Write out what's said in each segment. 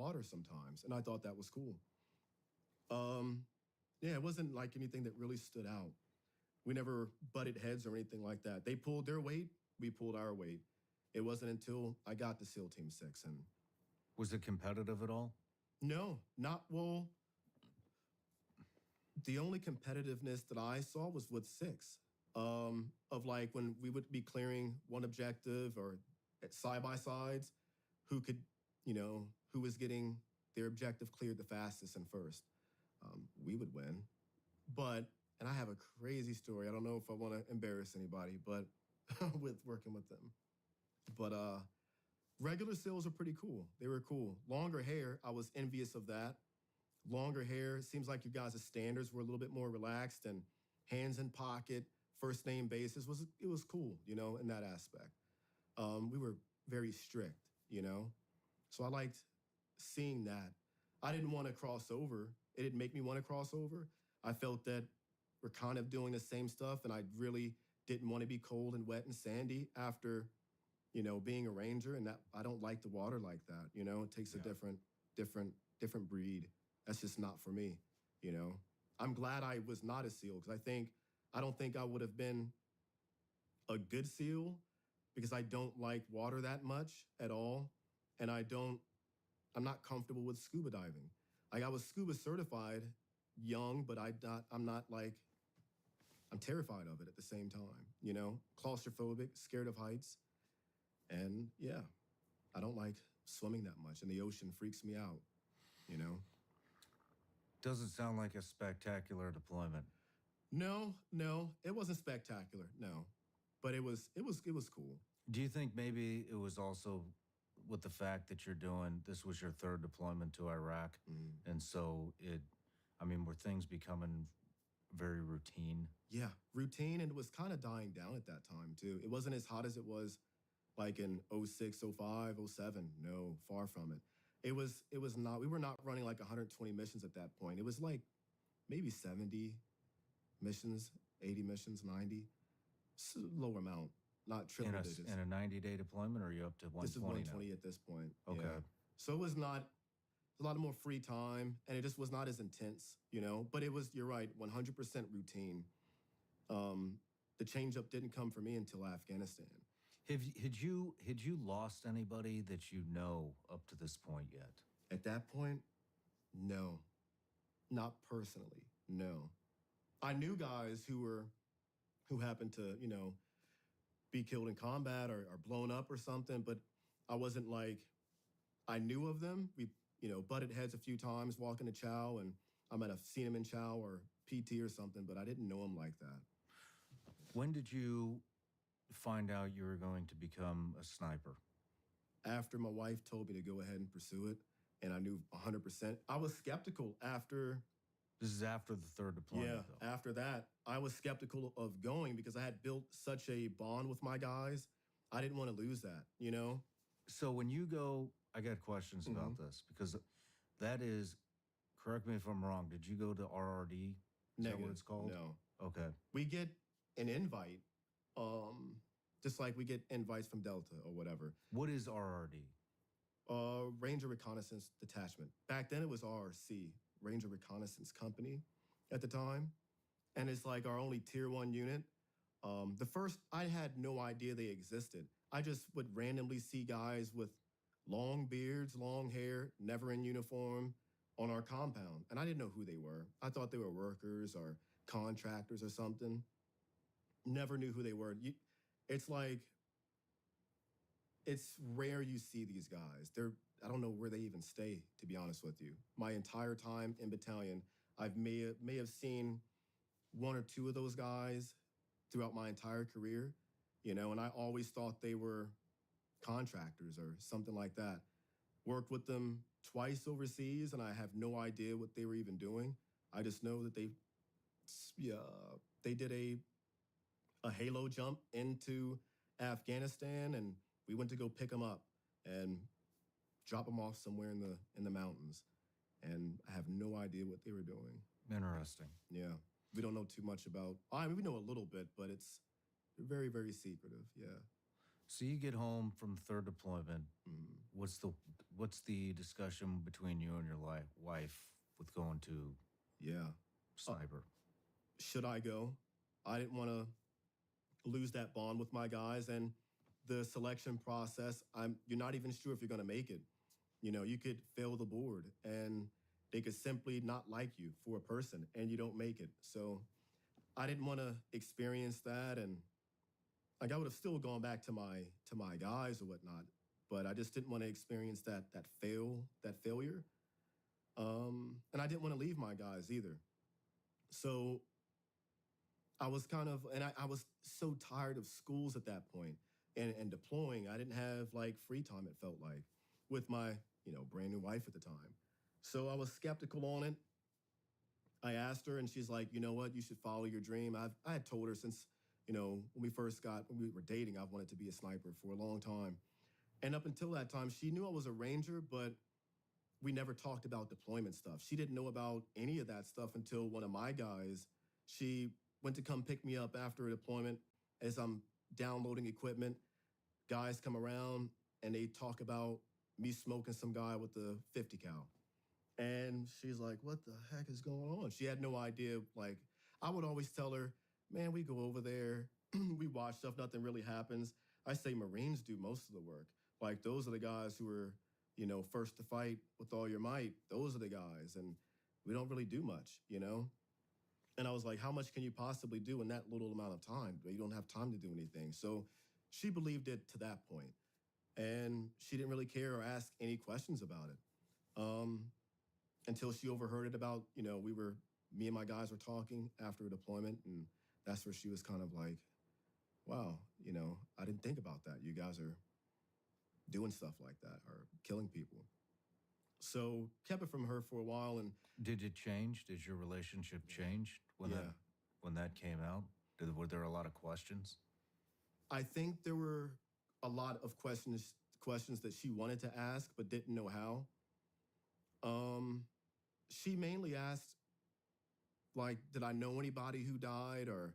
water sometimes, and I thought that was cool. Yeah, it wasn't like anything that really stood out. We never butted heads or anything like that. They pulled their weight, we pulled our weight. It wasn't until I got to SEAL Team 6 and Was it competitive at all? no, not well. The only competitiveness that I saw was with 6. Of like when we would be clearing one objective or at side by sides, who could, who was getting their objective cleared the fastest and first. We would win. But, and I have a crazy story. I don't know if I want to embarrass anybody, but with working with them. But regular SEALs are pretty cool. They were cool. Longer hair, I was envious of that. Longer hair, it seems like you guys' standards were a little bit more relaxed and hands in pocket, first name basis, it was cool, in that aspect. We were very strict, So I liked seeing that. I didn't want to cross over. It didn't make me want to cross over. I felt that we're kind of doing the same stuff, and I really didn't want to be cold and wet and sandy after, being a ranger, and that I don't like the water like that. It takes a different breed. That's just not for me. I'm glad I was not a SEAL because I don't think I would have been a good SEAL because I don't like water that much at all, and I'm not comfortable with scuba diving. Like I was scuba certified young, but I'm terrified of it at the same time, claustrophobic, scared of heights. And yeah, I don't like swimming that much, and the ocean freaks me out, Doesn't sound like a spectacular deployment. No, it wasn't spectacular, no. But it was cool. Do you think maybe it was also with the fact that this was your third deployment to Iraq, and so were things becoming very routine? Yeah, routine, and it was kind of dying down at that time too. It wasn't as hot as it was like in 06, 05, 07. No, far from it. It was not, we were not running like 120 missions at that point. It was like maybe 70 missions, 80 missions, 90. Lower amount, not triple digits. In a 90-day deployment, or are you up to 120 This is 120 now? at this point. Okay. Yeah. So it was not, a lot more free time, and it just was not as intense, But it was, you're right, 100% routine. The change up didn't come for me until Afghanistan. Had you lost anybody that you know up to this point yet? At that point, no. Not personally, no. I knew guys who happened to, be killed in combat or blown up or something, but I wasn't like, I knew of them. We, butted heads a few times walking to Chow, and I might have seen him in Chow or PT or something, but I didn't know him like that. When did you find out you were going to become a sniper? After my wife told me to go ahead and pursue it, and I knew 100%. I was skeptical after. This is after the third deployment, though. After that, I was skeptical of going because I had built such a bond with my guys. I didn't want to lose that, So when you go, I got questions about this because that is, correct me if I'm wrong, did you go to RRD? Is that what it's called? No. Okay. We get an invite, just like we get invites from Delta or whatever. What is RRD? Ranger Reconnaissance Detachment. Back then it was RRC, Ranger Reconnaissance Company at the time. And it's like our only tier 1 unit. I had no idea they existed. I just would randomly see guys with long beards, long hair, never in uniform on our compound. And I didn't know who they were. I thought they were workers or contractors or something. Never knew who they were. It's rare you see these guys. I don't know where they even stay, to be honest with you. My entire time in battalion, I may have seen 1 or 2 of those guys throughout my entire career, and I always thought they were contractors or something like that. Worked with them twice overseas, and I have no idea what they were even doing. I just know that they did a halo jump into Afghanistan, and we went to go pick them up and drop them off somewhere in the mountains. And I have no idea what they were doing. Interesting. Yeah. We don't know too much about, we know a little bit, but it's very, very secretive. Yeah. So you get home from third deployment. Mm, What's the discussion between you and your wife with going to yeah. Uh, sniper? should I go? I didn't want to lose that bond with my guys, and the selection process. You're not even sure if you're going to make it. You could fail the board, and they could simply not like you for a person, and you don't make it. So I didn't want to experience that, and like I would have still gone back to my guys or whatnot, but I just didn't want to experience that failure. And I didn't want to leave my guys either. So I was kind of, and I was so tired of schools at that point and deploying. I didn't have like free time, it felt like, with my, brand new wife at the time. So I was skeptical on it. I asked her, and she's like, you know what, you should follow your dream. I had told her since, when we were dating, I've wanted to be a sniper for a long time. And up until that time, she knew I was a ranger, but we never talked about deployment stuff. She didn't know about any of that stuff until one of my guys, she went to come pick me up after a deployment as I'm downloading equipment. Guys come around and they talk about me smoking some guy with the 50 cal. And she's like, what the heck is going on? She had no idea. Like, I would always tell her, man, we go over there, we watch stuff, nothing really happens. I say Marines do most of the work. Like, those are the guys who are, first to fight with all your might. Those are the guys. And we don't really do much. And I was like, how much can you possibly do in that little amount of time? You don't have time to do anything. So she believed it to that point. And she didn't really care or ask any questions about it. Until she overheard it about, me and my guys were talking after a deployment. And that's where she was kind of like, wow, I didn't think about that. You guys are doing stuff like that or killing people. So kept it from her for a while. And Did it change? Did your relationship change yeah, when that came out? Were there a lot of questions? I think there were a lot of questions that she wanted to ask, but didn't know how. Um, she mainly asked, like, did I know anybody who died, or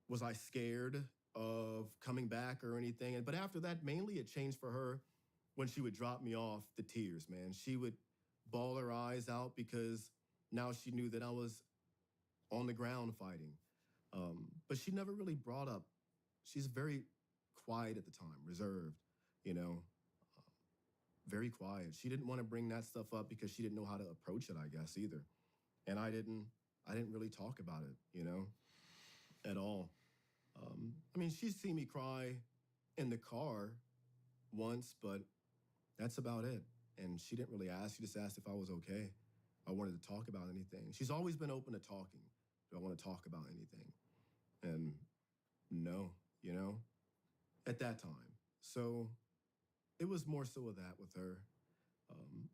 was I scared of coming back or anything? But after that, mainly it changed for her when she would drop me off. The tears, man. She would bawl her eyes out because now she knew that I was on the ground fighting. But she never really brought up. She's very quiet at the time, reserved, you know, very quiet. She didn't want to bring that stuff up because she didn't know how to approach it, I guess, either. And I didn't really talk about it, at all. I mean, she's seen me cry in the car once, but that's about it. And she didn't really ask. She just asked if I was okay. I wanted to talk about anything. She's always been open to talking. Do I want to talk about anything? And no, at that time. So it was more so of that with her. Um,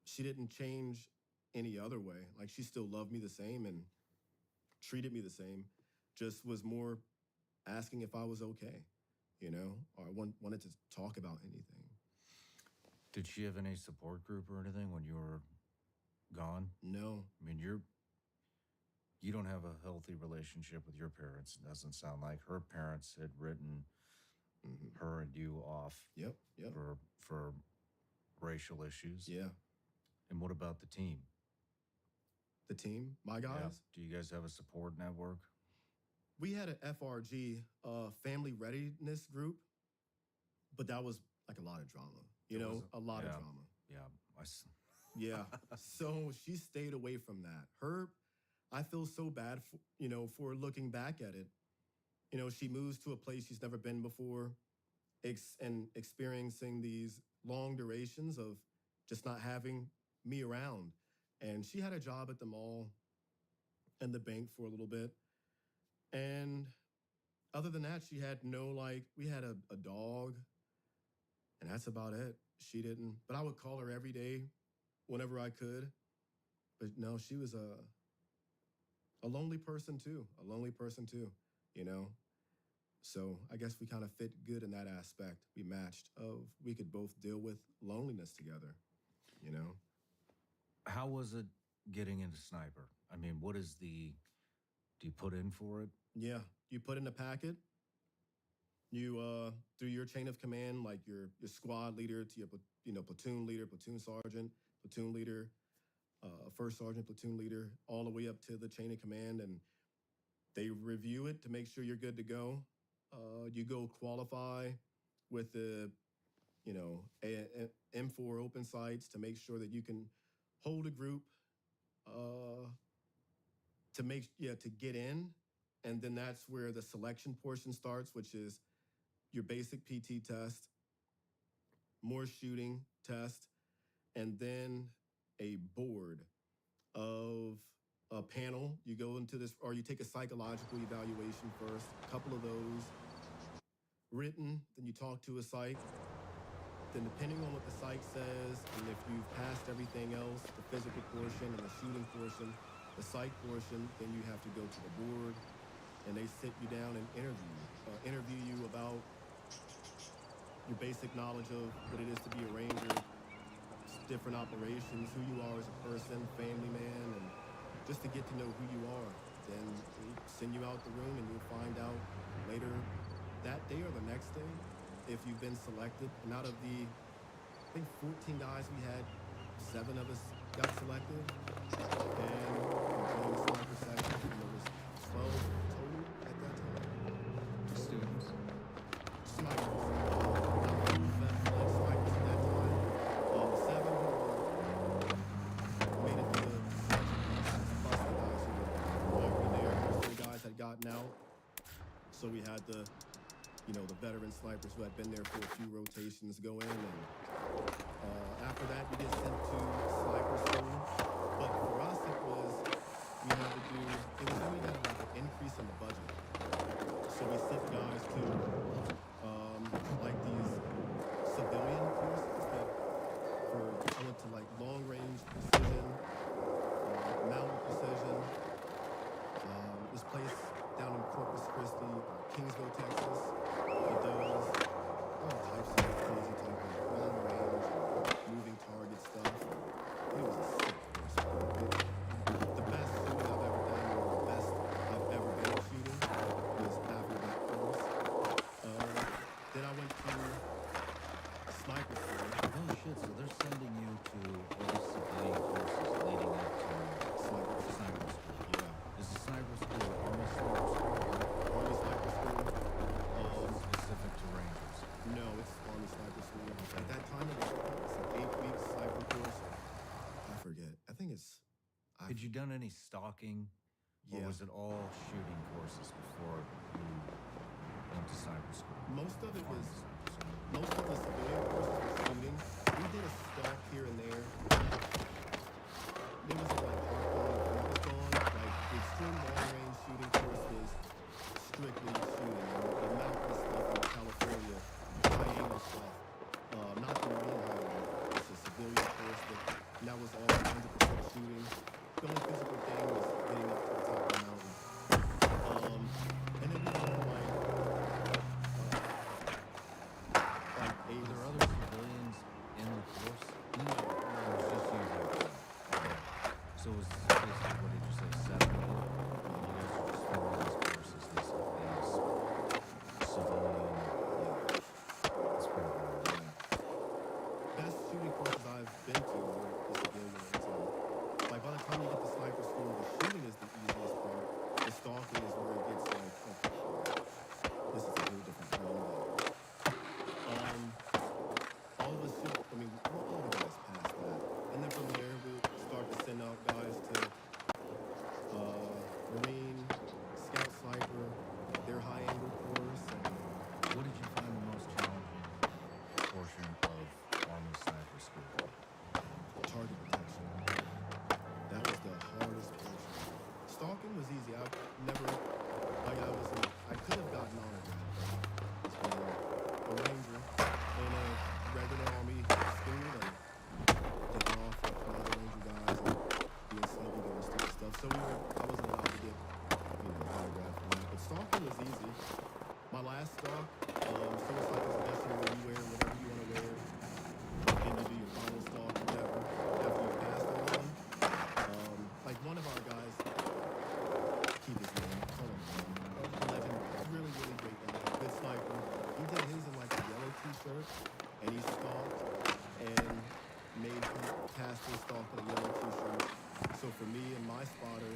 she didn't change any other way. Like, she still loved me the same and treated me the same. Just was more asking if I was okay, or wanted to talk about anything. Did she have any support group or anything when you were gone? No. I mean, you don't have a healthy relationship with your parents. It doesn't sound like her parents had written her and you off Yep. Yep. for racial issues. Yeah. And what about the team? The team, my Yeah. guys, Do you guys have a support network? we had an FRG, family readiness group, but that was like a lot of drama, a lot of Yeah. drama. Yeah. Yeah. So she stayed away from that. I feel so bad for looking back at it. She moves to a place she's never been before, and experiencing these long durations of just not having me around. And she had a job at the mall and the bank for a little bit. And other than that, she had no, like, we had a dog, and that's about it. She didn't, but I would call her every day whenever I could. But no, she was a lonely person too, you know? So I guess we kind of fit good in that aspect. We matched we could both deal with loneliness together, you know? How was it getting into sniper? I mean, do you put in for it? Yeah. You put in a packet, You through your chain of command, like your squad leader to your platoon leader, platoon sergeant, platoon leader, first sergeant, platoon leader, all the way up to the chain of command, and they review it to make sure you're good to go. You go qualify with the M4 open sights to make sure that you can hold a group uh, to get in, and then that's where the selection portion starts, which is your basic PT test, more shooting test, and then a board of a panel. You go into this, or you take a psychological evaluation first, a couple of those written, then you talk to a psych. Then, depending on what the psych says, and if you've passed everything else, the physical portion and the shooting portion, the psych portion, then you have to go to the board, and they sit you down and interview you about your basic knowledge of what it is to be a ranger, different operations, who you are as a person, family man, and just to get to know who you are. Then they send you out the room, and you'll find out later that day or the next day if you've been selected. And out of the, I think 14 guys we had, 7 of us got selected, and we joined the sniper section, and there was 12 total at that time. Students. Snipers. Not full snipers at that time. 7 who made it to the section, plus the guys who were already there. Most of the guys had gotten out, so we had the veteran snipers who had been there for a few rotations go in, and after that you get sent to sniper school. But for us, it was when we had like an increase in the budget, so we sent guys to like these civilian courses that I went to like long range precision, mountain precision. This place down in Corpus Christi, Kingsville, Texas. It does all types of crazy type of long range, moving target stuff. It was a sick course. The best shooting I've ever done, or the best I've ever been at shooting, was after that course. Then I went to sniper school. Oh shit! So they're sending you to all these civilian courses leading up to Sniper school. sniper school. Yeah. Is the sniper school Army sniper school? Army sniper school. Or is it specific to Rangers? No, it's Army sniper school. At that time, it was an 8-week sniper course. I forget. I think it's. Had you done any stalking, or Yeah. was it all shooting courses before you went to sniper school? Most of it was. Army sniper school. Most of the civilian courses were shooting. We did a stalk here and there. There was like focused on like the extreme long range shooting course was strictly shooting. The mountain stuff in California, high angle stuff, not the marine highway. It's a civilian course that was all 100% shooting. The only physical thing was getting up to the top of the mountain. And then we did like Were Avis. there other civilians in the course? No. Or was just you guys? Okay. So it was basically, what did you say, 7 of you? And you guys were just filling these courses, these civilian. That's pretty cool. Best shooting courses I've been to were the civilian ones. And, like by the time you get to sniper school, the shooting is the easiest part. The stalking is where it gets like, okay, this is a whole different realm. All of us shoot. I mean, all of the guys passed that, and then from there we'll start to send out guys to black and a yellow t-shirt. So for me and my spotter,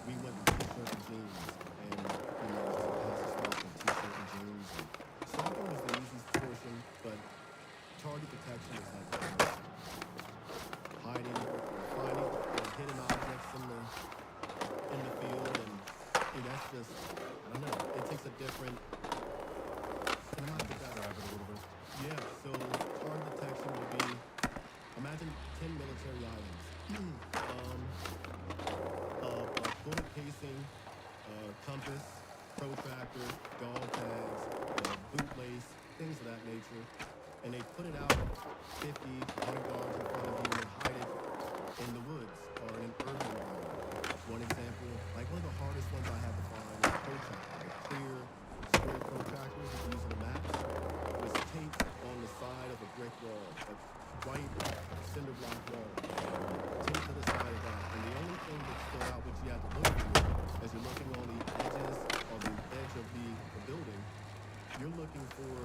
we went with t-shirt and jeans, and just a passive swap in t-shirt and jeans. And stalking was the easiest portion, but target detection is like hiding or finding hidden objects in the field, and that's just I don't know. It takes a different. Can I not get that? Describe it a little bit. Yeah. So target detection would be imagine 10 military items. A bullet casing, compass, protractor, dog tags, boot lace, things of that nature, and they put it out 50, 100 yards in front of you and hide it in the woods or in an urban environment. One example, like one of the hardest ones I had to find was a protractor, like clear square protractors that you use on the maps, was taped on the side of a brick wall, a white cinder block wall, taped to the side of that. And the only thing that stood out, which you had to look for, as you're looking on the edges or the edge of the building, you're looking for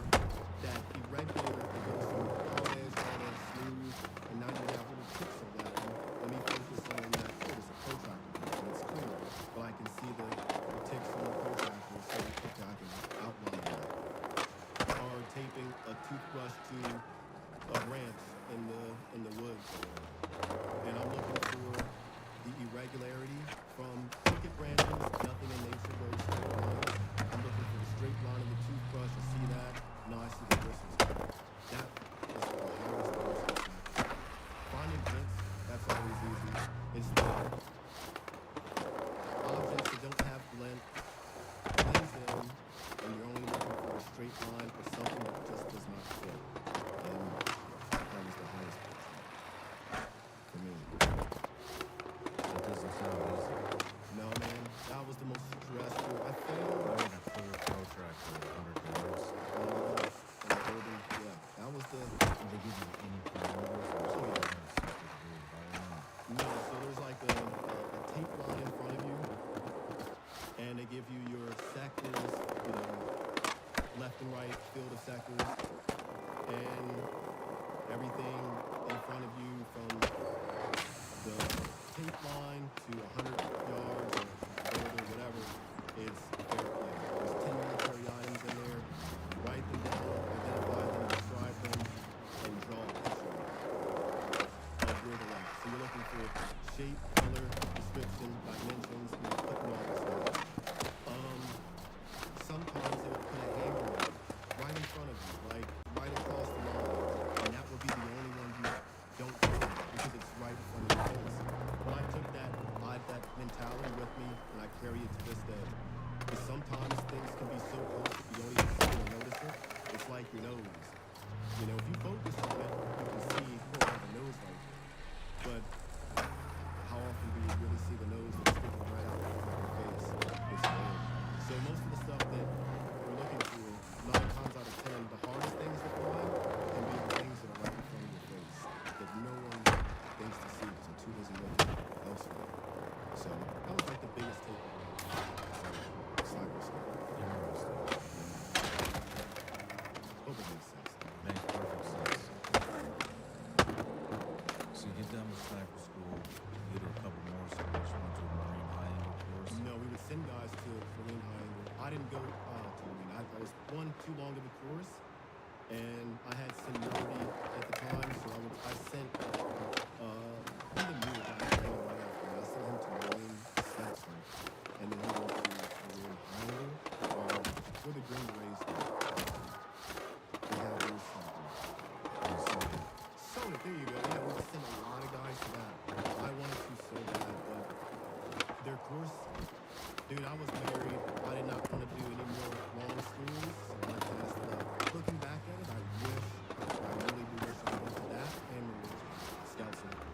that irregular that goes from hard edge down to smooth, and now you have little tips on that. And let me focus on that. Oh, it's a protractor, and it's clear, but I can see the ticks on the protractor, so okay, I can outline that. Or taping a toothbrush to a branch in the woods, and I'm looking for the irregularity from crooked branches. Nothing in nature goes straight lines. I'm looking for the straight line of the toothbrush. I see that. Now I see the bristles. That is the hardest part. Finding blinks, that's always easy. It's the objects that don't have blends in, and you're only looking for a straight line or something that just does not fit. And that was the hardest part for me. That doesn't sound easy. No, man, that was the most stressful. I failed. Having a clear protractor at 100 yards. Yeah, that was the. Did they give you any parameters or Oh, yeah. something to do with environment? No, so there's like a tape line in front of you, and they give you your sectors, left and right field of sectors, and everything in front of you from the tape line to 100 yards or further, whatever, is fair play. There's 10 military items in there. Write them down, identify them, describe them, and draw a picture of where they're at. So you're looking for shape, color, description, dimensions, and you're putting all this down. Sometimes they would put a hanger right in front of you, like right across the line, and that would be the only one you don't see because it's right in front of your face. Well, I took that mentality with me, and I carry it to this day. Because sometimes things can be so close that you don't even see or notice it. It's like your nose. If you focus on it, you can see, oh, I have a nose like that. But how often do you really see the nose that's sticking right out in front of your face? It's rare. So most of the stuff that we're looking for, 9 times out of 10, the hardest things to find can be the things that are right in front of your face that no one thinks to see because they're too busy looking elsewhere. So that was like the biggest takeaway from cyberspace. Interesting. Hope it makes sense. Makes perfect sense. So you get done with sniper school, you go to a couple more schools, you went to a Marine high angle course. No, we would send guys to Marine High Angle. I didn't go to Marine. I was too long of a course, and I had seniority at the time, so I sent even you guys right after me. I sent him to Marine Spencer, and then he went to Marine High Angle, where the Green Berets go. They have those something. So there you go. Yeah, we would send a lot of guys to that. I wanted to so bad, but their course, dude, I was married. I did not want to do any more long schools, so I passed it up. Looking back at it, I really do wish I went to that and Marine Scout Center.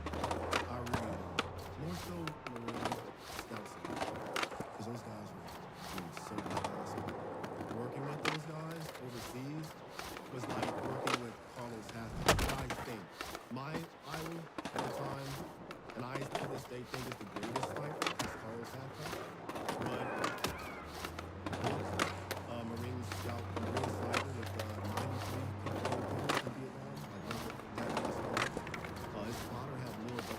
I really do. More so Marine Scout Center, because those guys were so awesome. Working with those guys overseas was like working with Carlos Hathaway. I think my idol at the time, and I to this day think is the greatest sniper, is Carlos Hathaway. But Marine sniper with 93 control points in Vietnam, like one of the Japanese guys. His spotter had more, but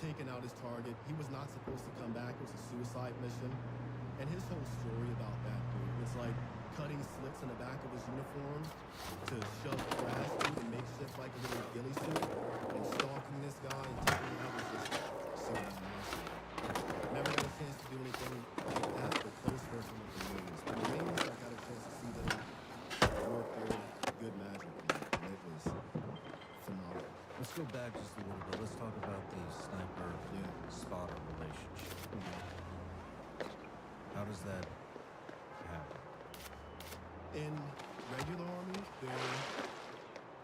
taken out his target. He was not supposed to come back. It was a suicide mission. And his whole story about that dude was like cutting slits in the back of his uniform to shove grass through the makeshift like a little ghillie suit and stalking this guy and taking him out was just so nasty. Never got a chance to do anything like that, but close person with the Marines. The Marines, I got a chance to see them work their good magic, and it was phenomenal. Let's go back just a little bit. Let's talk about the sniper-spotter relationship. How does that happen? In regular Army,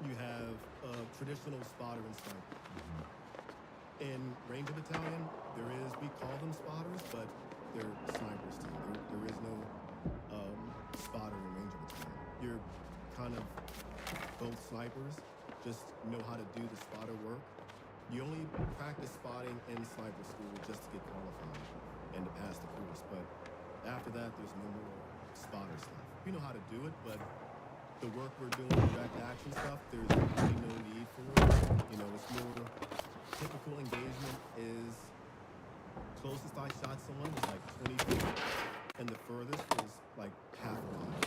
you have a traditional spotter and sniper. In Ranger Battalion, we call them spotters, but they're snipers too. There is no spotter in Ranger Battalion. You're kind of both snipers, just know how to do the spotter work. You only practice spotting in sniper school just to get qualified and to pass the course, but after that, there's no more spotter stuff. We know how to do it, but the work we're doing, direct action stuff, there's really no need for it. You know, it's more typical engagement is closest I shot someone was like 20 feet, and the furthest was like half a mile.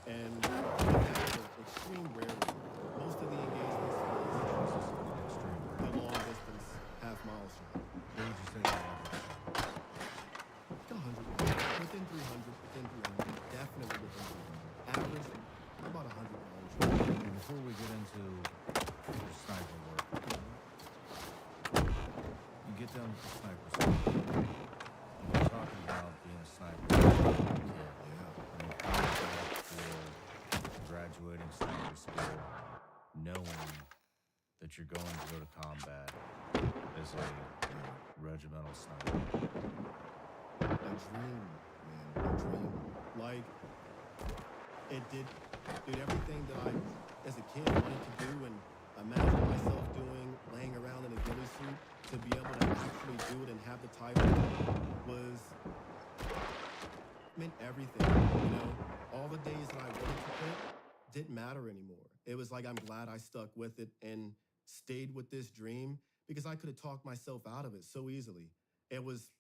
And that's an extreme rarity. Most of the engagements was the long distance half mile shot. What would you say the average? Like 100, within 300, definitely within 300. Average, about 100 miles. Before we get into your sniper work, you get done with the sniper school. We're talking about being a sniper. Yeah. I mean, how is that for graduating sniper school, knowing that you're going to go to combat as a regimental sniper? A dream, man, a dream. Like, it did everything that I, as a kid, wanted to do and imagined myself doing, laying around in a ghillie suit. To be able to actually do it and have the title meant everything, you know? All the days that I wanted to quit didn't matter anymore. It was like I'm glad I stuck with it and stayed with this dream because I could have talked myself out of it so easily. It was,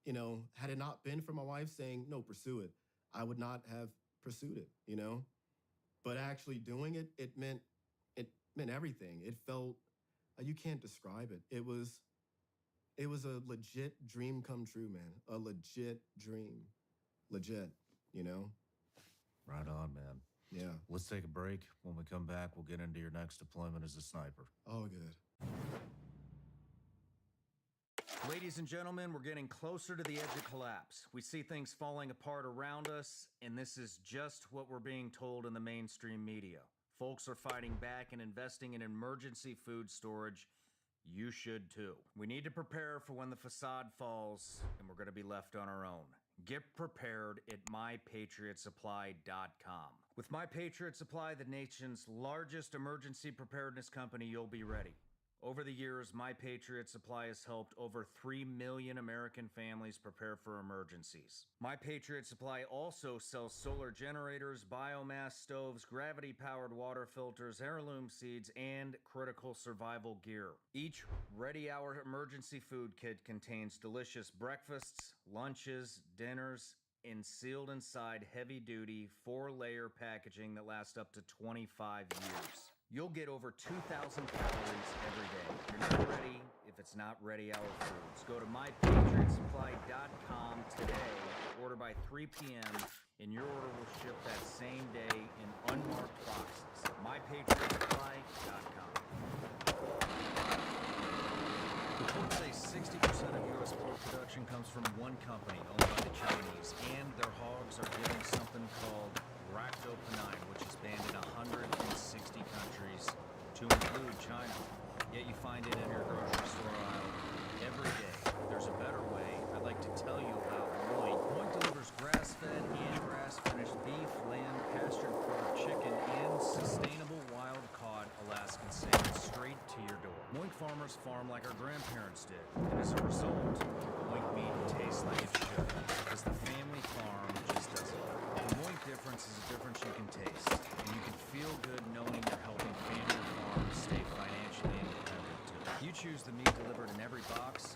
you know, had it not been for my wife saying, no, pursue it, I would not have pursued it, you know? But actually doing it, it meant everything. It felt, you can't describe it. It was a legit dream come true, man. A legit dream. Legit, you know? Right on, man. Yeah. Let's take a break. When we come back, we'll get into your next deployment as a sniper. Oh, good. Ladies and gentlemen, we're getting closer to the edge of collapse. We see things falling apart around us, and this is just what we're being told in the mainstream media. Folks are fighting back and investing in emergency food storage. You should too. We need to prepare for when the facade falls, and we're going to be left on our own. Get prepared at MyPatriotSupply.com. With My Patriot Supply, the nation's largest emergency preparedness company, you'll be ready. Over the years, My Patriot Supply has helped over 3 million American families prepare for emergencies. My Patriot Supply also sells solar generators, biomass stoves, gravity-powered water filters, heirloom seeds, and critical survival gear. Each Ready Hour emergency food kit contains delicious breakfasts, lunches, dinners, and sealed inside heavy-duty 4-layer packaging that lasts up to 25 years. You'll get over 2,000 calories every day. You're not ready if it's not Ready Hour Foods. Go to MyPatriotSupply.com today. Order by 3 p.m. and your order will ship that same day in unmarked boxes. MyPatriotSupply.com. Reports say 60% of U.S. pork production comes from one company owned by the Chinese, and their hogs are given something called ractopamine, which is banned in 160 countries, to include China. Yet you find it in your grocery store aisle every day. There's a better way. I'd like to tell you about Moink. Moink delivers grass-fed and grass-finished beef, lamb, pastured-pork, chicken, and sustainable wild-caught Alaskan salmon straight to your door. Moink farmers farm like our grandparents did, and as a result, Moink meat tastes like it should, because the family farm just doesn't. The Moink difference is a difference you can taste, and you can feel good knowing you're helping family farms stay financially independent too. You choose the meat delivered in every box,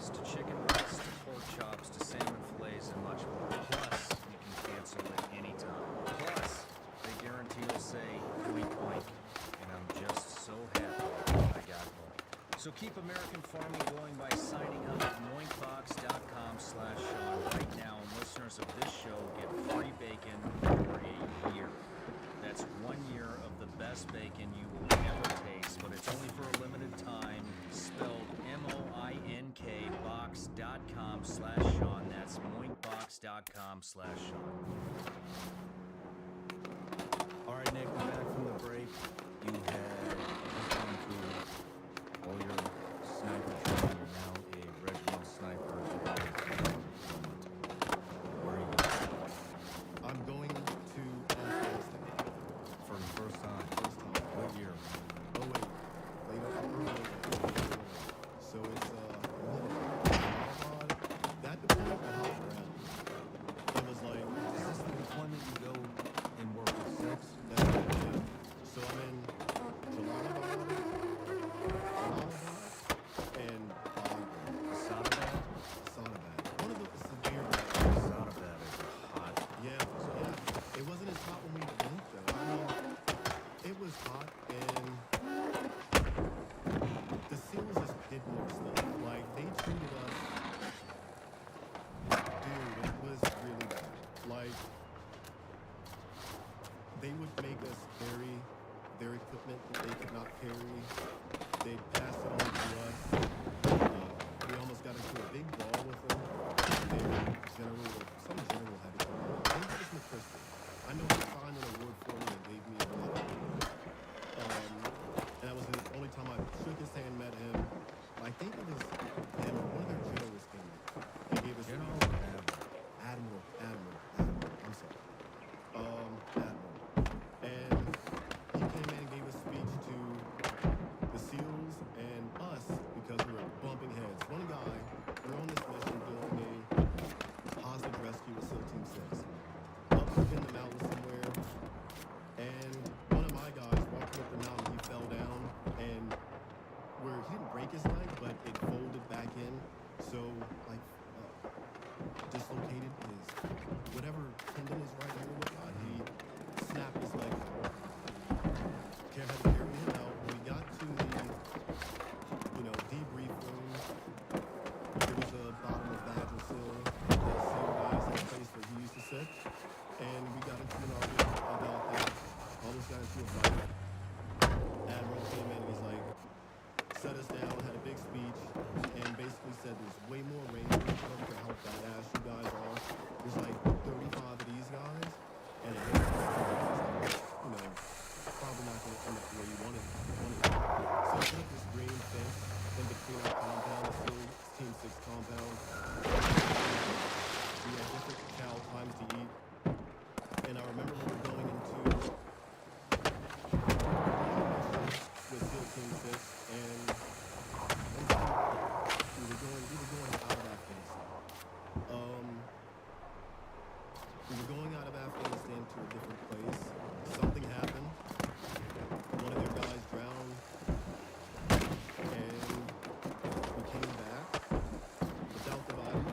ribs to chicken breasts to pork chops to salmon fillets and much more. Plus, you can cancel at any time. Plus, they guarantee you'll say oink oink, and I'm just so happy I got home. So keep American farming going by signing up at moinkbox.com/Sean right now, and listeners of this show get free bacon for a year. That's 1 year of the best bacon you will ever taste, but it's only for a limited time. Spelled MOINK box.com/Sean. That's moinkbox.com/Sean. All right, Nick, we're back from the break. You had just gone through all your sniper training. You're now a regimental sniper. Where are you going? I'm going to Afghanistan. For the first time? First time. What year? Oh wait, later earlier. So it's that deployment will hop around. It was like Is this the deployment you go and work with six? that's what it is. So I'm in Jalalabad, and Sadabad? Sadabad. One of the severe Sadabad is hot. Yeah. It wasn't as hot when we went though. I mean, it was hot and the SEALs just did more stuff. Like they treated us, dude, it was really bad. Like they would make us carry their equipment that they could not carry. They'd pass it on to us. We almost got into a big brawl with them. Some general had to come out. I think it was McChrystal. I know he signed an award for me and gave me a lot. And that was the only time I shook his hand, met him. I think it was him or one of their generals came in. He gave us General Admiral. I'm sorry. Admiral. And he came in and gave a speech to the SEALs and us because we were bumping heads. One guy, we're on this mission doing a hostage rescue with SEAL Team 6. Up in the mountains somewhere. And one of my guys walking up the mountain, he fell down and where he didn't break his leg, but it folded back in. So like dislocated his whatever tendon is right here or whatnot. He snapped his leg out. Care had to carry him out. When we got to the debrief room, there was a bottom of Vagisil that SEAL guys had a place where he used to sit. And we got into an argument about that. Almost got into a fight. Admiral came in and he's like, set us down, had a big speech, and basically said there's way more Rangers. I don't care how badass you guys are. There's like 35 of these guys, and a handful of guys, probably not going to end up where you wanted. So we put this green fence in between our compound, the SEAL Team 6 compound. We had different chow times to eat. And I remember we were going into with SEAL Team 6, and we were going out of Afghanistan. We were going out of Afghanistan to a different place. Something happened. One of their guys drowned, and we came back without the body,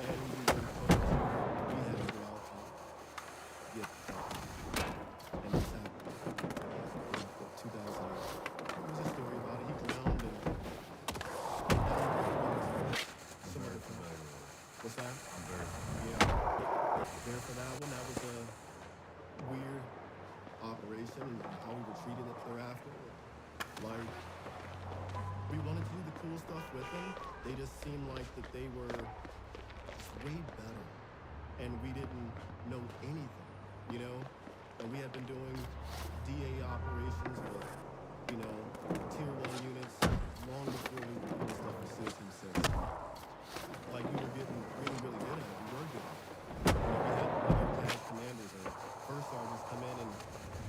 and we were told we had to go out and get the body. And this happened in 2000. There was a story about it. He drowned and some other familiar. What's that? I'm very Yeah. There for that one. That was a weird operation and how we were treated it thereafter. Like, we wanted to do the cool stuff with them. They just seemed like that they were just way better. And we didn't know anything, And we had been doing DA operations with, tier 1 units long before we were doing stuff with SEAL Team 6. Like, we were getting really, really good at it. We were good at it. We had other CAD commanders or first sergeants come in and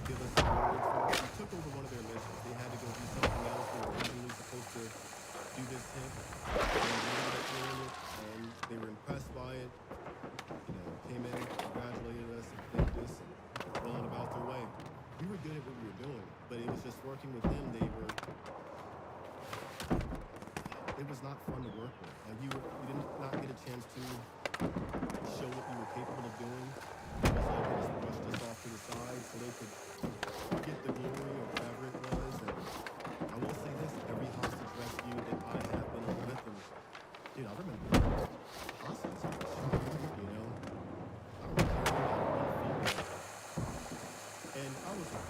give us awards for it. We took over one of their missions. They had to go do something else. They were originally supposed to do this hit. And we ended up doing it. And they were impressed by it. Came in, congratulated us, and thanked us, and went on about their way. We were good at what we were doing, but it was just working with them. They it was not fun to work with. Like you did not get a chance to show what you were capable of doing. It was like they just brushed us off to the side so they could get the glory or whatever it was. And I will say this: every hostage rescue that I have been with, and dude, I remember hostages that were shot. You know, I remember carrying out one female, and I was a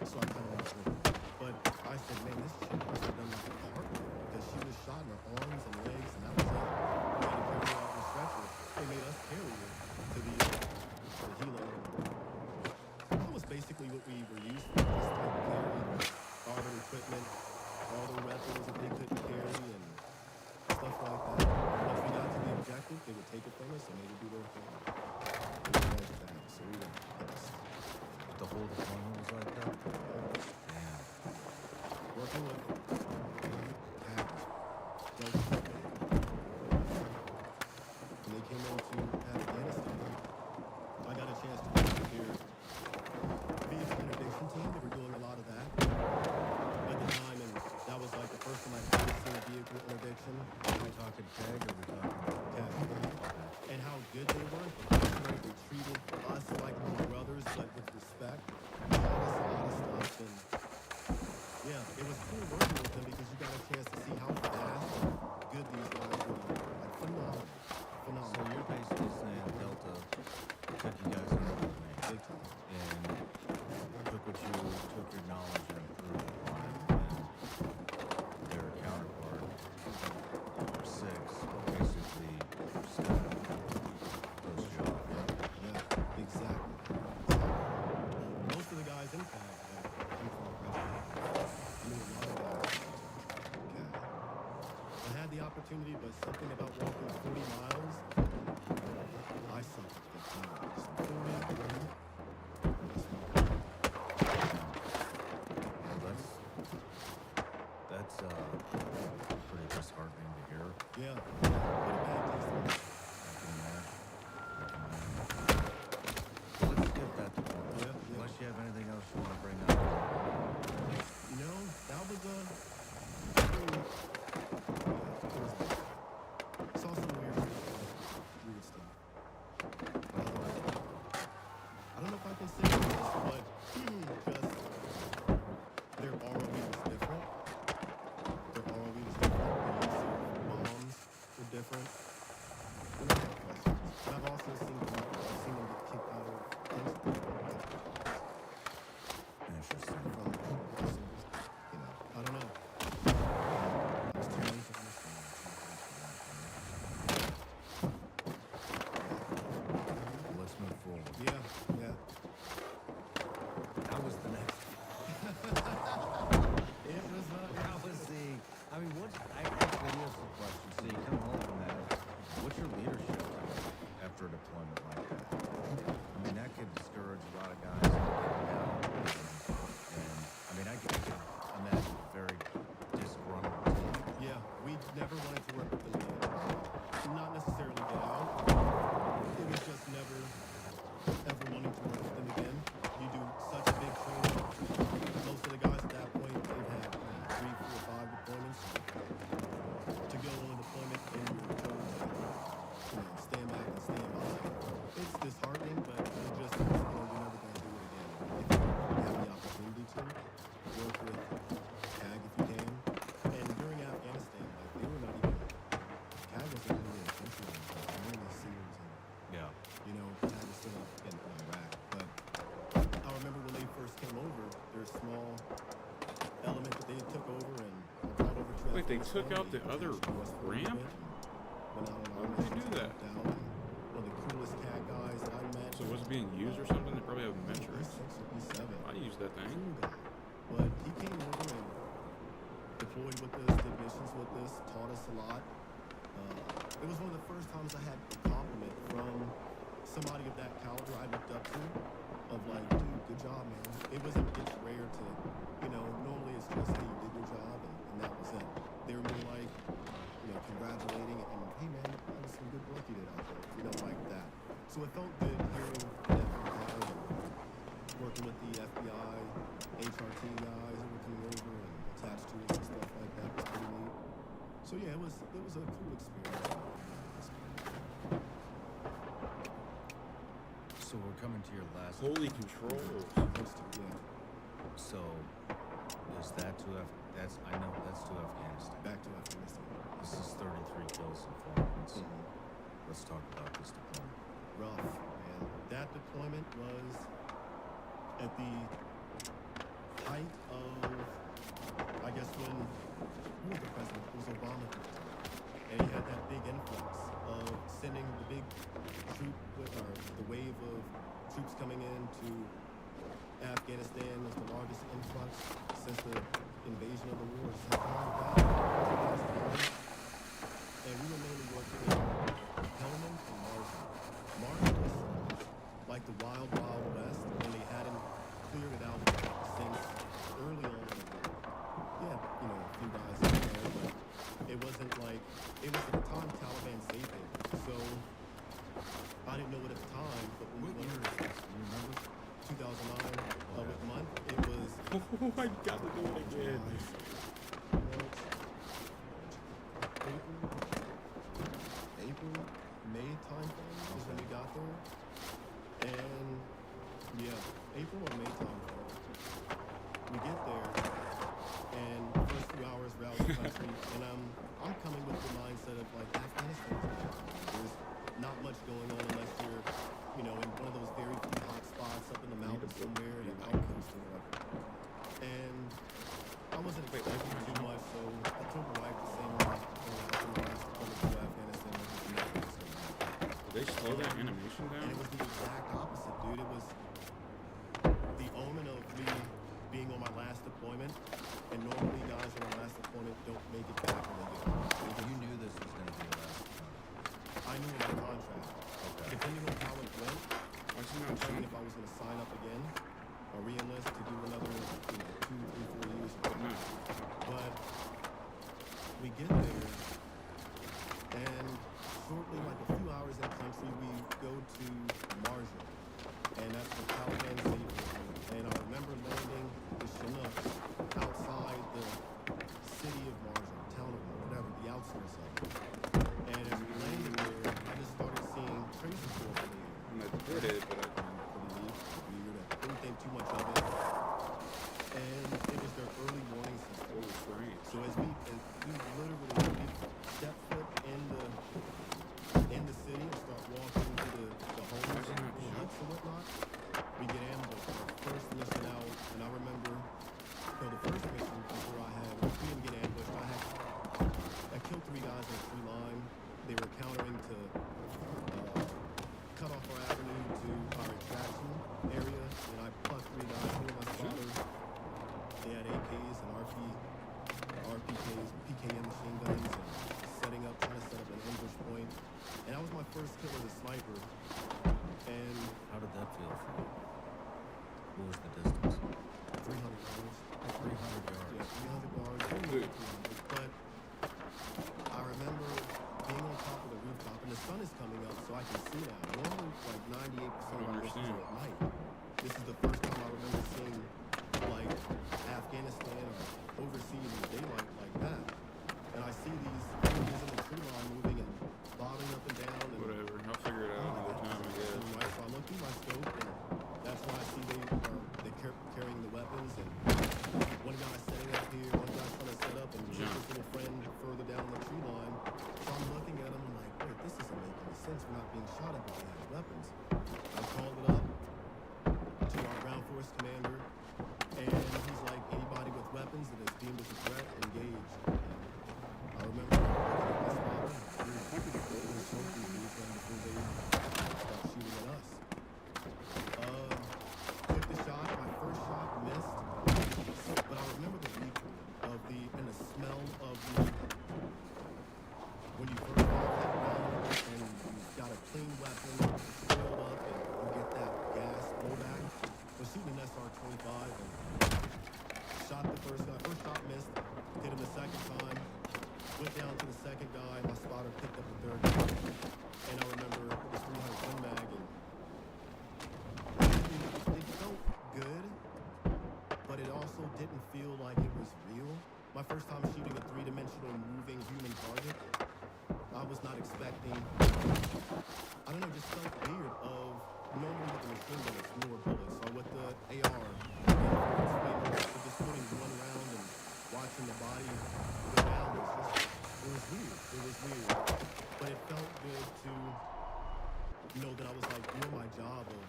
so I kind of went with it. But I said, man, this chick must have done like a heart because she was shot in her arms and legs, and that was it. We had to carry her out in a stretcher. They made us carry her to the helo. That was basically what we were used for, just to carry all their equipment, all their weapons that they couldn't carry, and stuff like that. And once we got to the objective, they would take it from us and they would do their thing. They would manage that. So we were pissed. The whole deployment was like that? Damn. Working with when they came into Afghanistan, I got a chance to go with their vehicle interdiction team. They were doing a lot of that at the time, and that was like the first time I ever seen a vehicle interdiction. Are we talking tag or are we talking And how good they were, professional. They treated us like little brothers, but with respect. Taught us a lot of stuff, and yeah, it was cool working with them because you got a chance to see how fast and good these guys were. Like phenomenal, So phenomenal. you're basically saying Delta took you guys under the wing Big time. and took your knowledge and improved upon it, and their counterpart, number 6, basically stepped those jobs. Yeah, exactly. Most of the guys in CAG came from Russia. I knew a lot of guys from CAG. I had the opportunity, but something about walking 40 miles, I sucked at the time. So 40, That's pretty disheartening to hear. yeah, what a bad taste. I can imagine. So let's skip that deployment. Yeah. Unless you have anything else you want to bring up. You know, that was a saw some weird stuff. I don't know if I can say this, but just their ROE was different. Their ROE was different. The use of bombs were different. And I have questions. And I've also seen them get kicked out of Kingston. Interesting. From you know, I don't know. There's too many to understand. Let's move forward. Yeah, yeah. How was the next? It was How was the? I mean, I actually have some questions. So you come home from that. What's your leadership after a deployment like that? I mean, that could discourage a lot of guys. And I mean, I could imagine a very disgruntled team. yeah, we never wanted to work with them again. Not necessarily get out. It was just never ever wanting to work with them again. You do such a big training. Most of the guys at that point, they've had 3, 4, 5 deployments. To go on a deployment and you're told to, stand back and stand by. It's disheartening, but you just, you're never going to do it again. If you have the opportunity to, work with CAG if you can. And during Afghanistan, like, they were not even, CAG wasn't really in the country anymore. They were in the SEALs and, Yeah. CAG was still in Iraq. But I remember when they first came over, their small element that they took over and brought over to Wait, they Afghanistan, took out the attached other to us for a little ramp? bit and went out on Why our would they missions do and that? helped out. And one of the coolest CAG guys that I met. So was it being used or something? They probably have metrics. P6 or P7. I use that thing. Cool guy. But he came over and deployed with us, did missions with us, taught us a lot. It was one of the first times I had a compliment from somebody of that caliber I looked up to, of like, dude, good job, man. It's rare to, normally it's just, hey, you did your job, and that was it. They were more like, congratulating and, hey, man, that was some good work you did out there, like that. So it felt good hearing that from Kyle and working with the FBI, HRT guys that were coming over and attached to us and stuff like that was pretty neat. So yeah, it was a cool experience. So we're coming to your last. Holy controls. Close to, yeah. So is that that's I know that's to Afghanistan. Back to Afghanistan. This is 33 kills in 4 months. Mhm. Let's talk about this deployment. Rough, man. That deployment was at the height of, I guess, when who was the president? It was Obama. And he had that big influx of sending the big the wave of troops coming into Afghanistan was the largest influx since the invasion of the war. So and we were mainly working in Helmand and Marshall. Marshall was like the wild, wild west when they hadn't cleared it out since early on in the war. Yeah, you know, a few guys in there, but it wasn't like, it was at the time Taliban safe haven. So I didn't know it at the time, but when What we year went is this? Do you remember? 2009, what month? It was Oh, I gotta do it again. April, May timeframe is when we got there. And yeah, April or May timeframe. We get there, and first few hours we're out in the country, and I'm coming with the mindset of like Afghanistan. There's not much going on unless you're, you know, in one of those very few hot spots up in the mountains somewhere, in an outpost or whatever. And I wasn't expecting too much, so I told my wife the same night before I told my wife to come to Afghanistan. Did they slow that animation And down? it was the exact opposite, dude. It was the omen of me being on my last deployment, and normally guys on their last deployment don't make it back when they get home. You knew this was going to be your last deployment. I knew in my contract, depending on how it went, Why is he not determine showing? if I was going to sign up again or re-enlist to do another, you know, 2, 3, 4 years. No. But we get there, and shortly, like a few hours in country, we go to Marjah, and that's the Taliban safe haven. And I remember landing the Chinook outside the city of Marjah, town of Marjah, whatever, the outskirts of it. And as we landed there, I just started seeing crazy stuff in the air. I'm not did it, but I Pretty neat, weird. I didn't think too much of it. And it was their early warning system. what was strange. So as we literally step foot in the city and start walking to the homes and the huts and whatnot, we get ambushed. Our first mission out, and I remember, you know, the first mission before we didn't get ambushed. I killed 3 guys on a tree line. They were countering to cut off our avenue to our extraction area, and I plucked 3 guys, 2 of my spotters. They had AKs and RPKs, PKM machine guns, and trying to set up an ambush point. And that was my first kill as a sniper. And How did that feel for you? What was the distance? 300 yards. 300 yards. Yeah, 300 yards. Dude. 300, but I remember being on top of the rooftop, and the sun is coming up, so I can see now. Normally, like 98% of my missions are at night. This is the first time I remember seeing like Afghanistan or overseas in daylight like that. And I see these enemies in the tree line moving and bobbing up and down. And Whatever. I'll figure it out another time, I guess. right, so I look through my scope, and that's when I see they're carrying the weapons, and one guy setting up here, one guy trying to set up, and Yeah. his little friend further down the tree line. So I'm looking at him, I'm like, wait, this isn't making any sense. We're not being shot at, but they have weapons. I called it up to our ground force commander, and he's like, anybody with weapons that is deemed as a threat, engage. And I remember looking at my spotter, we were smoking these dudes right before they start shooting at us. Took the shot, my first shot missed, but I remember the recoil of and the smell of when you first fire that round and you've got a clean weapon, it's filled up, and you get that gas blowback. I was shooting an SR-25 and shot the first guy. First shot missed, hit him the second time, went down to the second guy, my spotter picked up the third guy, and I remember it was 300 gun mag, and it felt good, but it also didn't feel like it was real. My first time shooting a 3-dimensional moving human tracking. I don't know, it just felt weird. Of normally with the machine gun, it's more bullets, or with the AR, just putting one round and watching the body go down. It was weird. It was weird, but it felt good to know that I was like doing my job. Of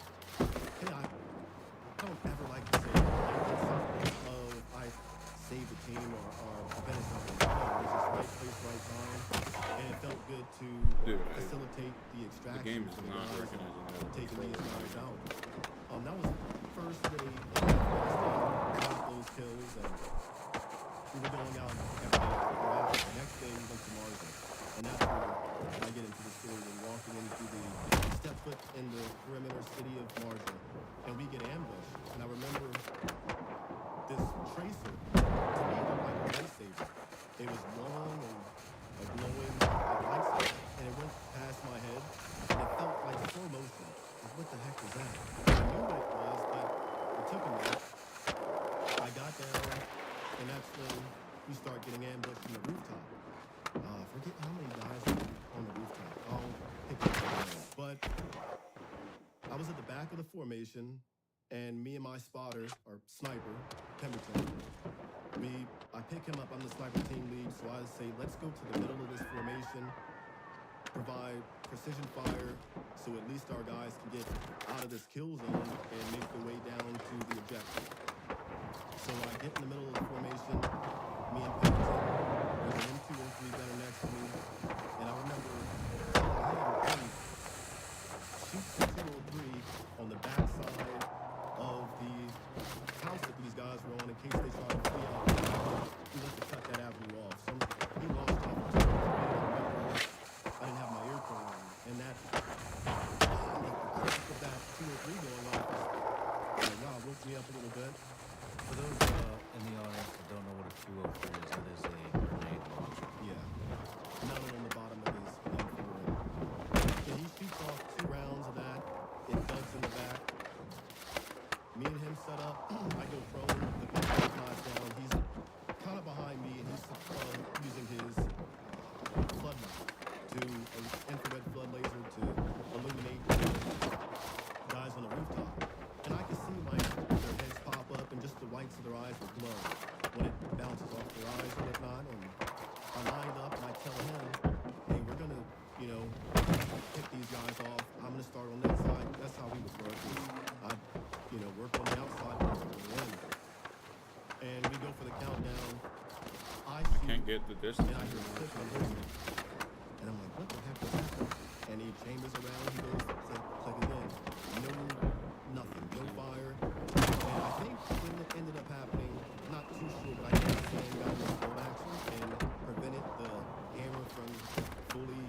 hey, I don't ever like to say something of I saved the team or prevented something. No, it was just right place, right time, and it felt good to Dude, facilitate the the extraction. game is for the not guys recognizing and that. taking these guys out. That was first day in Afghanistan. Got those kills, and we were going out every day. The next day we went to Marsden, and that's where I get into the story and walking into the step foot in the perimeter city of Marsden, and we get ambushed. And I remember this tracer, to me, looked like a lightsaber. It was long and a glowing like lightsaber, and it went past my head, and it felt like slow motion. Like, what the heck was that? I knew what it was, but it took a minute. I got down, and that's when we start getting ambushed from the rooftop. Forget how many guys were on the rooftop. I'll pick up the names. But I was at the back of the formation, and me and my spotter, or sniper, Pemberton, I pick him up. I'm the sniper team lead, so I say, let's go to the middle of this formation, provide precision fire, so at least our guys can get out of this kill zone and make their way down to the objective. So I get in the middle of the formation, me and Pemberton, there's an M2 and 3 gunner next to me, and I remember telling him, hey, shoot the 203 on the backside of the house that these guys were on in case they tried to flee out. He wants to cut that avenue off. So he launched off the 203, and I didn't have my earphone on, and that the crack of that 203 going off was, wow, woke me up a little bit. For those in the audience that don't know what a 203 is, that is a grenade launcher. Yeah. Mounted on the bottom of his M4. And he shoots off 2 rounds of that. It ducks in the back. Me and him set up. I go prone. The pistol flies down. He's kind of behind me, and he's using his floodlight infrared flood laser to illuminate the guys on the rooftop. And I can see like their heads pop up, and just the whites of their eyes will glow when it bounces off their eyes and whatnot. And I line it up and I tell him, hey, we're gonna, pick these guys off. I'm gonna start on that side. That's how we would work. I, work on the outside, work on the end. And we go for the countdown. I shoot, Can't get the distance. and I hear a click on his end. And I'm like, what the heck was that? And he chambers around, he goes, click again. Nothing, no fire. And I think what ended up happening, not too sure, but I think the same guy was bolt action and prevented the hammer from fully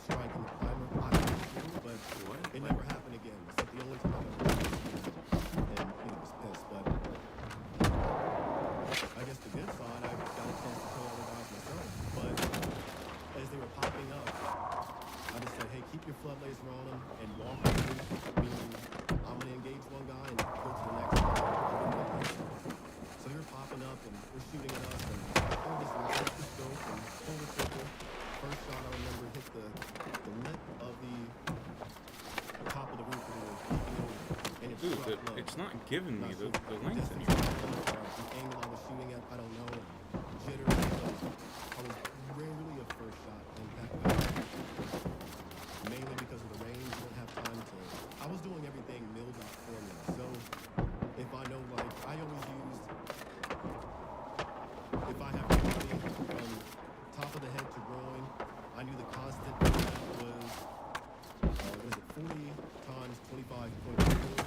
striking the primer. I'm not sure, but it never happened again. It's like the only time I ever and was pissed. But I guess the good side, I got a chance to kill all the guys myself. But as they were popping up, I just said, hey, keep your flood laser on them and walk through, meaning I'm going to engage one guy and go to the next guy. So they're popping up and they're shooting at us, and I just launch the scope and pull the trigger. First shot I remember hit the lip of the top of the roof that we were peeking over, and it Dude, struck low. it's not giving me the length Distance anymore. the angle I was shooting at, I don't know, jitters. I was rarely a first shot impact guy. Mainly because of the range, you don't have time to. I was doing everything MIL.dot formula, so if I know, like, I always used, if I have somebody from top of the head to groin, I knew the constant for that was, was it 40 times 25.2?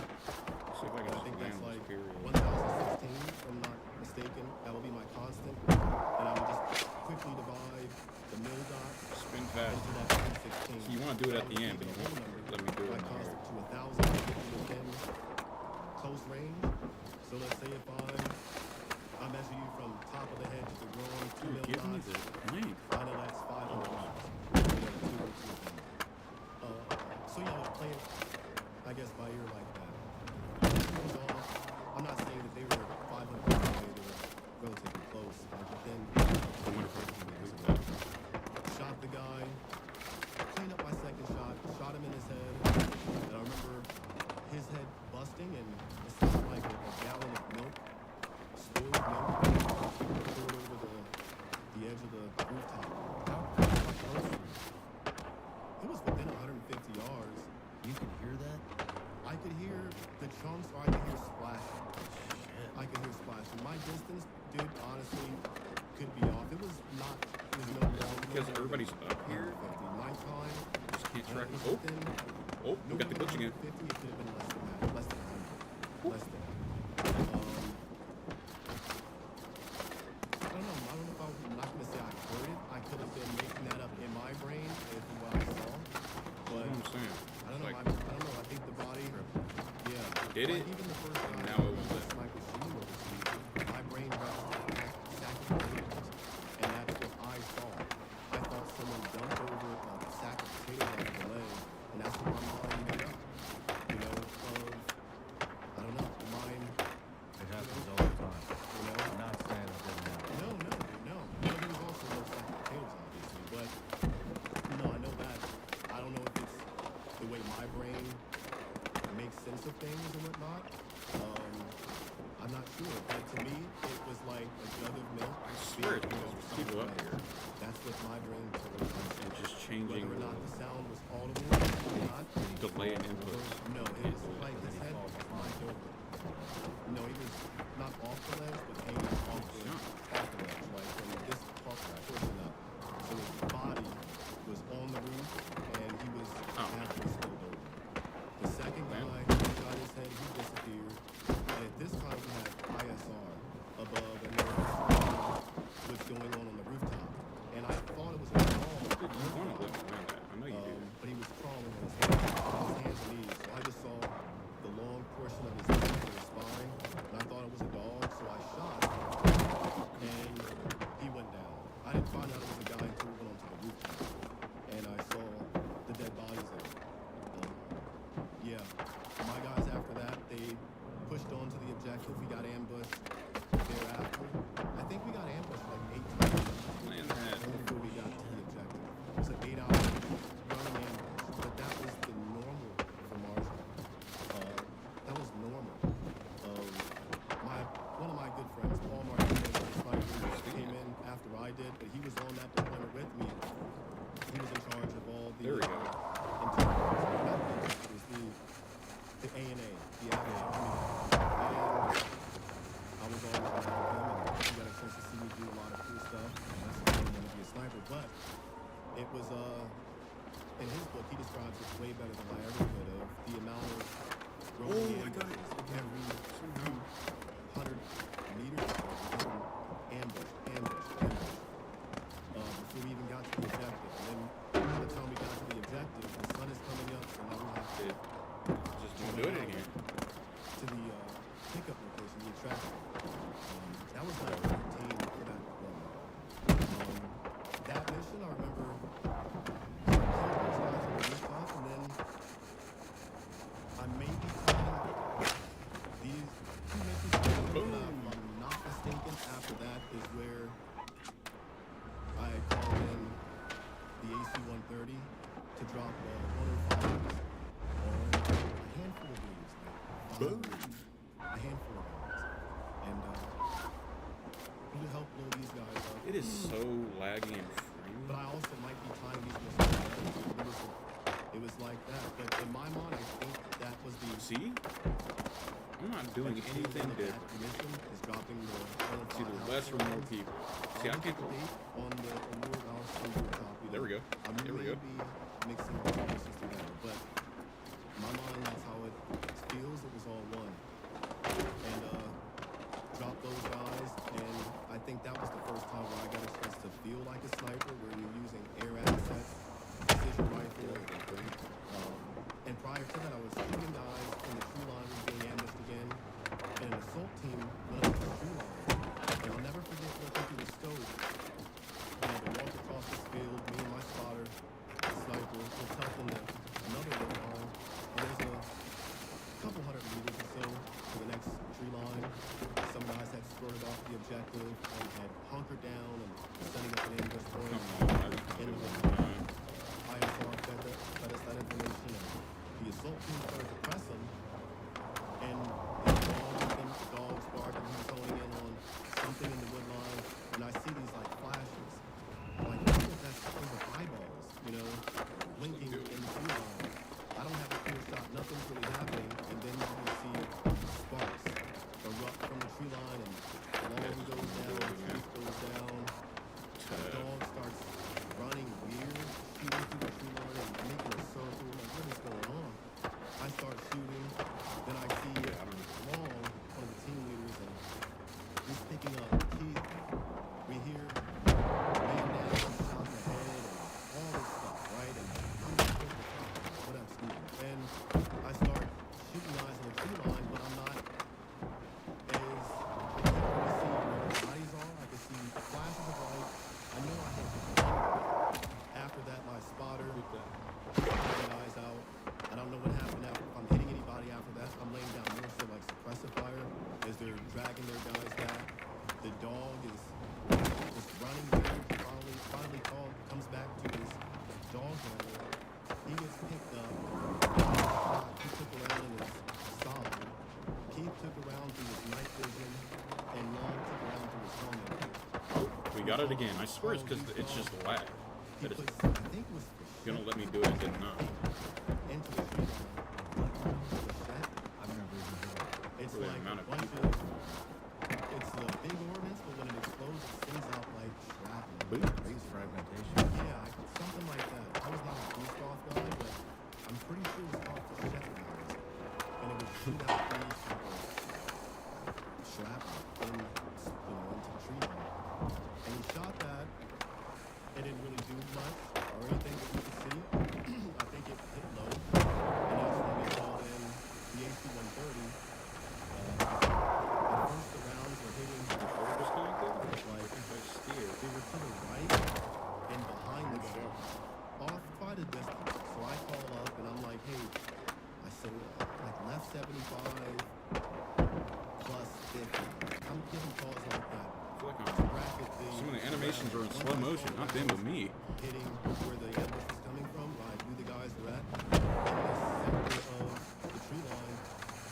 See if I I can think just that's land like this period. 1016, if I'm not mistaken. That would be my constant. And I would just quickly divide the MIL.dot Spin into fast. that 1016. So you want to do it at I the would end, but take you the whole won't number, let me do it my in the constant air. to 1,000 within close range. So let's say if I measure you from top of the head to the groin, 2 Dude, give me MIL.dots. the length. I know that's 500 miles. So yeah, play it, I guess, by ear like that. Goes off. I'm not saying that they were 500 miles away. They were relatively close. But then I wonder if I can do that. shot the guy, cleaned up my because everybody's up here. 50. Nighttime. Just can't track. It's Oh, within oh, we got the glitch again. 50, it could have been less than that. Less than 100. Less than. I don't know. I don't know if I'm not gonna say I heard it. I could have been making that up in my brain if what I saw. But That's what I'm saying. I don't know. Like, I don't know. I think the body. Yeah. Did like it? Even the first time Now it won't I let. sniper shooting overseas, my brain registered sack of potatoes, and that's what I saw. I thought someone dumped over a sack of potatoes out of the leg, and that's what my mind made up. You know, I don't know. The mind. It happens all the time. You know. I'm not saying it didn't happen. No. There was also no sack of potatoes, obviously, but no, I know that. I don't know if it's the way my brain makes sense of things and whatnot. I'm not sure, but to me, it was like a jug of milk. I swear it's being because thrown there's people up somewhere. here. That's what my brain told me. And just changing Whether or not the the sound was audible or not. delay and inputs. No, it was like his head was knocked over. No, he was not off the ledge, but hanging off the ledge, like from this portion up. So his body was on the roof, and he was halfway spilled over. The second guy got his head, he disappeared. And at this time, we had ISR above, and there was what's going on the rooftop. And I thought it was a dog. You want to let me win that. I know you do. But he was crawling on his hands and knees. So I just saw the long portion of his neck and his spine, and I thought it was a dog, so I shot, and he went down. I didn't find out it was a guy until we went onto the rooftop, and I saw the dead bodies there. Yeah, my guys after that, they pushed on to the objective. We got ambushed thereafter. I think we got ambushed like 8 times Land that. before we got to the objective. It was an 8-hour running ambush, but that was the normal for Marshall. That was normal. One of my good friends, Paul Martinez, came in after I did, but he was on that deployment with me. He was in charge of all the There we go. intelligence. It was the ANA, the Afghan Army. And I was always around him, and he got a chance to see me do a lot of cool stuff. And that's why I wanted to be a sniper. But it was in his book, he describes it way better than I ever could have. The amount of rolling ambushes every few 100 meters or so, ambush. Before we even got to the objective. And then by the time we got to the objective, the sun is coming up, and now we have to Just don't do it again. to the pickup location, the attraction. That was like 13 for that deployment. That mission, I remember killing those guys on the rooftop, and then I may be playing these two missions together, but if I'm not mistaken, after that is where I called in the AC-130 to drop 105s on a handful of leads, a handful of guys, and to help blow these guys up. It is so laggy and free. But I also might be tying these missions together. It was like that. But in my mind, I think that was the See? I'm not doing anything different. That mission is dropping the It's either less or more people. See, I can't. on the award house rooftop. There we go. I There we may go. be mixing the two missions together, but in my mind, that's how it feels. It was all one. And drop those guys, and I think that was the first time where I got a chance to feel like a sniper, where you're using air assets, precision rifle. And prior to that, I was shooting guys, and the true line was being ambushed again, and an assault team went up to the true line. And I'll never forget looking through the scope. You know, to walk across this field, me and my spotter, the sniper, will tell got it again. I swear it's because it's just lag. He That is puts, I think it was gonna let me do it and did not. into the tree line. I've never even heard of it. It's For the like amount a of bunch people. it's a big ordnance, but when it explodes, it sends out like shrapnel. Boom. Crazy fragmentation. Yeah, something like that. I was not a boost off guy, but I'm pretty sure it was called for Shepard. And it would shoot out these type of shrapnel into the tree line. And he shot that. It didn't really do much or anything that we could see. I think it hit low. And that's when we called in the AC-130. At first the rounds were hitting Controller disconnected? like I steer. they were to the right and behind the gun, off quite a distance. So I call up and I'm like, hey, I said, like left 75 plus 50. I'm giving calls like that. I feel like To I'm, bracket the some of the animations are in round. slow Once I motion, saw not the them but rounds me. hitting where the ambush was coming from, I knew the guys were at in this sector of the tree line.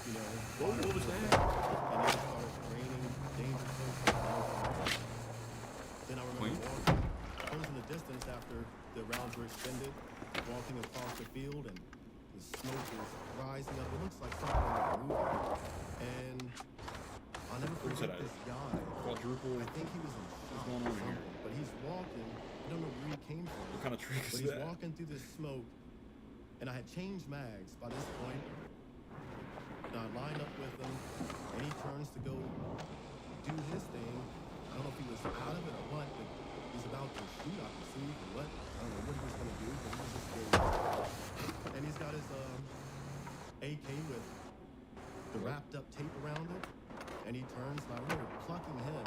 You know, What was that? and it started raining, dangerous things. Then I remember Clean? walking, closing the distance after the rounds were extended, walking across the field, and the smoke is rising up. It looks like something in a movie. And I'll never What is forget that, this guy. Quadruple. I think he was in shock going or on here? something, but he's walking. I don't know where he came from. What kind of trick But is he's that? walking through this smoke, and I had changed mags by this point. And I lined up with him, and he turns to go do his thing. I don't know if he was out of it or what, but he's about to shoot, I perceive, or what. I don't know what he was going to do, but he was just going. And he's got his AK with the wrapped up tape around it, and he turns, and I remember plucking him,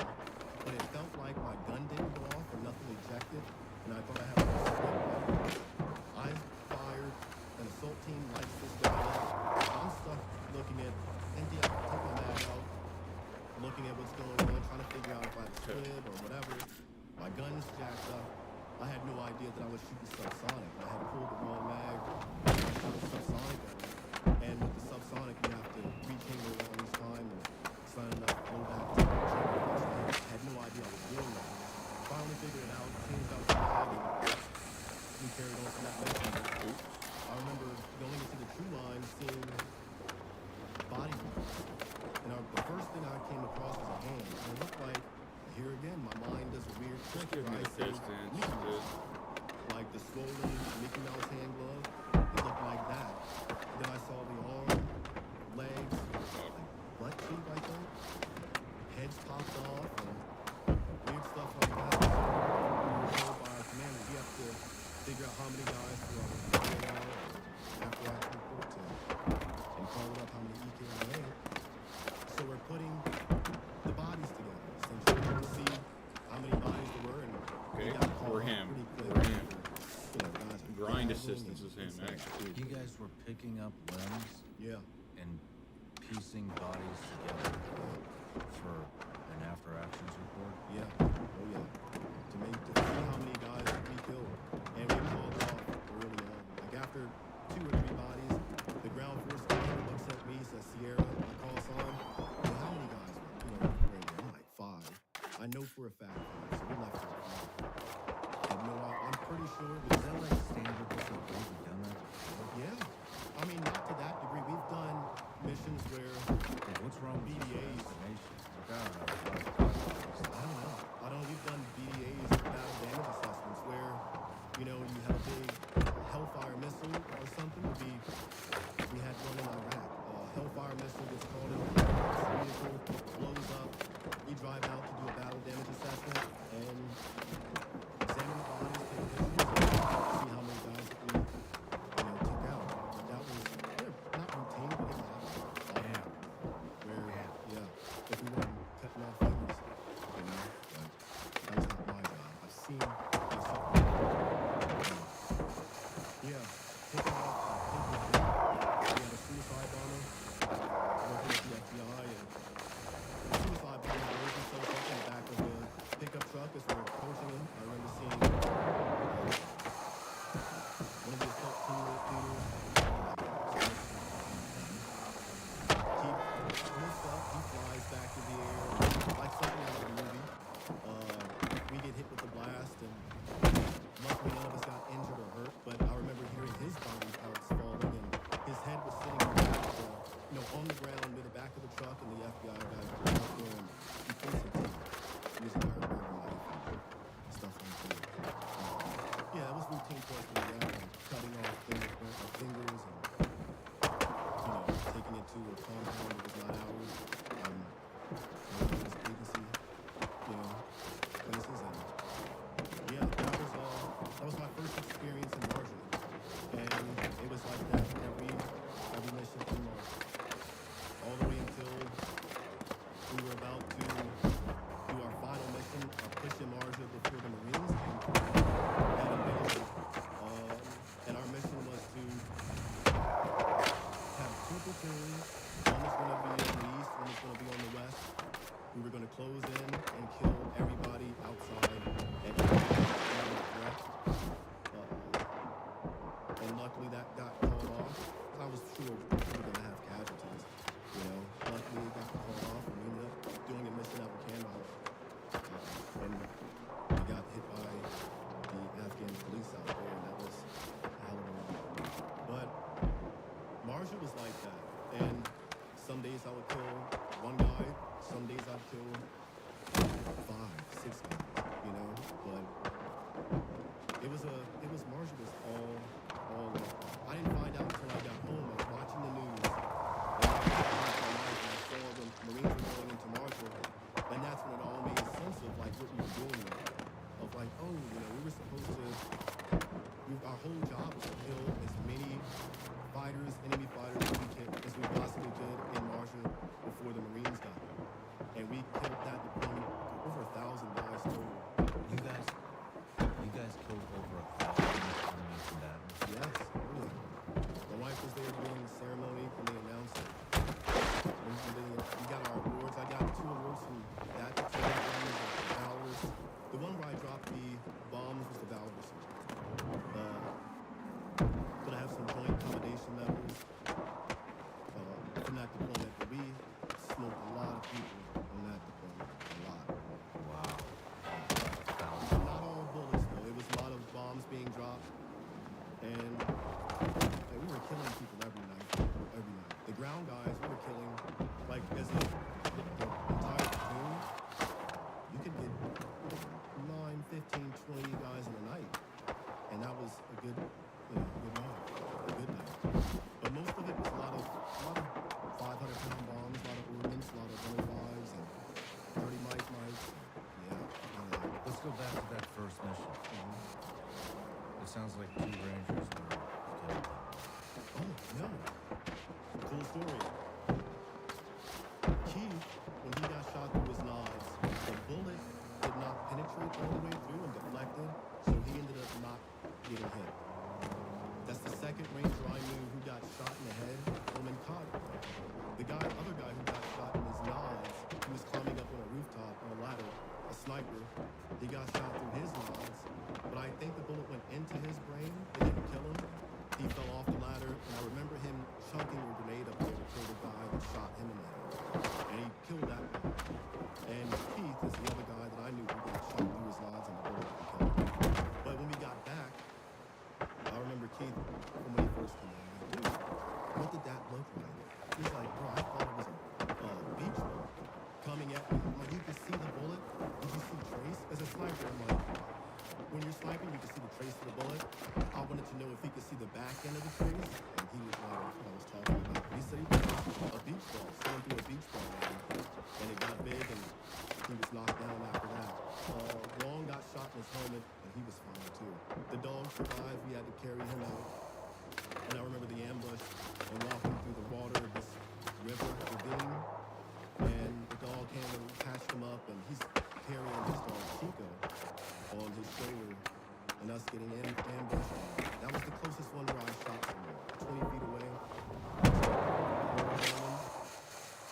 but it felt like my gun didn't go off or nothing ejected, and I thought I had a split. I fired, an assault team lights this guy up. I'm stuck looking at, empty out, take my mag out, looking at what's going on, trying to figure out if I have a squib or whatever. My gun's jacked up. I had no idea that I was shooting subsonic. I had pulled the wrong mag. I shot subsonic at it. And with the subsonic, you have to rekindle all this time and it's not enough blow back to the trigger. I had no idea I was doing that. Finally figured it out, changed out the mag, and we carried on from that mission. I remember going into the true line, seeing body parts. And the first thing I came across was a hand. And it looked like, here again, my mind does a weird trick. Give me where I the see distance. Mickey Mouse. This. Like the swollen Mickey Mouse hand glove. It looked like that. Then I saw the arm, legs, like butt cheek, I think. Heads popped off and weird stuff like that. So we were told by our commander, we have to figure out how many guys throughout the EKIA after action report to and calling up how many EKIA. So we're putting the bodies together, essentially, to see how many bodies there were. And Okay, we got called we're out him. pretty quick We're him. for, guys are Grind gagging assistance and is him, it's like, actually. dude, You guys were picking up limbs yeah. and piecing bodies together for an after actions report. Yeah. Oh yeah. To see how many guys we killed, and we called off early on. Like after 2 or 3 bodies, the ground force commander looks at me, says Sierra. I call Son. Well, how many guys were ready? I'm like 5. I know for a fact 5. So we left at 5. And no, I'm pretty sure it was Is that like standard with the way we've done that before? yeah. I mean, not to that degree. We've done missions where Hey, what's wrong with BDAs. estimation? Like, I don't know. I don't know. I don't know. We've done BDAs, battle damage assessments, where you know you have a big Hellfire missile or something. We had one in Iraq. Hellfire missile gets called in. Vehicle blows up. We drive out to do a battle damage assessment and examine the bodies, take pictures, and see how many guys that we took out. But that was not routine, but it was Damn. where if we weren't cutting off fingers, but that was not my job. I've seen myself it was Marshall was all over. I didn't find out until I got home. I was watching the news. And I saw the Marines were going into Marshall, and that's when it all made sense of like what we were doing there. Of like, oh, we were supposed to. Our whole job was to kill as many enemy fighters, as we possibly could in Marshall before the Marines got there. And we killed that deployment over 1,000 guys total. You guys killed over 1,000 enemy combatants. Yes, oh yeah. My wife was there during the ceremony when they announced it. We got our awards. I got 2 awards from that deployment. One was the Valorous. The one where I dropped the bombs was the Valorous. Gonna have some joint commendation medals from that deployment. But we smoked a lot of people on that deployment. A lot. Wow. Not all bullets though. It was a lot of bombs being dropped, and we were killing people every night. Every night. The ground guys we were killing, like as the entire platoon, you could get 9, 15, 20 guys in a night, and that was a good night, a good night. But most of it was a lot of 500-pound bombs, a lot of ordnance, a lot of 105s and 30 mics. Yeah. Let's go back to that first mission. It sounds like 2 Rangers were killed. Oh, no. Cool story. Keith, when he got shot through his nods, the bullet did not penetrate all the way through and deflected, so he ended up not getting hit. That's the second Ranger I knew who got shot in the head, Coleman Cotter. The other guy who got shot in his nods, he was climbing up on a rooftop on a ladder, a sniper. He got shot through his nods, but I think the bullet went into his brain. It didn't kill him. He fell off the ladder, and I remember him chunking a grenade up there to kill the guy that shot him in the head. And he killed that guy. And Keith is the other guy that I knew who got shot through his nods and the bullet didn't kill him. But when we got back, I remember Keith from when he first came in. Like, dude, what did that look like? He's like, bro, I thought it was a beach ball coming at me. I'm like, you can see the bullet? Did you see trace? As a sniper, I'm like, when you're sniping, you can see the trace of the bullet. I wanted to know if he could see the back end of the trace, and he was like, that's what I was talking about. He said he was a beach ball, someone threw a beach ball at him, and it got big, and he was knocked down after that. Long got shot in his helmet, and he was fine too. The dog survived. We had to carry him out. And I remember the ambush and walking through the water of this river, ravine, and the dog handler patched him up, and he's carrying his dog Chico on his shoulder, and us getting ambushed. That was the closest one where I shot someone, 20 feet away.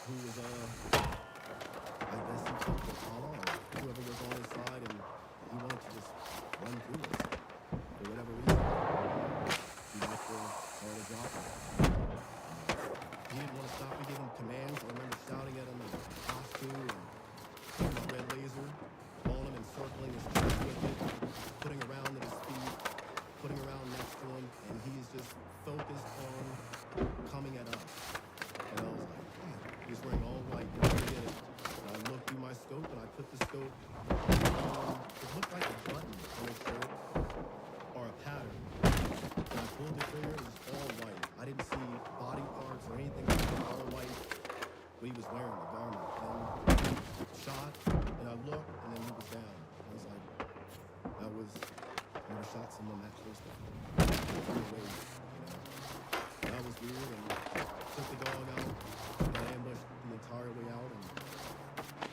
Who was I guess he took the call on whoever was on his side, and he wanted to just run through us for whatever reason. He went for the drop. He didn't want to stop me giving commands. I remember shouting at him in costume and putting my red laser on him and circling his chest with it, putting around at his feet, putting around next to him, and he's just focused on coming at us. And I was like, man, he's wearing all white. And I looked through my scope, and I put the scope on. It looked like a button on his shirt or a pattern. And I pulled the trigger, it was all white. I didn't see body parts or anything. It was all white. But he was wearing the garment. And shot, and I looked, and then he was down. I was like, never shot someone that close to me. That was weird, and took the dog out, and I ambushed the entire way out, and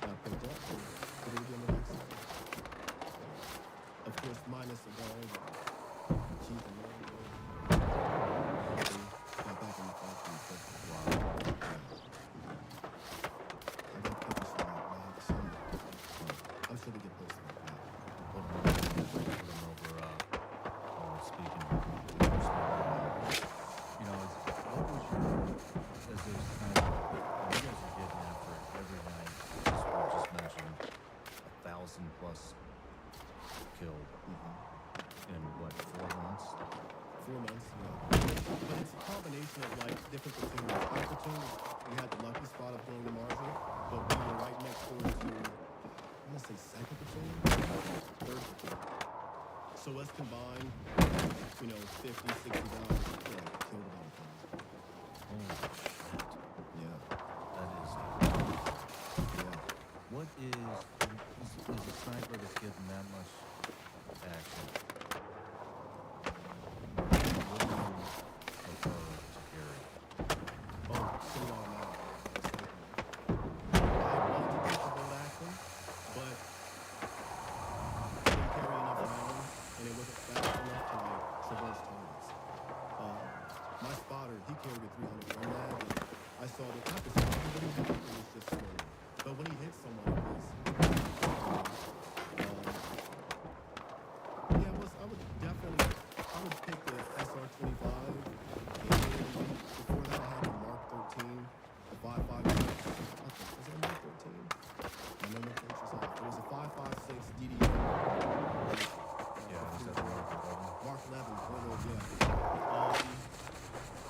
got picked up, and put it in the next one. Of course, minus the dog, Keith and Mary. Got back in the fight, and wow. I got pictures from that December. I'm sure they get posted like that. Speaking. You know, what was as it was kind of, you guys are getting after it every night. We just mentioned 1,000 plus killed in what, 4 months? 4 months, yeah. But it's a combination of like different platoons. Our platoon, we had the lucky spot of going to Marshall, but we were right next door to, I want to say second platoon, third platoon. So let's combine, 50, 60 rounds. Yeah, killed about 1,000. Holy shit. Yeah, That is. yeah. What is a sniper that's getting that much action? What do you prefer to carry? Oh, semi-automatic. I wanted to take the bolt action, but didn't carry enough rounds, and it wasn't fast enough to like traverse targets. My spotter, he carried a 300 gun mag, and I saw that not the spotter, but it was just slow. But when he hit someone, it was. Yeah, I would definitely, I would pick the SR-25. And before that, I had the Mark 13, the 5.56. Was it a Mark 13? My nomenclature's off. It was a 5.56 DDM. Yeah, is that the Mark 11, yeah.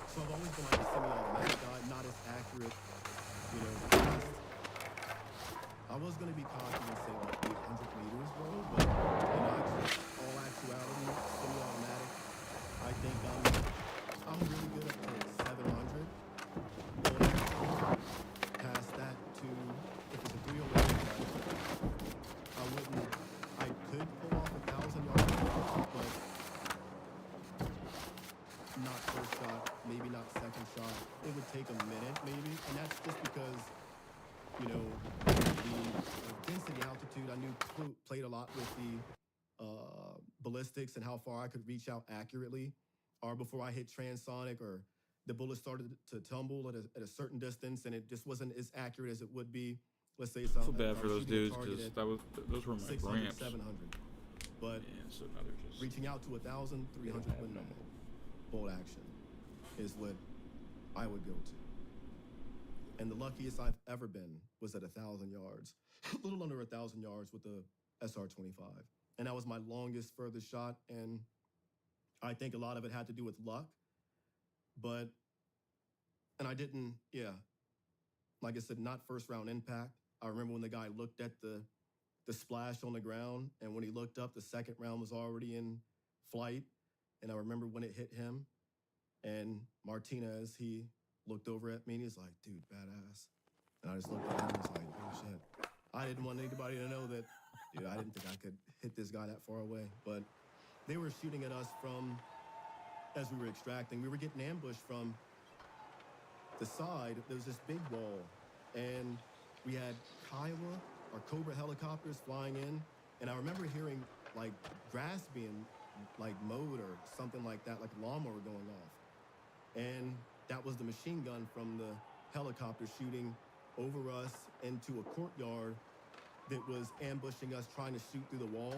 So I've always been like a semi-automatic guy, not as accurate, fast. I was gonna be cocky and say like 800 meters, bro, but all actuality, semi-automatic. I think I'm really good up to 700. But past that to if it's a 308, I could pull off 1,000 yards, but not first shot, maybe not second shot. It would take a minute, maybe, and that's just because the density altitude. I knew played a lot with the ballistics and how far I could reach out accurately, or before I hit transonic, or the bullet started to tumble at a certain distance, and it just wasn't as accurate as it would be. Let's say it's I feel bad for those dudes because those were my 600, ramps. 700. But Yeah, so now they're just reaching out to 1,000, 300 when bolt action is what I would go to. And the luckiest I've ever been was at 1,000 yards, a little under 1,000 yards with the SR-25. And that was my longest further shot. And I think a lot of it had to do with luck. And I didn't, like I said, not first round impact. I remember when the guy looked at the splash on the ground, and when he looked up, the second round was already in flight. And I remember when it hit him, and Martinez, he looked over at me and he's like, dude, badass. And I just looked at him and was like, oh shit. I didn't want anybody to know that, dude, I didn't think I could hit this guy that far away. But they were shooting at us from, as we were extracting, we were getting ambushed from the side. There was this big wall, and we had Kiowa or Cobra helicopters flying in. And I remember hearing like grass being like mowed or something like that, like a lawnmower going off. And that was the machine gun from the helicopter shooting over us into a courtyard that was ambushing us, trying to shoot through the wall.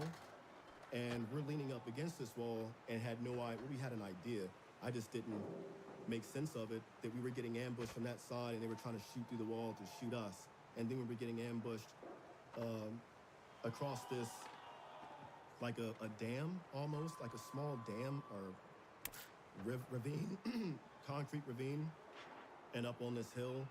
And we're leaning up against this wall and had no idea. We had an idea. I just didn't make sense of it, that we were getting ambushed from that side and they were trying to shoot through the wall to shoot us. And then we were getting ambushed across this, like a dam, almost like a small dam or ravine, concrete ravine, and up on this hill,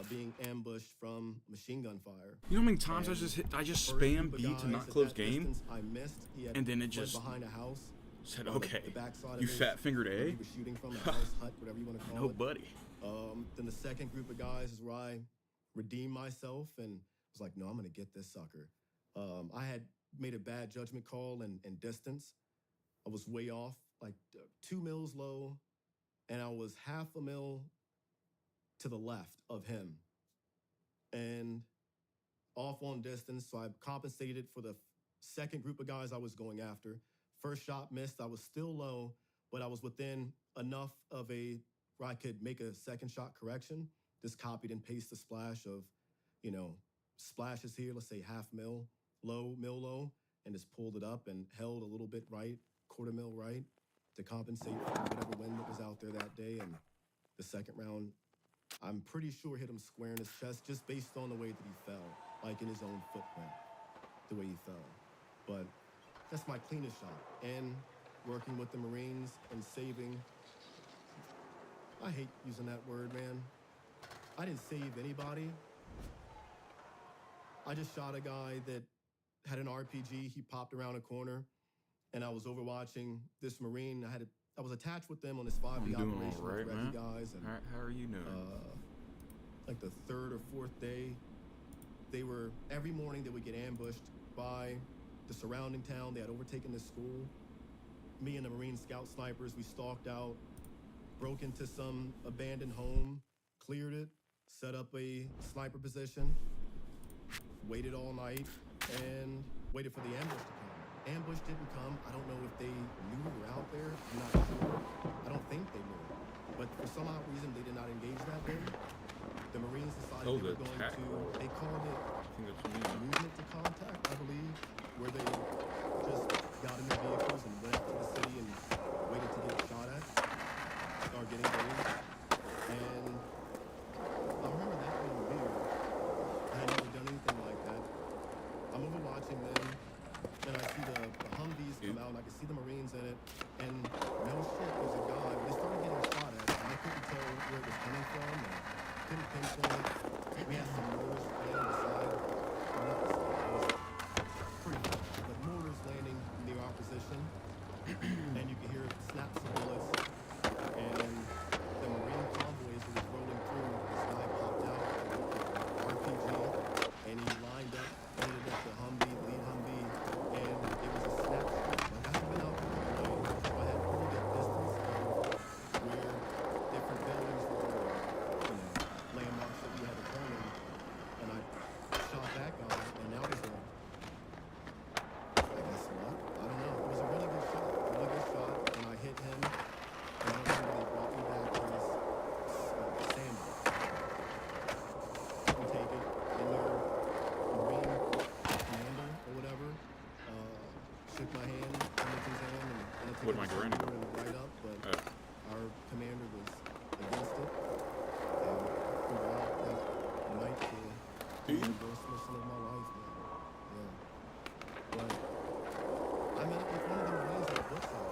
being ambushed from machine gun fire. You know how many times I just spam B to not close game, I missed. and then it just behind a house. said, The okay, backside you of his- fat fingered where he A. was shooting from a house, hut, whatever you want to call No, it. buddy. Then the second group of guys is where I redeemed myself and was like, no, I'm going to get this sucker. I had made a bad judgment call and distance. I was way off, like 2 mils low, and I was half a mil to the left of him. And off on distance, so I compensated for the second group of guys I was going after. First shot missed. I was still low, but I was within enough of where I could make a second shot correction. Just copied and pasted the splash of, splashes here, let's say half mil low, and just pulled it up and held a little bit right, quarter mil right, to compensate for whatever wind that was out there that day. And the second round, I'm pretty sure hit him square in his chest, just based on the way that he fell, like in his own footprint, the way he fell. But that's my cleanest shot. And working with the Marines and saving, I hate using that word, man. I didn't save anybody. I just shot a guy that had an RPG. He popped around a corner, and I was overwatching this Marine. I was attached with them on this 5B I'm doing operation all right, with man. Resi guys, and How are you doing? like the third or fourth day, every morning they would get ambushed by the surrounding town. They had overtaken this school. Me and the Marine Scout snipers, we stalked out, broke into some abandoned home, cleared it, set up a sniper position, waited all night, and waited for the ambush to come. Ambush didn't come. I don't know if they knew we were out there. I'm not sure. I don't think they knew. But for some odd reason, they did not engage that day. The Marines decided Oh, they were the going attack to, roll. they called it I think that's what you mean. movement to contact, I believe, where they just got in their vehicles and went out to the city and waited to get shot at, or get engaged. And I remember that being weird. I had never done anything like that. I'm overwatching them, and I see the Humvees come out, and I can see the Marines in it, and no shit, there's a guy. They started getting shot at, and I couldn't tell where it was coming from, and couldn't pinpoint it. We had some mortars landing beside, well, not beside, it was pretty far, but mortars landing near our position, and you could hear snaps of bullets, and the Marine convoys that was rolling through, this guy popped out, RPG, and he lined up, pointed at the Humvee, lead Humvee, and it was a snapshot. Like, I had been out there all night, so I had pretty good distance of where different buildings were, landmarks that we had to turn in, and I shot that guy, and that was I guess luck? I don't know. It was a really good shot, and I hit him, and I remember they brought me back to this sandbox. Couldn't take it, and their Marine commander or whatever shook my hand, Hamilton's hand, and I took What am I it doing? and right up, but our commander was against it, and we were out that night to do the worst mission of my life, man. Yeah. But I met up with one of the Marines at Brookside,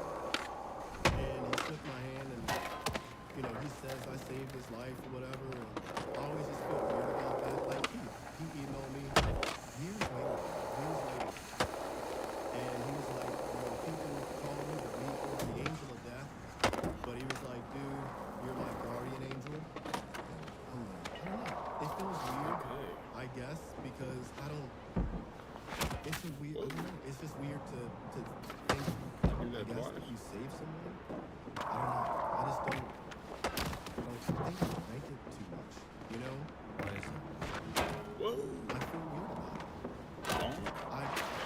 and he shook my hand, and he says I saved his life or whatever, and I always just feel weird about that. Like he emailed me years later, and he was like, people call me the angel of death, but he was like, dude, you're my guardian angel. I'm like, I don't know. It feels weird, Okay. I guess, because I don't. It's a weird. I don't know. It's just weird to think. I do I that guess twice. that you save someone. I don't know. I just don't think I like it too much. You know? Why is that? Whoa. I feel weird about it. Don't.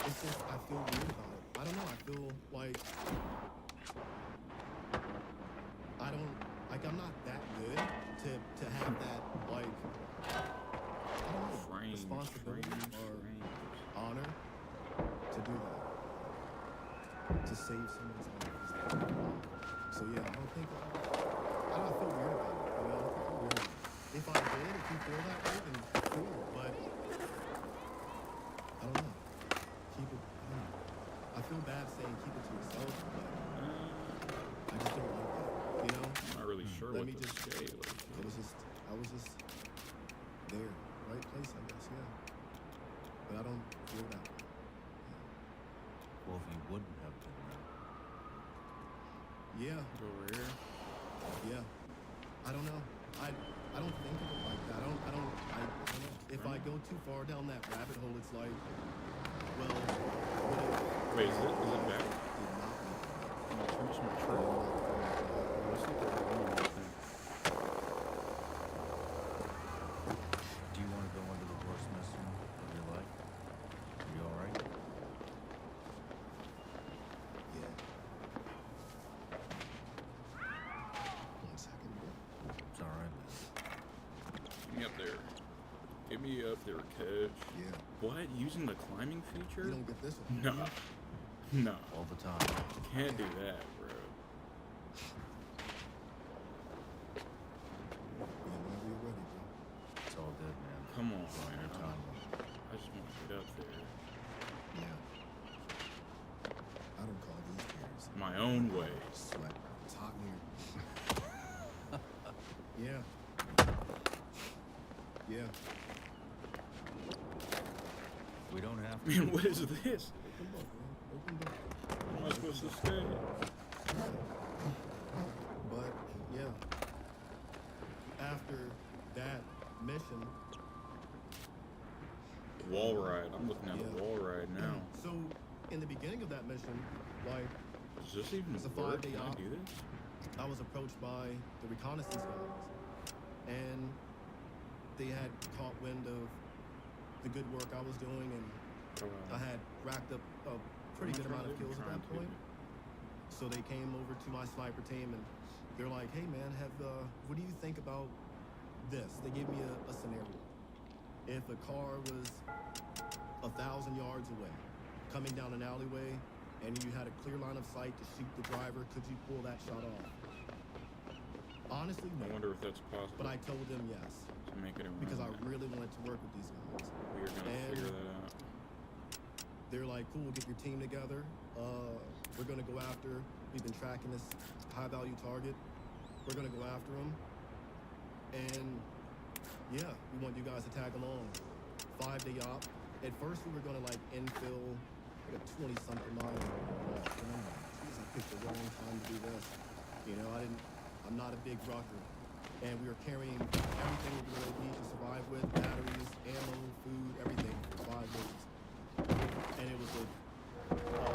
It's just I feel weird about it. I don't know. I feel like I'm not that good to have that like I don't know Strange. responsibility or honor to do that. To save someone's life. So yeah, I don't think I feel weird about it, you know? I feel weird. If I did, if you feel that way, then cool. But I don't know. Keep it. I don't know. I feel bad saying keep it to yourself, but I just don't like that. You know? I'm not really sure Let what me to just- say. I was just there, right place, I guess. Yeah. But I don't feel that way. Well, if you wouldn't have been there, Yeah. Go over here. Yeah. I don't know. I don't think of it like that. I don't know. If I go too far down that rabbit hole, it's like, well, what if Wait, is it back? did not make it? I'm gonna finish my Did trip. not make it? Let's see if there's one more thing. do you want to go into the worst mission of your life? Are you all right? Yeah. One second. It's all right, man. Get me up there. Get me up there, coach. Yeah. What? Using the climbing You feature? don't get this one. No. No. All the time. Can't do that, bro. Yeah, whenever you're ready, bro. It's all good, man. Come on, It's all man. your time. I just want to get up there. Yeah. I don't call these tears My own way. sweat. It's hot in here. Yeah. Yeah. We don't have to. Man, what is this? Open book, man. Open book. What am I was supposed to stay. But yeah, after that mission, Wall ride. I'm looking at Yeah. the wall ride now. so in the beginning of that mission, like Does this even It's a work? 5-day Can I op. do this? I was approached by the reconnaissance guys, and they had caught wind of the good work I was doing, and I had racked up a pretty good amount of kills at that point. So they came over to my sniper team, and they're like, "Hey man, what do you think about this?" They gave me a scenario. If a car was 1,000 yards away, coming down an alleyway, and you had a clear line of sight to shoot the driver, could you pull that shot off? Honestly, I no. wonder if that's possible But I told them yes, to make it around. because I that. really wanted to work with these guys. We are gonna and- figure that out. They're like, "Cool, get your team together. We're gonna go after. We've been tracking this high-value target. We're gonna go after him. And yeah, we want you guys to tag along. 5-day op. At first, we were gonna like infill like a 20-something mile walk. And I'm like, geez, I picked the wrong time to do this. You know, I'm not a big rucker. And we were carrying everything we were gonna need to survive with: batteries, ammo, food, everything for 5 days. And it was a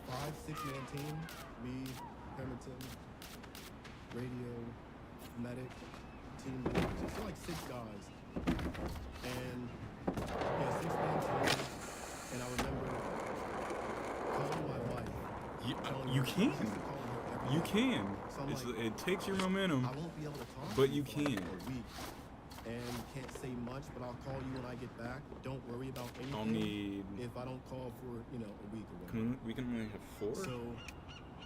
5-6-man team. Me, Pemberton, radio, medic, team lead. So like 6 guys. And yeah, 6-man team. And I remember calling my wife. telling You her- can. I used to call her every You day. can. So I'm like, It takes your momentum. I won't be able to talk But to you for like can. a week. And can't say much, but I'll call you when I get back. Don't worry about anything. I'll need. if I don't call for, a week or whatever. We can only have 4. So,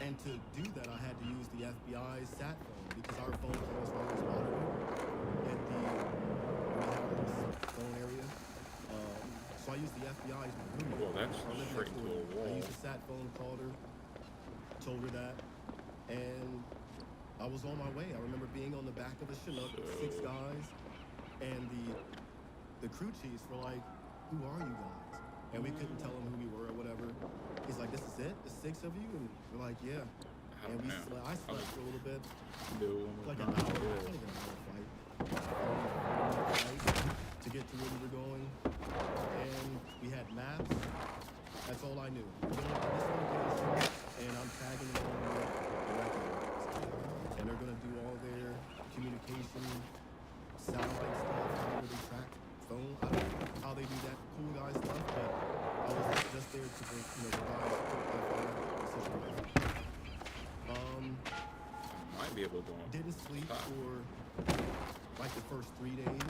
and to do that, I had to use the FBI's sat phone because our phone calls were always monitored at the warehouse phone area. So I used the FBI's room. Well, that's I lived straight next to door. a wall. I used the sat phone, called her, told her that, and I was on my way. I remember being on the back of a Chinook, 6 So- guys, and the crew chiefs were like, "Who are you guys?" And we couldn't tell him who we were or whatever. He's like, "This is it? The 6 of you?" And we're like, "Yeah." I And don't we know. I slept for a little bit, Do one more like time. an hour. I Yeah. don't even know fight to get to where we were going. And we had maps. That's all I knew. We're going to this location, and I'm tagging along with the records. And they're going to do all their communication, satellite stuff, however they track phone. I don't know how they do that cool guy stuff, but I was just there to provide support for the situation. Might be able to go on. Didn't sleep top. for like the first 3 days.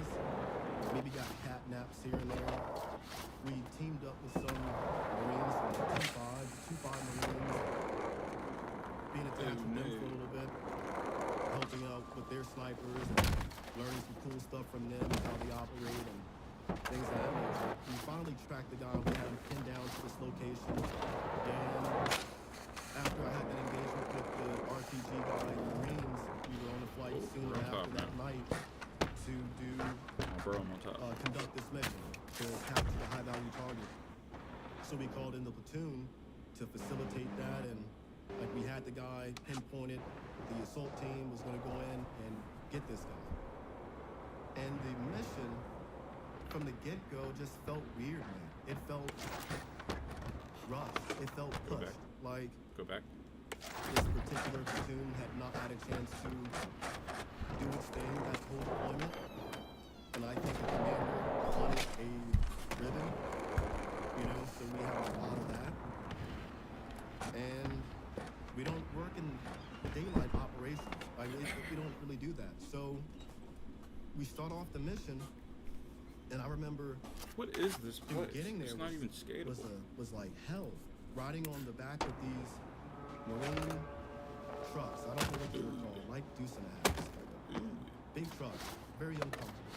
Maybe got cat naps here and there. We teamed up with some Marines from 2-5 Marines, being attached with them for a little bit, helping out with their snipers and learning some cool stuff from them and how they operate and things of that nature. We finally tracked the guy. We had him pinned down to this location, and after I had that engagement with the RPG guy and the Marines, we were on a flight Oh, soon we're on after top that now. night to do Oh, bro, I'm on top. conduct this mission to capture the high value target. So we called in the platoon to facilitate that, and like we had the guy pinpointed. The assault team was going to go in and get this guy. And the mission from the get-go just felt weird, man. It felt rushed. It felt Go back. pushed. Like Go back. this particular platoon had not had a chance to do its thing that whole deployment. And I think the commander wanted a ribbon, so we have a lot of that. And we don't work in daylight operations. We don't really do that. So we start off the mission, and I remember What is this place? getting there It's not was, even skatable. was like hell. Riding on the back of these marine trucks. I don't know what they were called, like Deuce and a half. Big trucks, very uncomfortable.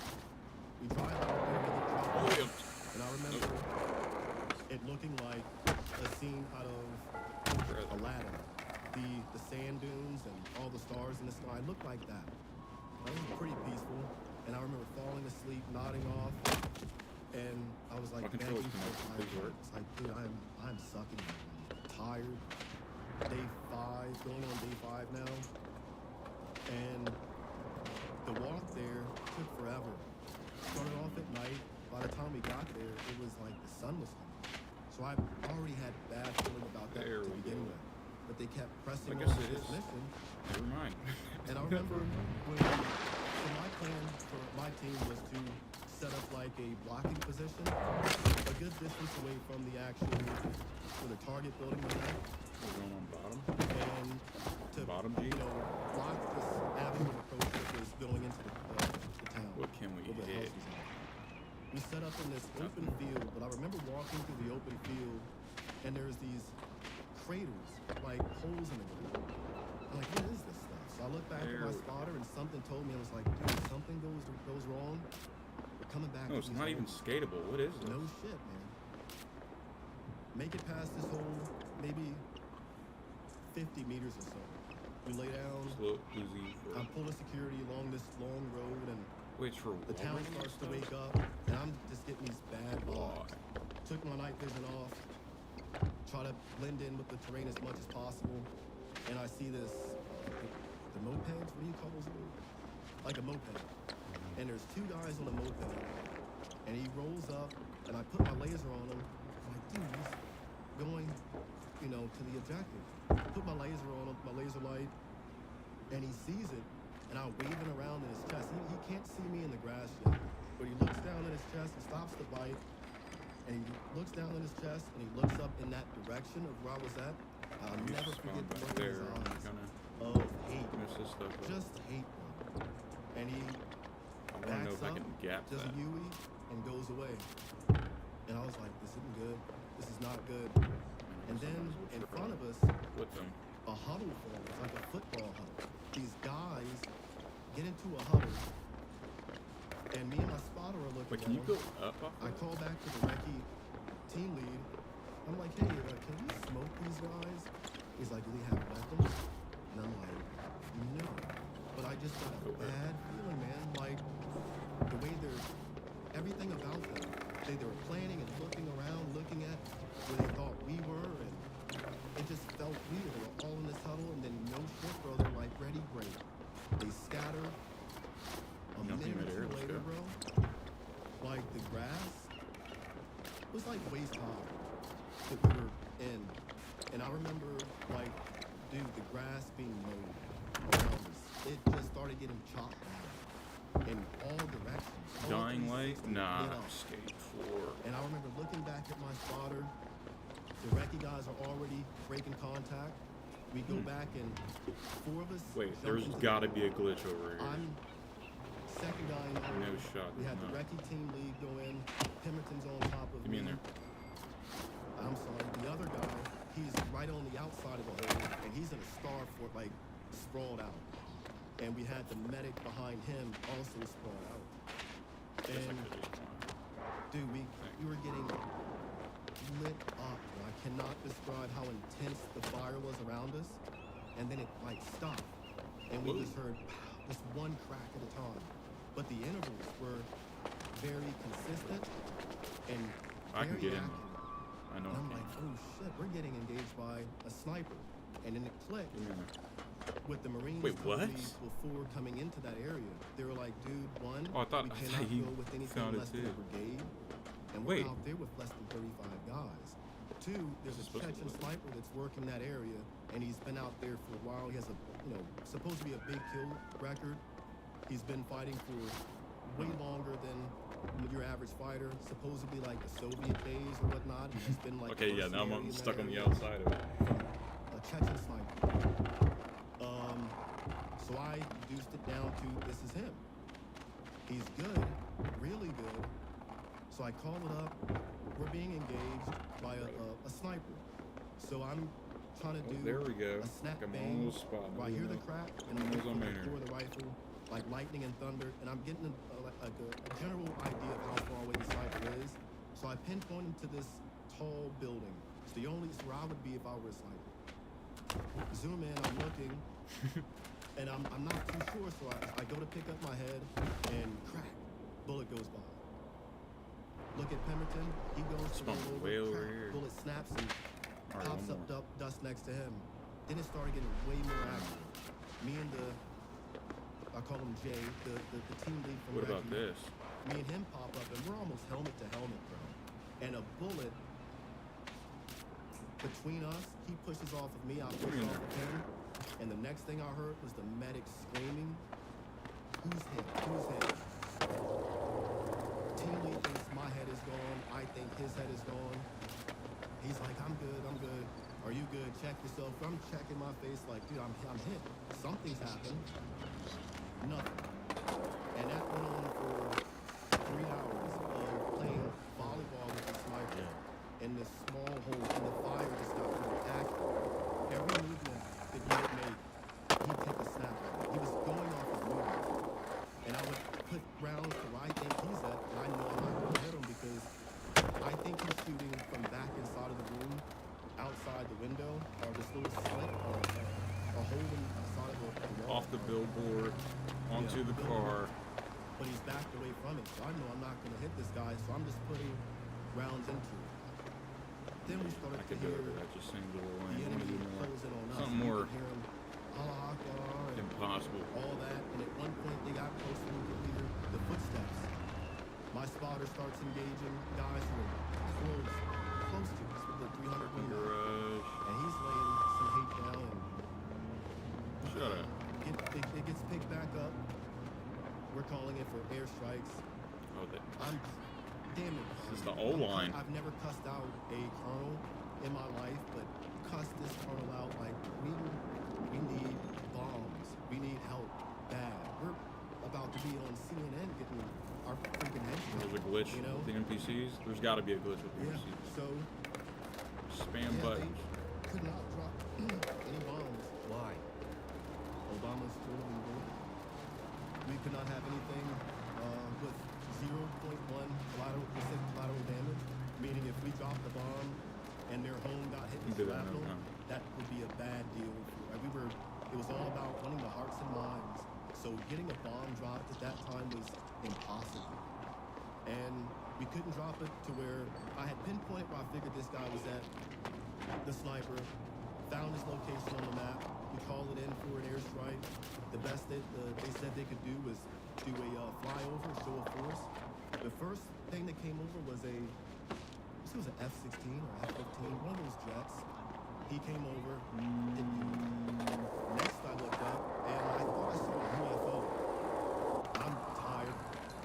We drive out there with the truck, Oh, yeah. and I remember it looking like a scene out of Aladdin. The sand dunes and all the stars in the sky looked like that. It was pretty peaceful, and I remember falling asleep, nodding off, and I was like My controller's begging for connected. time. Please work. It's like, dude, I'm sucking. I'm tired. day 5, going on day 5 now. And the walk there took forever. Started off at night. By the time we got there, it was like the sun was coming. So I already had a bad feeling about that There to we begin go. with. But they kept pressing I on guess with it this is. mission. Never mind. And I remember when so my plan for my team was to set up like a blocking position, a good distance away from the actual for the target building we had, We're going on bottom. and to Bottom G? you know block this avenue of approach that was going into the town. What can we where the hit? house was at. We set up in this open field, but I remember walking through the open field, and there's these craters, like holes in the ground. I'm like, what is this stuff? So I looked back at There my we go. spotter, and something told me, I was like, dude, something goes wrong. We're coming back. No, to it's these not even holes. skatable. What is this? No shit, man. Make it past this hole, maybe 50 meters or so. We lay down. Just a little Uzi for I'm pulling security along this long road, and which for the town Walgreens starts to stuff? wake up, and I'm just getting these bad vibes. Took my night vision off, try to blend in with the terrain as much as possible, and I see this, the mopeds, what do you call those? Like a moped. And there's 2 guys on a moped, and he rolls up, and I put my laser on him. I'm like, dude, he's going, you know, to the objective. Put my laser on him, my laser light, and he sees it, and I'm waving around in his chest. He can't see me in the grass yet, but he looks down in his chest and stops the bike, and he looks down in his chest, and he looks up in that direction of where I was at. I'll You never spawn forget the back look in there. his I'm eyes gonna of hate, mess this stuff up. just hate, bro. And he I want to know backs if I up, can gap does that. a Yui, and goes away. And I was like, this isn't good. This is not good. And then in front of us, with them. a huddle forms, like a football huddle. These guys get into a huddle, and me and my spotter are looking Wait, at can you them. go up off I that? call back to the recce team lead. I'm like, hey, can we smoke these guys? He's like, do they have weapons? And I'm like, no. But I just got a Go ahead. bad feeling, man. Like, the way everything about them. They were planning and looking around, looking at where they thought we were, and it just felt weird. They were all in this huddle, and then no shit, bro. They're like, ready, great. They scatter. A Nothing minute or midair, 2 let's later, go. bro, like the grass was like waist high that we were in. And I remember, like, dude, the grass being mowed around us. It just started getting chopped down in all directions. All Dying light? 360 Nah, lit up. skate 4. And I remember looking back at my spotter. The recce guys are already breaking contact. We go back and 4 of us. Wait, jump there's into the gotta huddle. be a glitch over here. I'm second guy in the No huddle. shot, We had no. the recce team lead go in. Pemberton's on top of Get me in there. I'm sorry. The other guy, he's right on the outside of the hole, and he's in a star fort, like sprawled out. And we had the medic behind him also sprawled out. Guess I And could eat one. dude, we were getting lit up. And I cannot describe how intense the fire was around us. And then it like stopped, and we Whoa. just heard this one crack at a time. But the intervals were very consistent and I can very get in accurate. I know And I'm I like, can. oh shit, we're getting engaged by a sniper. And then it clicked Get me in there. with the Marines Wait, told what? me before coming into that area. They were like, dude, one, Oh, I thought we he cannot go with anything found it less than a too. brigade. And Wait. we're out there with less than 35 guys. 2, there's This is a supposed to Chechen be- sniper that's working that area, and he's been out there for a while. He has a, supposed to be a big kill record. He's been fighting for way longer than your average fighter, supposedly like the Soviet days or whatnot. And he's been like Okay, yeah, now mercenary I'm in that stuck on the area. outside of it. A Chechen sniper. So I reduced it down to this is him. He's good, really good. So I call it up. We're being engaged by a sniper. So I'm trying to Oh, do there we go. a snap I'm bang. on the spot. Where I hear the crack and I'm I almost on the Maynard. bore of the rifle, like lightning and thunder, and I'm getting a general idea of how far away the sniper is. So I pinpoint him to this tall building. It's where I would be if I were a sniper. Zoom in, I'm looking, and I'm not too sure, so I go to pick up my head, and crack, bullet goes by. Look at Pemberton, he goes to Spawned roll over, way over crack, here. bullet snaps and Alright, pops one up dust next to him. then it started getting way more active. Me and I call him Jay, the team lead from What about Reggie. this? Me and him pop up, and we're almost helmet to helmet, bro. And a bullet between us, he pushes off of me, I push in off there. of him. And the next thing I heard was the medic screaming, "Who's hit? Who's hit?" Team lead thinks my head is gone. I think his head is gone. He's like, I'm good. Are you good? Check yourself. I'm checking my face like, dude, I'm hit. Something's happened. Nothing. And that went on for 3 hours of playing volleyball with the sniper in this small hole, and the fire just got really active. Every movement that he would make, he'd take a snap at it. He was going off his movement. And I would put rounds to where I think he's at, and I know I'm not going to hit him because I think he's shooting from back inside of the room, outside the window, or this little slit, or a hole in the side of the wall. Off the billboard, onto Yeah, the car. But he's backed away from it, so I know I'm not going to hit this guy, so I'm just putting rounds into it. Then we started I to could do hear it, but that just seems a little the lame. I want to enemy do more. closing on us. Something We more could hear him, Allah Akbar, and impossible. all that, and at one point they got closer and we could hear the footsteps. My spotter starts engaging guys who are close to us with the 300 window, Garage. and he's laying some hate down, and Shut up. it gets picked back up. We're calling it for airstrikes. Oh, that. Damn it. This is the O-line. I've never cussed out a colonel in my life, but cussed this colonel out like, we need bombs. We need help bad. We're about to be on CNN getting our freaking heads There's a blown, glitch you know? with the NPCs. There's got to be a glitch with the Yeah, NPCs. so Spam yeah, buttons. they could not drop any bombs. Why? Obama's still illegal. We could not have anything with 0.1 collateral damage, meaning if we dropped the bomb and their home got hit with You did that shrapnel, another time. that would be a bad deal. It was all about winning the hearts and minds. So getting a bomb dropped at that time was impossible. And we couldn't drop it to where I had pinpointed where I figured this guy was at, the sniper, found his location on the map. We called it in for an airstrike. The best that they said they could do was do a flyover, show of force. The first thing that came over was it was an F-16 or F-15, one of those jets. He came over. Next I looked up and I thought I saw a UFO. I'm tired,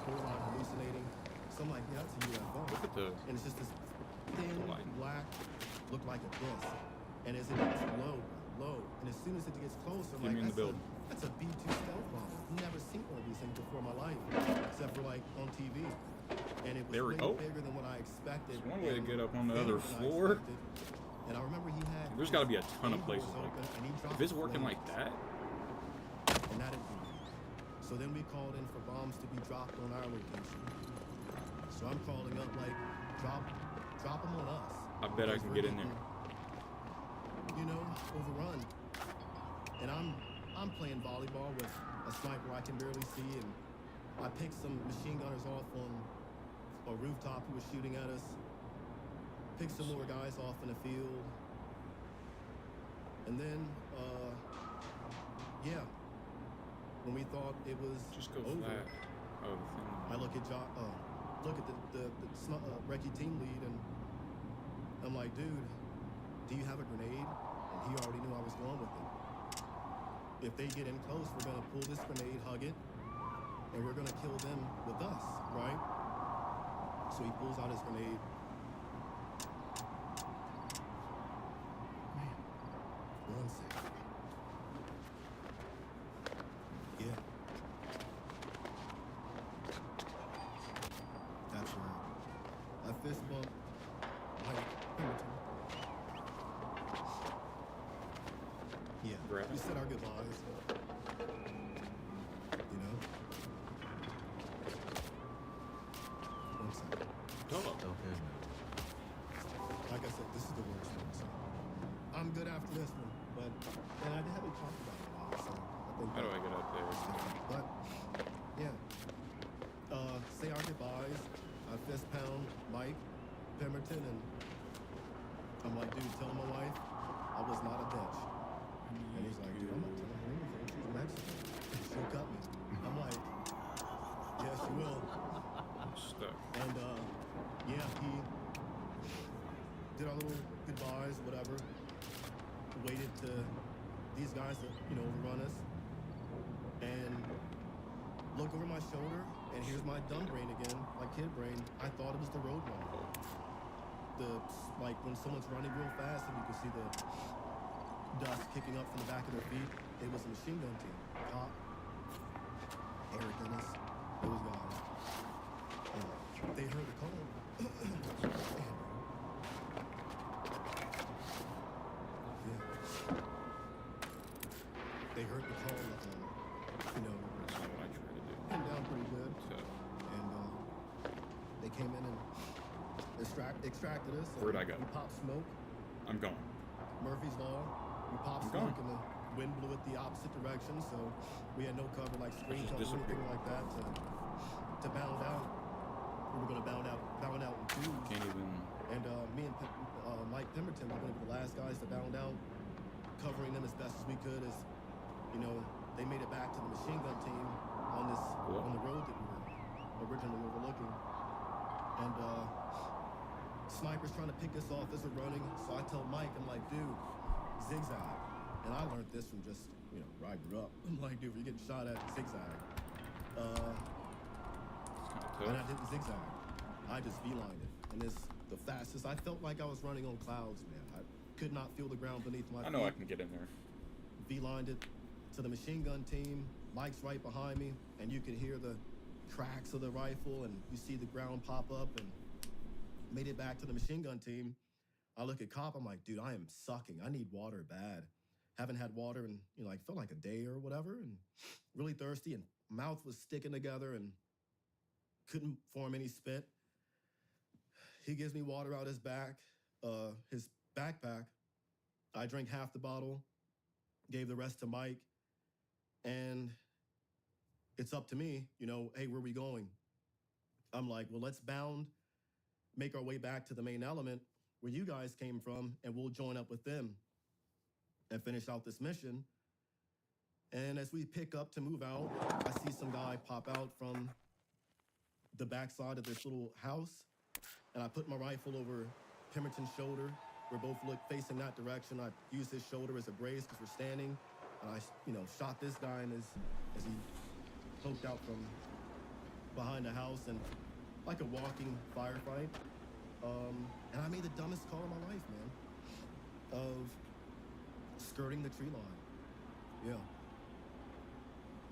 borderline hallucinating. So I'm like, yeah, that's a UFO. Look at the. And it's just this thin, light. black, looked like a disc. And as it gets low, and as soon as it gets closer, I'm Get me in like, the building. that's a B-2 stealth bomber. I've never seen one of these things before in my life, except for like on TV. And it was There we way go. bigger than what I expected. There's one way to and get up on the bigger other than I floor. expected. And I remember he had. There's got to be a ton of his places doors like open, and he that. dropped If it's working flames. like that, And that didn't do it. So then we called in for bombs to be dropped on our location. So I'm calling up like, drop them on us. I bet I Because can we're get in there. getting, you know, overrun. And I'm playing volleyball with a sniper I can barely see, and I picked some machine gunners off on a rooftop who was shooting at us. Picked some more guys off in the field. And then, yeah, when we thought it was just go over, flat. Oh, the thing. I look at the recce team lead, and I'm like, dude, do you have a grenade? And he already knew I was going with it. If they get in close, we're gonna pull this grenade, hug it, and we're gonna kill them with us, right? So he pulls out his grenade. Man, 1 second. Yeah. That's right. I fist bump Mike Pemberton. Yeah. Right. We said our goodbyes. You know? 1 second. Oh, Okay. Like I said, this is the worst one. So I'm good after this one, but and I haven't talked about it a lot, so I think how do I get up there? but yeah. Say our goodbyes. I fist pound Mike Pemberton, and I'm like, dude, tell my wife I was not a bitch. And he's like, dude, I'm not telling her anything. She's Mexican. She'll cut me. I'm like, yeah, she will. I'm stuck. And yeah, he did our little goodbyes, whatever. Waited to these guys to, overrun us. And look over my shoulder, and here's my dumb brain again, my kid brain. I thought it was the Roadrunner. Like when someone's running real fast and you can see the dust kicking up from the back of their feet. It was a machine gun team. Cop, Eric Dennis, those guys. And they heard the call. Yeah. They heard the call of, That's not what I try to do. came down pretty good. So, And they came in and extracted us. Where'd I go? We popped smoke. I'm going. Murphy's Law. We popped I'm smoke gone. and the wind blew it the opposite direction, so we had no cover, like screen just cover or anything disappeared. like that to bound out. We were gonna bound out in twos. Can't even. And me and Mike Pemberton were gonna be the last guys to bound out, covering them as best as we could. As they made it back to the machine gun team on the road that we were originally overlooking. And snipers trying to pick us off as we're running. So I tell Mike, I'm like, dude, zigzag. And I learned this from just, where I grew up. I'm like, dude, when you're getting shot at, zigzag. It's And kind I of tough. didn't zigzag. I just V-lined it. And it's the fastest. I felt like I was running on clouds, man. I could not feel the ground beneath my I know I feet. can get in there. V-lined it to the machine gun team. Mike's right behind me, and you can hear the cracks of the rifle, and you see the ground pop up, and made it back to the machine gun team. I look at Cop, I'm like, dude, I am sucking. I need water bad. Haven't had water in, felt like a day or whatever, and really thirsty, and mouth was sticking together, and couldn't form any spit. He gives me water out his his backpack. I drank half the bottle, gave the rest to Mike, and it's up to me, hey, where are we going? I'm like, well, let's make our way back to the main element where you guys came from, and we'll join up with them and finish out this mission. And as we pick up to move out, I see some guy pop out from the backside of this little house, and I put my rifle over Pemberton's shoulder. We're both facing that direction. I used his shoulder as a brace because we're standing, and I, shot this guy as he poked out from behind the house, and like a walking firefight. And I made the dumbest call of my life, man, of skirting the tree line.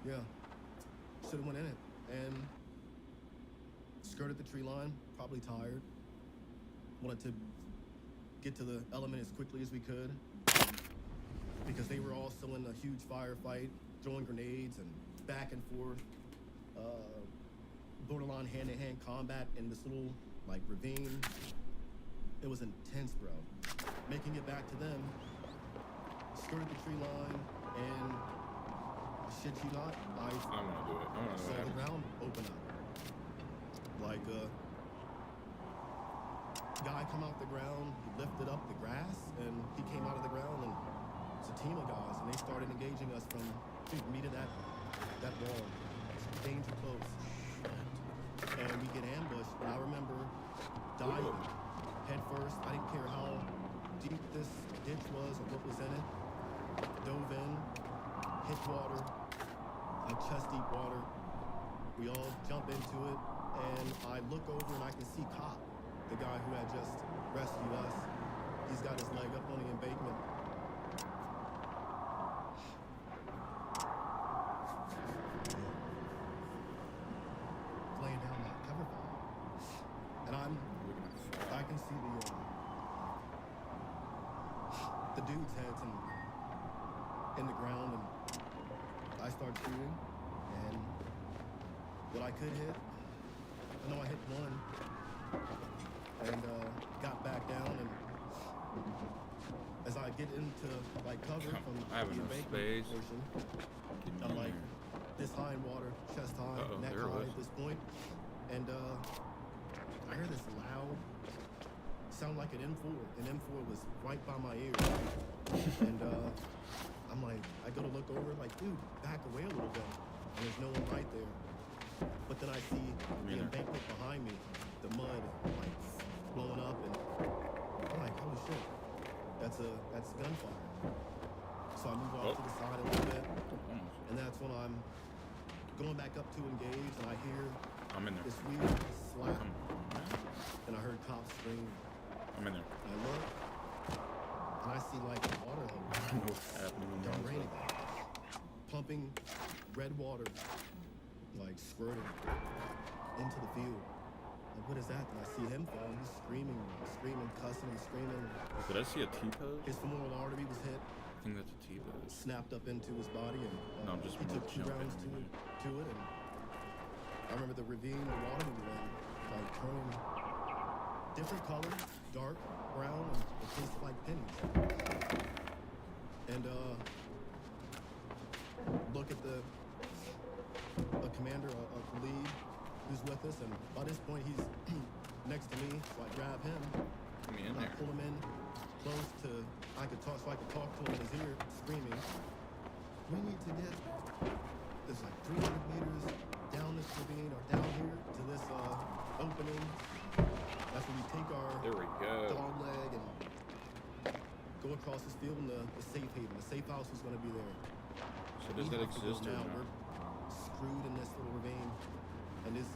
Yeah. Should have went in it and skirted the tree line, probably tired. Wanted to get to the element as quickly as we could because they were also in a huge firefight, throwing grenades and back and forth, borderline hand-to-hand combat in this little, ravine. It was intense, bro. Making it back to them, skirted the tree line, and shit you not, I I want to do it. I want to saw know the what ground open up. Guy come out the ground, he lifted up the grass, and he came out of the ground, and it's a team of guys, and they started engaging us from, meet at that wall. It's danger close. And we get ambushed, and I remember diving head first. I didn't care how deep this ditch was or what was in it. Dove in, hit water, like chest deep water. We all jump into it, and I look over and I can see Cop, the guy who had just rescued us. He's got his leg up on the embankment. Laying down that cover fire. And I can see the dude's heads in the ground, and I start shooting, and what I could hit, I know I hit one, and got back down, and as I get into cover from I have the enough embankment space. portion, Get me I'm in like there. this high in water, chest high, Uh-oh, neck there it high was. at this point, and I hear this loud sound like an M4. An M4 was right by my ear, and I'm like, I go to look over, like, dude, back away a little bit. And there's no one right there. But then I see the Meaner. embankment behind me, the mud, like, blowing up, and I'm like, holy shit, that's gunfire. So I move off to the side a little bit, Almost. and that's when I'm going back up to engage, and I hear I'm in there. this weird slap, Come on, man. and I heard cops scream. I'm in there. And I look, and I see like a water hose, I don't know what's happening in done there. raining, pumping red water, like squirting into the field. Like, what is that? And I see him fall. He's screaming, cussing, and screaming. Did I see a T-pose? His femoral artery was hit, I think that's a T-pose. snapped up into his body, and No, I'm just he took 2 jumping rounds to anyway. it. And I remember the ravine, the water we were in, like turning different colors, dark brown, and it tasted like pennies. And look at a commander, a lead who's with us, and by this point he's next to me, so I grab him. Get me in And I there. pull him in close to I could talk to him in his ear, screaming, we need to get this like 300 meters down this ravine or down here to this opening. That's where we take our There we go. dog leg and go across this field, and the safe haven, the safe house was gonna be there. So does We that have to go exist or now. not? We're screwed in this little ravine, and this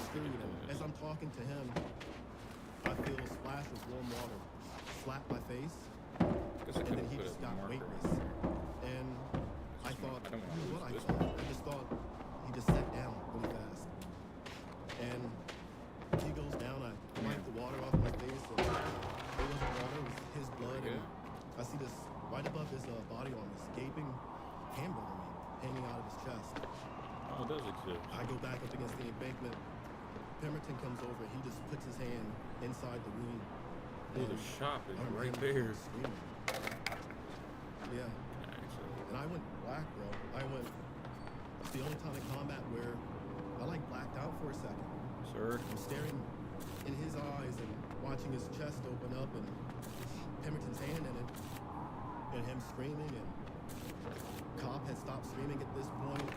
screwed. And as I'm talking to him, I feel a splash of warm water slap my face, Guess I and could then have he put just a got marker. weightless. And I thought, I don't wanna you know lose what I this thought? one. I just thought he just sat down really fast, and he goes down. I wipe the water off my face, and it wasn't water; it was his blood. And I see this right above his body armor, this gaping hamburger meat hanging out of his chest. Oh, it does exist. I go back up against the embankment. Pemberton comes over. He just puts his hand inside the wound. Oh, the and shop is I remember right him there. screaming. Yeah. And I went black, bro. It's the only time in combat where I like blacked out for a second. Sir, I'm staring in his eyes and watching his chest open up and Pemberton's hand in it and him screaming, and cop had stopped screaming at this point,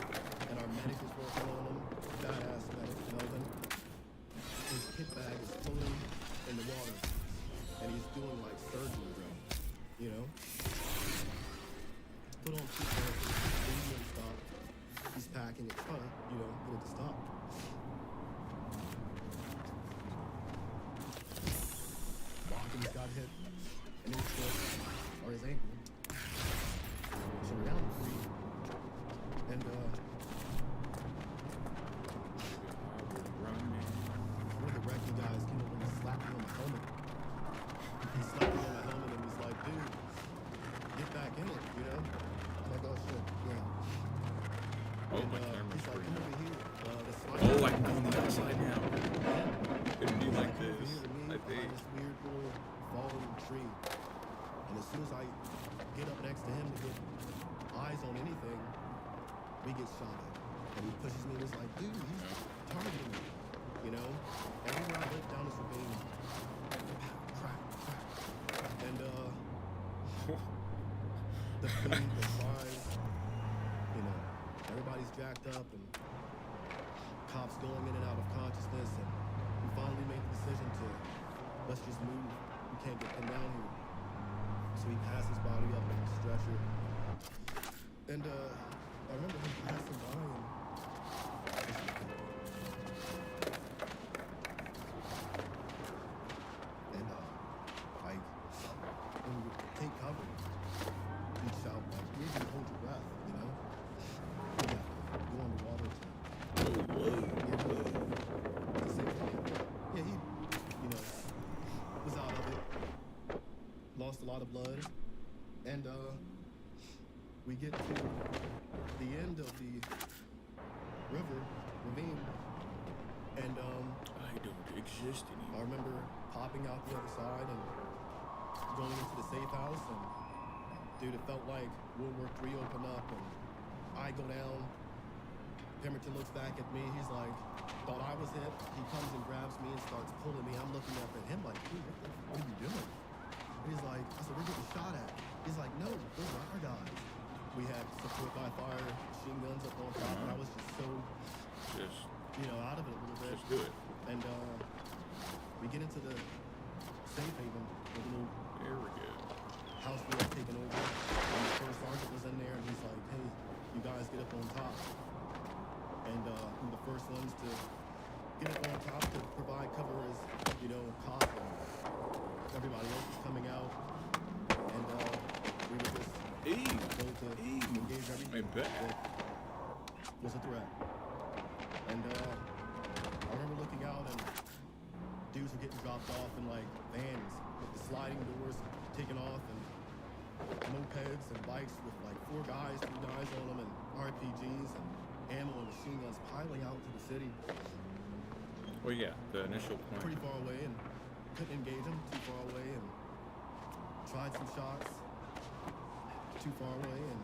and our medic is working on him, badass medic, Melvin. His kit bag is floating in the water, and he's doing like surgery, bro. You know? Put on two therapy, medium stop. He's packing it, trying to, get it to stop. Watkins got hit in his foot or his ankle. So we're down 3. And one of the wrecking guys came over and slapped me on my helmet. He slapped me on my helmet and was like, dude, get back in it, I'm like, oh shit, yeah. Oh, And, my camera's he's like, freaking come out. over here. The sniper- Oh, I can go on the other side now. It'd be like Come over this, here to me I behind think. this weird little fallen tree. And as soon as I get up next to him to get eyes on anything, we get shot at. And he pushes me and is like, dude, he's targeting me. Everywhere I look down this ravine, crack, crack. And the food, the flies, everybody's jacked up, and cops going in and out of consciousness, and we finally made the decision to, let's just move. We can't get pinned down here. So he passed his body up on a stretcher. And I remember him passing by, and like, when we would take cover, he'd shout, like, you need to hold your breath, Yeah, go underwater to save the man. Yeah, he, was out of it, lost a lot of blood, and we get to the end of the ravine, and I don't exist I anymore. remember popping out the other side and going into the safe house, and dude, it felt like World War III opened up, and I go down. Pemberton looks back at me. He's like, thought I was hit. He comes and grabs me and starts pulling me. I'm looking up at him like, dude, what are you doing? He's like, I said, we're getting shot at. He's like, no, those are our guys. We had support by fire, machine guns up on top, and I was just so, Just out of it a little bit. just do it. And we get into the safe haven, the little There we go. house we had taken over. And the first sergeant was in there, and he's like, hey, you guys get up on top. And we were the first ones to get up on top to provide cover as, cop and everybody else was coming out. And we were just told to engage everything I bet. that was a threat. And I remember looking out and dudes were getting dropped off in like vans with the sliding doors taken off and mopeds and bikes with like 3 guys on them and RPGs and ammo and machine guns piling out to the city Well, yeah, the initial point. pretty far away and couldn't engage them too far away and tried some shots too far away and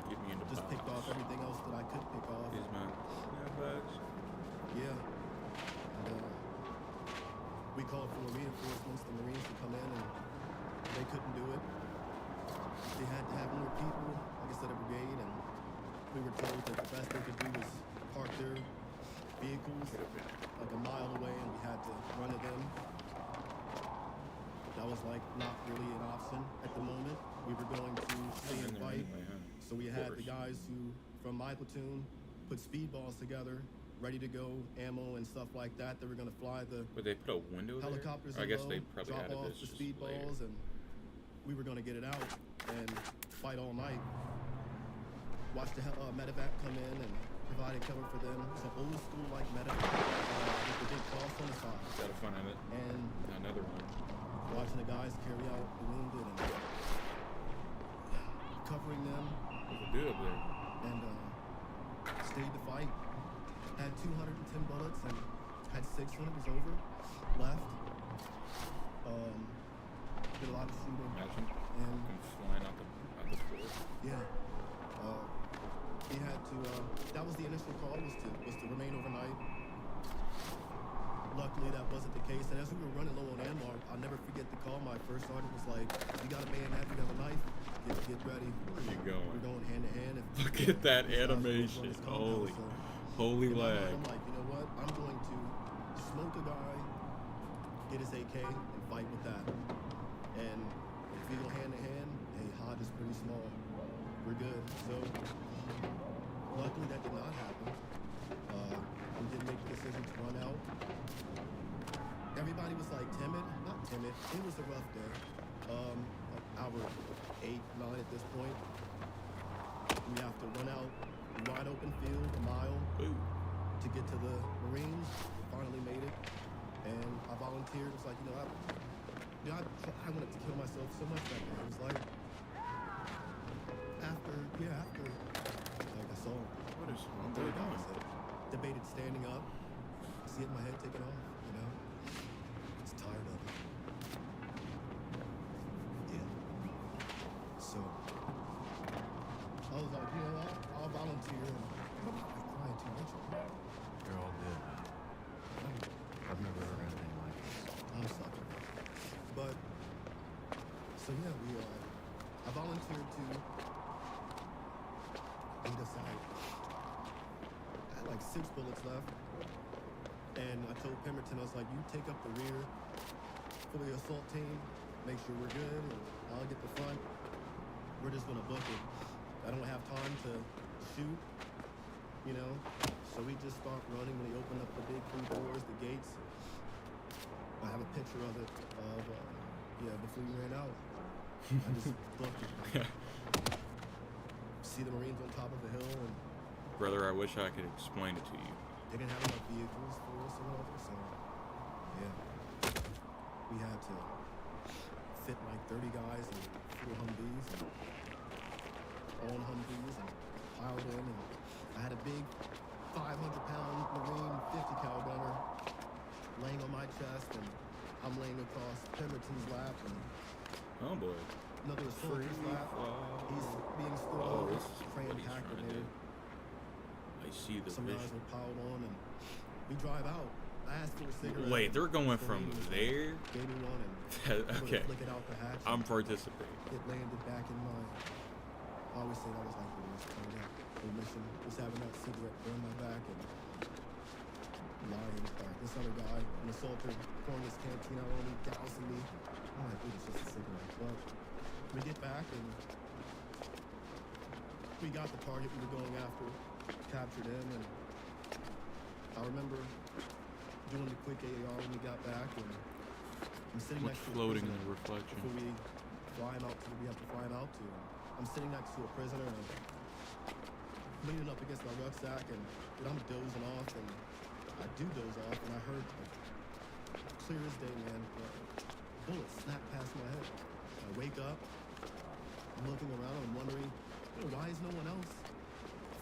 Get me into just picked off box. everything else that I could pick off. These men. Bugs. Yeah. And we called for reinforcements, the Marines to come in, and they couldn't do it. They had to have more people, like I said, a brigade, and we were told that the best they could do was park their vehicles like a mile away, and we had to run to them. That was like not really an option at the moment. We were going to stay and In there fight. anyway, huh? So we had the Of course. guys who, from my platoon, put speedballs together, ready to go, ammo and stuff like that. They were going to fly the Would they put a window helicopters there? I in guess low, they probably drop added off this the just later. speedballs, and we were going to get it out and fight all night. Watch the medevac come in and provided cover for them. It's an old school like medevac with the big cross on the side. Got a fun of it. And Another one. watching the guys carry out the wounded and covering them There's a dude up there. and stayed to fight. Had 210 bullets and had 6 when it was over left. Did a lot of shooting Imagine and them flying out the floor. yeah, we had to. That was the initial call was to remain overnight. Luckily, that wasn't the case. And as we were running low on ammo, I'll never forget the call. My first sergeant was like, "You got a bayonet, you have a knife. Get ready. Where are you We're going? going hand to hand." Look at that these guys are gonna animation. run this compound, so Holy in my mind, lag. I'm like, you know what? I'm going to smoke a guy, get his AK, and fight with that. And if we go hand to hand, hey, Hodge is pretty small. We're good. So luckily that did not happen. We did make the decision to run out. Everybody was like timid, not timid. It was a rough day. Hour 8, 9 at this point. We have to run out wide open field, a mile, Ooh. to get to the Marines. Finally made it, and I volunteered. It was like, I wanted to kill myself so much that day. It was like after, like I saw What is wrong third with guy you? said, debated standing up, see it in my head taken off. It's tired of it. Yeah. So I was like, I'll volunteer. And I'm not crying too much. You're all good. I've never heard anything like this. I'm sucking. But so yeah, I volunteered to lead us out. I had like 6 bullets left, and I told Pemberton, I was like, "You take up the rear for the assault team, make sure we're good, and I'll get the front. We're just gonna book it. I don't have time to shoot, So we just start running. When they open up the big 3 doors, the gates. I have a picture of it, before we ran out. I just booked it. See the Marines on top of the hill, and Brother, I wish I could explain it to you. they didn't have enough vehicles for us or whatever, so yeah. We had to fit like 30 guys in 4 Humvees and on Humvees and piled in, and I had a big 500-pound Marine 50 cal gunner laying on my chest, and I'm laying across Pemberton's lap, and Oh boy. another soldier's Free lap. fall. He's being Oh, stored, this is what he's cram-packed trying in to there. do. I see the Some guys vision. were piled on, and we drive out. I asked for a cigarette. Wait, they're going The from lady was like, there? Gave me one and Okay. flick it out the hatch. I'm and participating. it landed back in my. I always say that was like the worst part of that whole mission, was having that cigarette burn my back and lying. This other guy, an assaulter, pouring his canteen out on me, dousing me. I'm like, dude, it's just a cigarette. But we get back and we got the target we were going after, captured him, and I remember doing the quick AAR when we got back, and I'm sitting What's next to a floating in prisoner the reflection? before we fly him out to we have to fly him out to. I'm sitting next to a prisoner and I'm leaning up against my rucksack and I'm dozing off, and I do doze off, and I heard clear as day, man, a bullet snap past my head. I wake up, I'm looking around, I'm wondering, why is no one else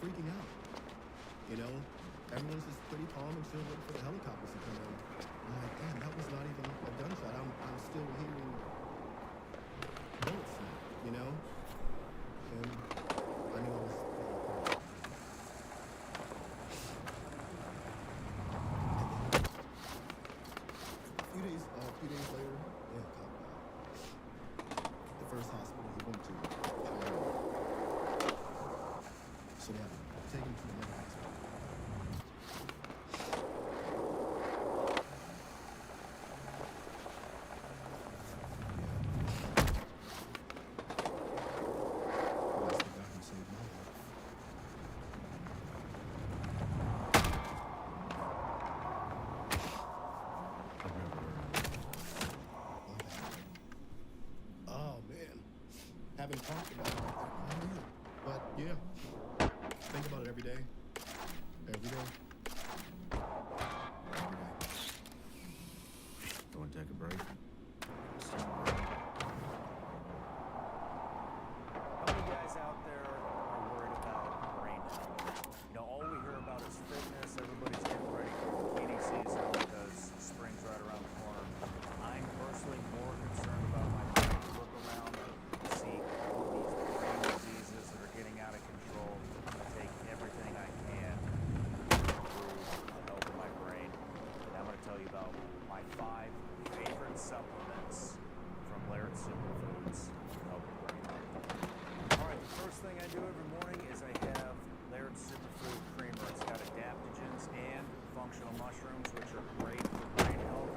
freaking out? You know, everyone's just pretty calm and chill, waiting for the helicopters to come in. I'm like, damn, that was not even a gunshot. I'm still hearing bullets snap, you know? And I knew I was. A few days later, yeah, the first hospital he went to, so they had to take him to another hospital. That's the guy who saved my life. I've never heard of it. Oh man, haven't talked about it like that in a minute. But yeah, think about it every day. Every day. Every day. You want to take a break? Let's take a break. How many guys out there are worried about brain health? You know, all we hear about is fitness. Everybody's getting ready for bikini season because spring's right around the corner. I'm personally more concerned about my brain. To look around and see all of these brain diseases that are getting out of control. I take everything I can to improve the health of my brain. And I'm going to tell you about my 5 favorite supplements from Laird Superfoods to help your brain health. All right, the first thing I do every morning is I have Laird Superfood Creamer. It's got adaptogens and functional mushrooms, which are great for brain health.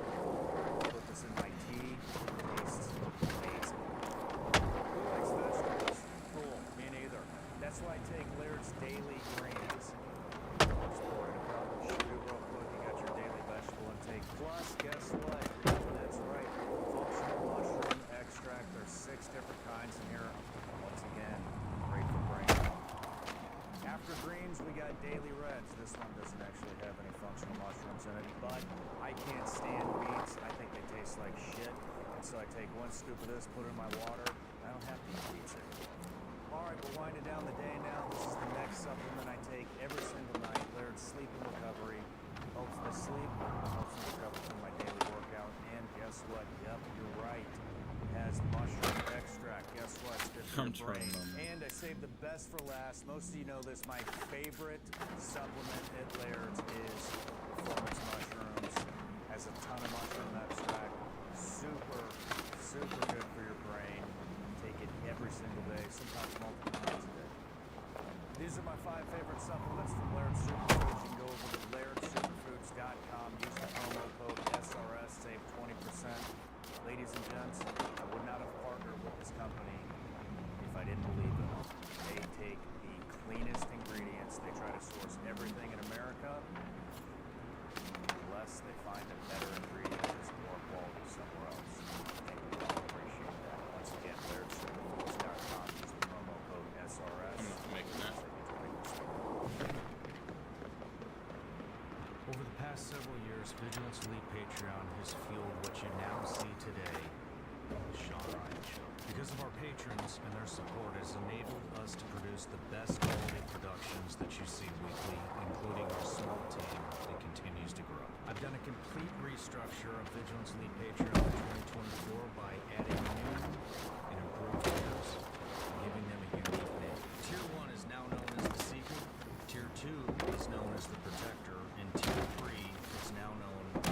Put this in my tea. It tastes amazing. Who likes vegetables? Cool, me neither. That's why I take Laird's Daily Greens. Just pour it in a cup, shoot it real quick, you got your daily vegetable intake. Plus, guess what? That's right, functional mushroom extract. There's 6 different kinds in here. Once again, great for brain health. After greens, we got Daily Reds. This one doesn't actually have any functional mushrooms in it, but I can't stand beets. I think they taste like shit. And so I take 1 scoop of this, put it in my water. I don't have to eat beets anymore. All right, we're winding down the day now. This is the next supplement I take every single night. Laird Sleep and Recovery. Helps me sleep, helps me recover from my daily workout. And guess what? Yep, you're right. It has mushroom extract. Guess what? It's good for I'm your brain. trying them. And I saved the best for last. Most of you know this. My favorite supplement at Laird's is performance mushrooms. Has a ton of mushroom extract. Super, super good for your brain. Take it every single day, sometimes multiple times a day. These are my 5 favorite supplements from Laird Superfoods. You can go over to lairdsuperfoods.com. Use the promo code SRS. Save 20%. Ladies and gents, I would not have partnered with this company if I didn't believe in them. They take the cleanest ingredients. They try to source everything in America. Unless they find a better ingredient that's more quality somewhere else. I think we all appreciate that. Once again, lairdsuperfoods.com. Use the promo code SRS. I'm not making that. Save you 20%. Over the past several years, Vigilance Elite Patreon has fueled what you now see today, the Sean Ryan Show. Because of our patrons and their support has enabled us to produce the best quality productions that you see weekly, including our small team that continues to grow. I've done a complete restructure of Vigilance Elite Patreon in 2024 by adding new and improved tiers and giving them a unique name. Tier 1 is now known as the Seeker, Tier 2 is known as the Protector, and Tier 3 is now known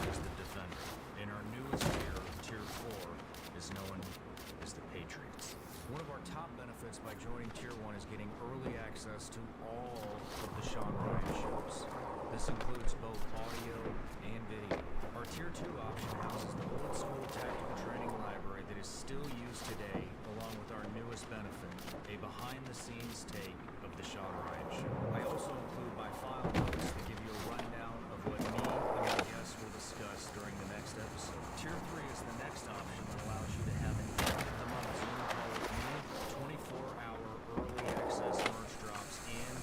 access to all of the Sean Ryan shows. This includes both audio and video. Our Tier 2 option houses the old school tactical training library that is still used today, along with our newest benefit, a behind-the-scenes take of the Sean Ryan Show. I also include my file notes that give you a rundown of what me and my guests will discuss during the next episode. Tier 3 is the next option that allows you to have an end-of-the-month Zoom call with me, 24-hour early access merch drops, and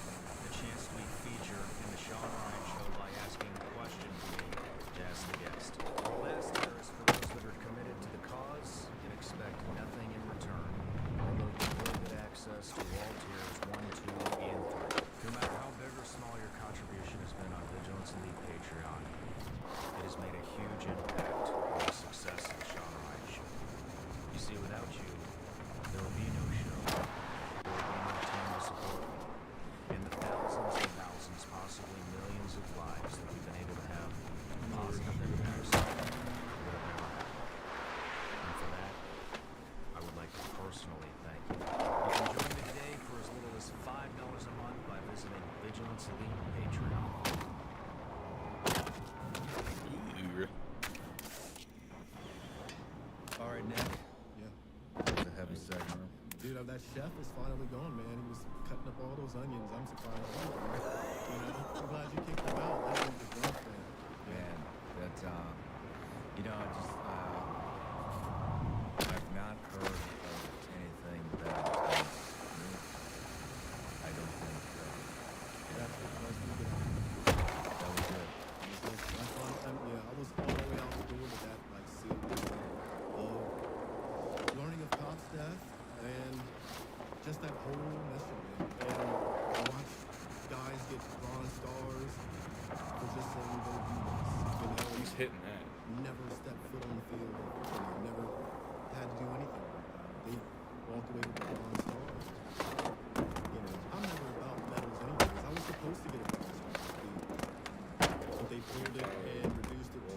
the chance to be featured in the Sean Ryan Show by asking a question to me as the guest. The last tier is for those that are committed to the cause and expect nothing in return, although you will get access to all tiers 1, 2, and 3. No matter how big or small your contribution has been on Vigilance Elite Patreon, it has made a huge impact on the success of the Sean Ryan Show. You see, without you, there will be no show. There will be no team to support me. And the thousands and thousands, possibly millions of lives that we've been able to have positive impacts on would have never happened. And for that, I would like to personally thank you. You can join me today for as little as $5 a month by visiting Vigilance Elite Patreon. All right, Nick. Yeah. It's a heavy segment. Dude, that chef is finally gone, man. He was cutting up all those onions. I'm surprised. You know, I'm glad you kicked him out. That was rough, man. Man, that, you know, I just, I've not heard of anything that I don't think That's pretty good. that was good. Yeah, I was all the way out the door with that, like, scene. Learning of Cops death and just that whole mission, man. And I watched guys get bronze stars for just saying they'll do this. You know, He's hitting that. never stepped foot on the field. You know, never had to do anything like that. They walked away with the bronze stars. You know, I'm never about medals anyways. I was supposed to get a bronze star. But they pulled it and reduced it to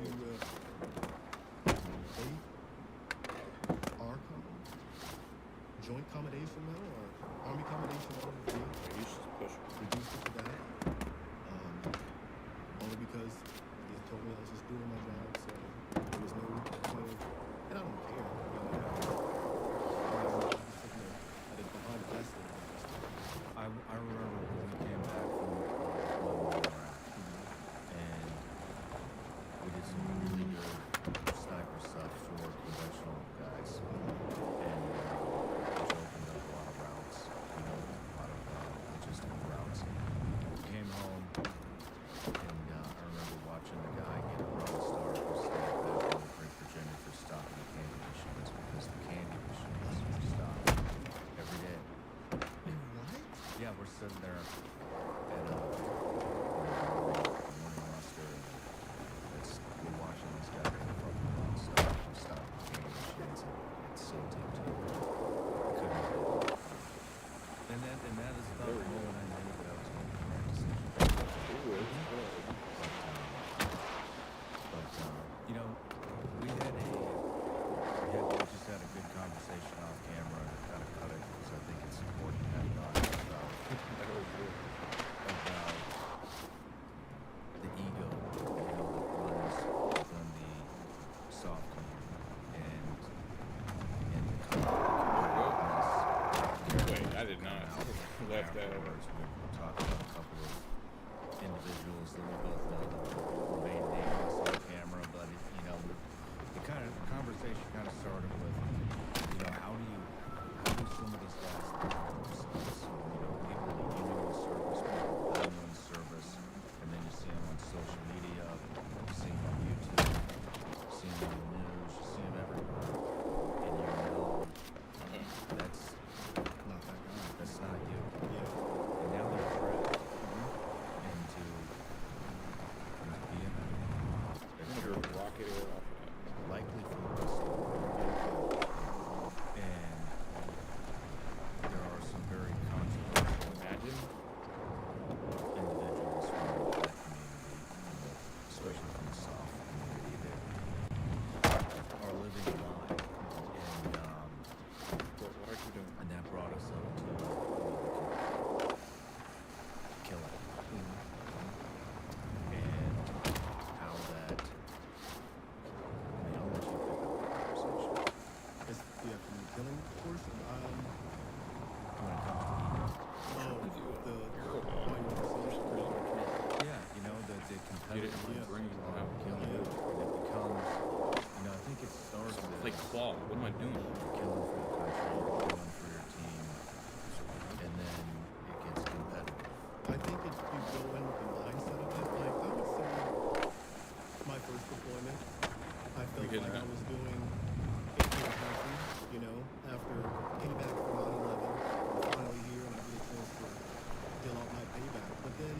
joint commodation medal or Army commodation medal. He's just pushing. Reduced it to that. Only because they told me I was just doing my job, so there was no point of, and I don't care. You know, I was just looking at it behind the desk. I remember when we came back from Iraq, and we did some really good sniper stuff for conventional guys, and which opened up a lot of routes, you know, a lot of logistical routes. We came home, and I remember watching the guy get a Bronze Star for staying back in Great Virginia for stopping the candy machines, because the candy machines were stopped every day. What? Yeah, we're sitting there at morning muster, and we're watching this guy get from stop the candy machines, and it's so tempting. Couldn't do it. And that is about the moment I knew that I was making the right decision. But you know, we just had a good conversation off camera, and kind of cut it because I think it's important to have talk about the ego, you know, that runs within the soft community, and Wait, I did not. Left that. afterwards. We talked about a couple of individuals that we both know that will remain nameless on camera, but you know, the conversation kind of started with, you know, how do some of these guys think of themselves? You know, people that you know in service, people that you know in service, and then you see them on social media, you see them on YouTube, you see them on the news, you see them everywhere, and you know that's Not that guy. that's not you. Yeah. And now they're trapped into being You're a rocket air off of that. likely for the rest of the world. And there are some very controversial flaw? What am I doing? You're killing for the country, you're killing for your team, and then it gets competitive. I think it's you go in with the mindset of it. Like I would say, my first deployment, I felt get like I that. was doing it for the country. You know, after getting back from 9/11, finally here, and I get a chance to deal out my payback. But then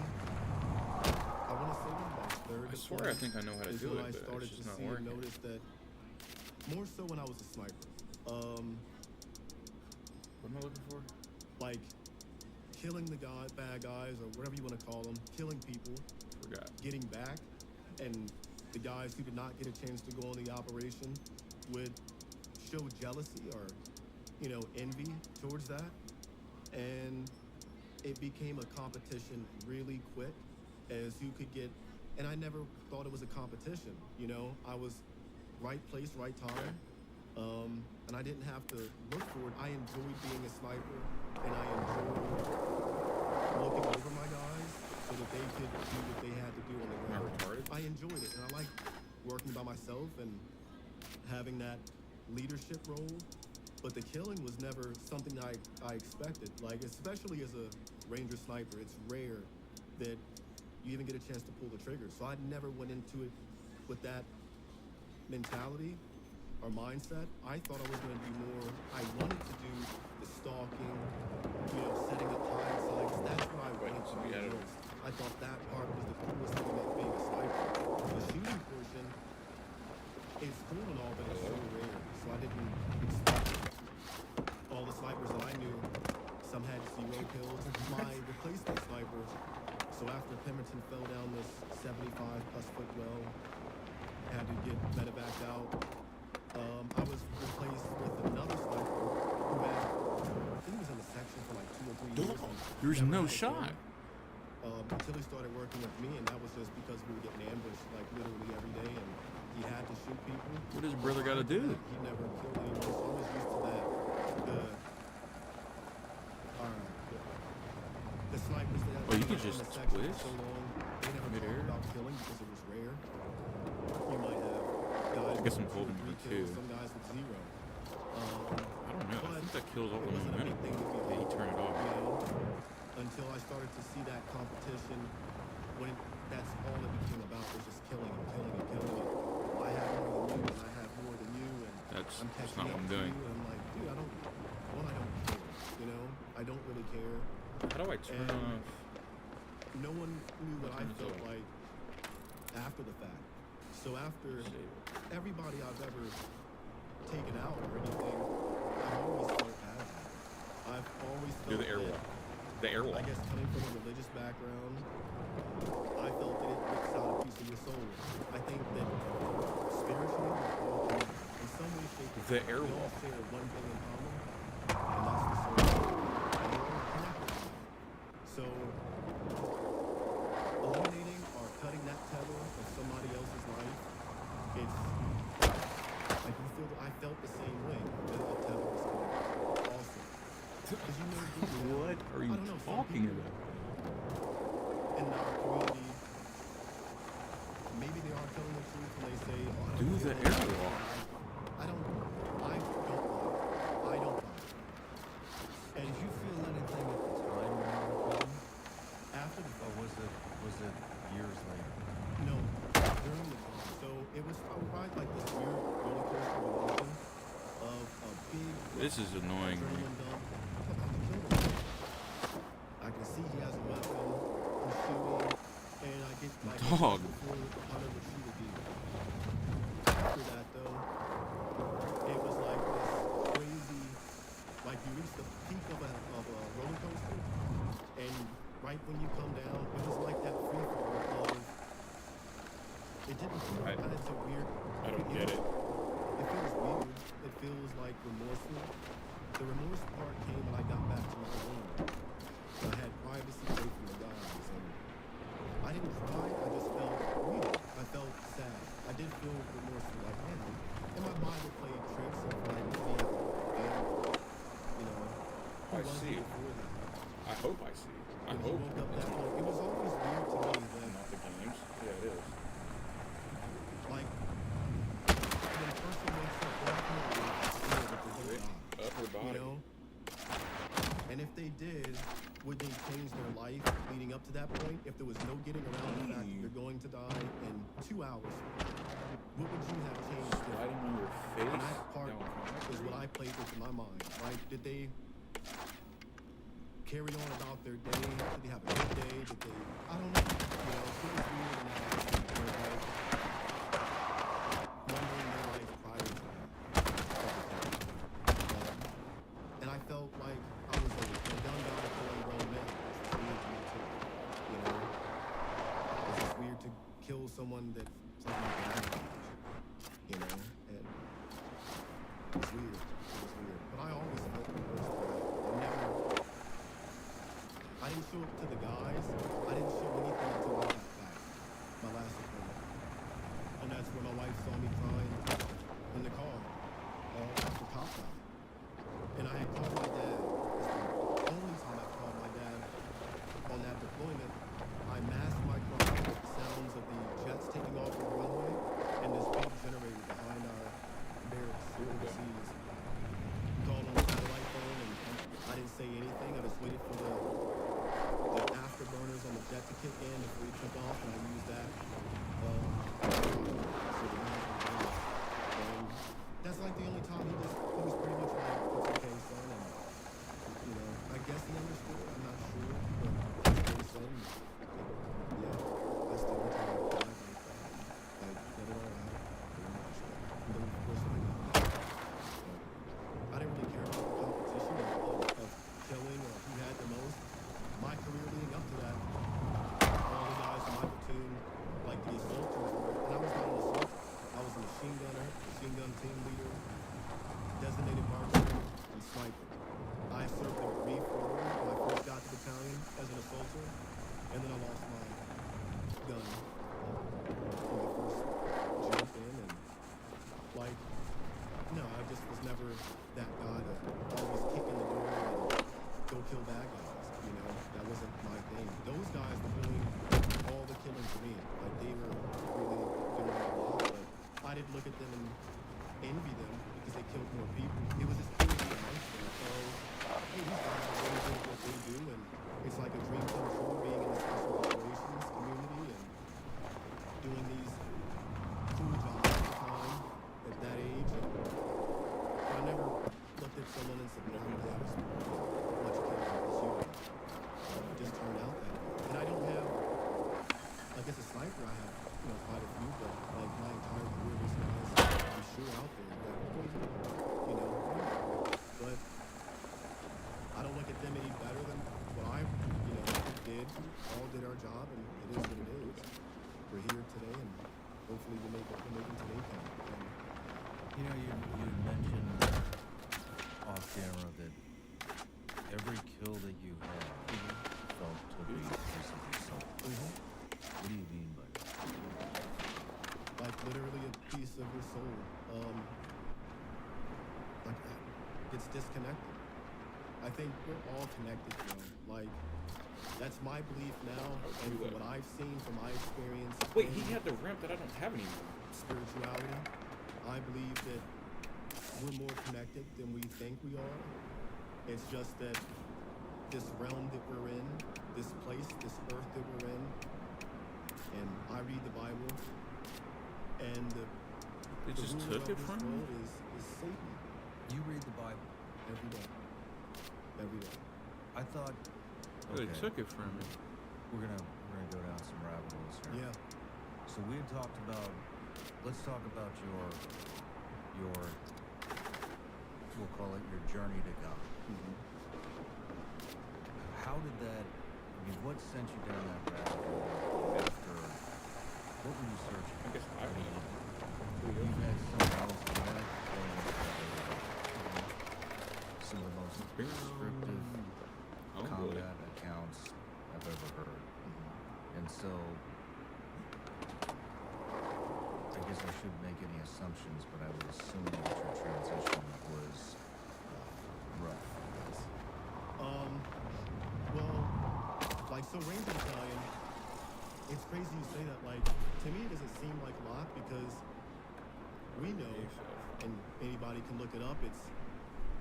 I want to say my third I swear I think I know how to is do when it, I but started it's to just not see and working. notice that more so when I was a sniper. What am I looking for? Like killing the bad guys or whatever you want to call them, killing people, Forgot. getting back, and the guys who did not get a chance to go on the operation would show jealousy or, you know, envy towards that, and it became a competition really quick as who could get. And I never thought it was a competition. You know, I was right place, right time. And I didn't have to look for it. I enjoyed being a sniper, and I enjoyed looking over my guys so that they could do what they had to do on the Am I ground. retarded? I enjoyed it, and I liked working by myself and having that leadership role. But the killing was never something I expected. Like, especially as a Ranger sniper, it's rare that you even get a chance to pull the trigger. So I never went into it with that mentality or mindset. I thought I was going to do more. I wanted to do the stalking, you know, setting up hide sites. That's what I wanted to so we do had it. most. I thought that part was the coolest thing about being a sniper. The shooting portion is cool and all, but it's so rare. So I didn't expect all the snipers that I knew. Some had 0 kills. My replacement sniper. So after Pemberton fell down this 75+ foot well, had to get medevaced out. I was replaced with another sniper who had, I think he was in the section for like 2 or 3 years. and There's never no had a kill. shot. Until he started working with me, and that was just because we were getting ambushed like literally every day, and he had to shoot people. What does brother got to do? He never killed anyone, so I was used to that. The snipers that Oh, you had could been in just the section for twist so long, they never midair? talked about killing because it was rare. You might have guys I guess I'm with 2 or holding 3 you kills, too. some guys with 0. I don't know. I think that kills all It the wasn't a big momentum. thing to be Yeah, he turned it off. you know, until I started to see that competition when that's all it became about was just killing and killing and killing. And I have more than you, and I have more than you, and That's I'm catching not up what I'm to doing. you, and I'm like, dude, I don't care, you know? I don't really care. How do I turn And off? no one knew what I Turn this felt off. like after the fact. So after Save. everybody I've ever taken out or anything, I've always felt bad. I've always felt Do the that- airwalk. The airwalk. I guess coming from a religious background, I felt that it rips out a piece of your soul. I think that spiritually, we're all connected. In some way, shape, or The form. We all airwalk. share one thing in common, and that's the soul. And we're all connected. So, eliminating or cutting that tether of somebody else's life, it's like I felt the same way that a tether was cut. Also. Because you know, deep down, What are you I don't know, some talking people about? in our community, maybe they are telling the truth when they say, "Oh, I don't Do feel the like it." airwalk. I don't buy it. And Did you feel anything at the time when you were killing? after the Or was it years later? no, during the time. So it was I would ride like this weird roller coaster illusion of a big This is annoying me. adrenaline dump. I'm about to kill him. I can see he has a weapon. He's shooting, and I get like Dog. before the hunter would shoot a deer. After that, though, it was like this crazy, like you reach the peak of a roller coaster, and right when you come down, it was like that free fall of. It didn't feel I- it's a weird. I don't get it. It feels weird. It feels like remorseful. The remorse part came when I got back to my room. I had privacy away from the guys, and I didn't cry. I just felt weird. I felt sad. I did feel remorseful, like, man, and my mind would play tricks of like, being, you know, who I was see. it before that? I hope I see. I When he hope. woke up It's that not, morning, it was always weird to me that, not the games. Yeah, it is. like, when a person wakes up, they're not gonna life leading up to that point, if there was no getting around the fact that you're going to die in 2 hours, what would you have changed? Sliding on your And face. that part down is what concrete. I played with in my mind. Like, did they carry on about their day? Did they have a good day? Did they? I don't know. You know, it was weird in that aspect. Where, like, wondering their life prior to that. And I felt like I was a young guy killing grown men. It's weird to me too. You know, it's just weird to kill someone that something bad happened. You know, and it was weird. It was weird. But I always felt the worst. I didn't show up to the guys. I didn't show anything until I got back. My last appointment. And that's where my wife saw me crying in the car after Top died. And I had called my dad. It's the only time I called my dad on that deployment. I masked my cry with the sounds of the jets taking off the runway and this big generator behind our barracks overseas. Called on the satellite phone and I didn't say anything. I just waited for the afterburners on the jet to kick in before we took off, and I used that. And that's like the only time he was pretty much like, "It's okay, son," and you know, I guess he understood. I'm not sure, but it's okay, son. Yeah, I still tell him like that. Like, let it all out, pretty much. And then of course when I got back, I didn't really care about the competition of killing or who had the most. My career leading up to that, all the guys in my platoon, like the assaulters were, and I was not an assaulter. I was a machine gunner, machine gun team leader, designated marksman, and sniper. I served in Green Forward when I first got to the battalion as an assaulter, and then I lost my gun when I first jumped in, and like, no, I just was never that guy to always kick in the door and go kill bad guys. You know, that wasn't my thing. Those guys were doing all the killing for me. Like, they were really doing a lot, but I didn't look at them and envy them because they killed more people. It was just purely amongst them. So, hey, these guys are really good at what they do, and it's like a dream come true being in the special operations community and doing these cool jobs at the time at that age. And I never looked at someone and said, no, I'm glad I was much better as you are. It just turned out that way. And I don't have, like as a sniper, I have, you know, quite a few, but like my entire career, these guys, I'm sure out there that, you know, but I don't look at them any better than what I, you know, did. All did our job, and it is what it is. We're here today, and hopefully we're making today count. You know, you mentioned off camera that every kill that you had felt to be a piece of yourself. What do you mean by that? Like literally a piece of your soul. Like it's disconnected. I think we're all connected, bro. Like that's my belief now, and from what I've seen from my experience. Wait, he had the ramp that I don't have anymore. Spirituality. I believe that we're more connected than we think we are. It's just that this realm that we're in, this place, this earth that we're in, and I read the Bible, and the just ruler took of it this from you? world is Satan You read the Bible. every day. Every day. I thought, They okay, took it from me. we're gonna go down some rabbit holes here. Yeah. So we had talked about. Let's talk about your. We'll call it your journey to God. How did that? I mean, what sent you down that rabbit hole after? What were you searching? I guess I mean, mean, you had someone else in there telling you some of the most descriptive combat accounts I've ever heard. And so, I guess I shouldn't make any assumptions, but I would assume that your transition was rough. Well, like, so Ranger Battalion, it's crazy you say that. Like, to me, it doesn't seem like a lot because we know, and anybody can look it up, it's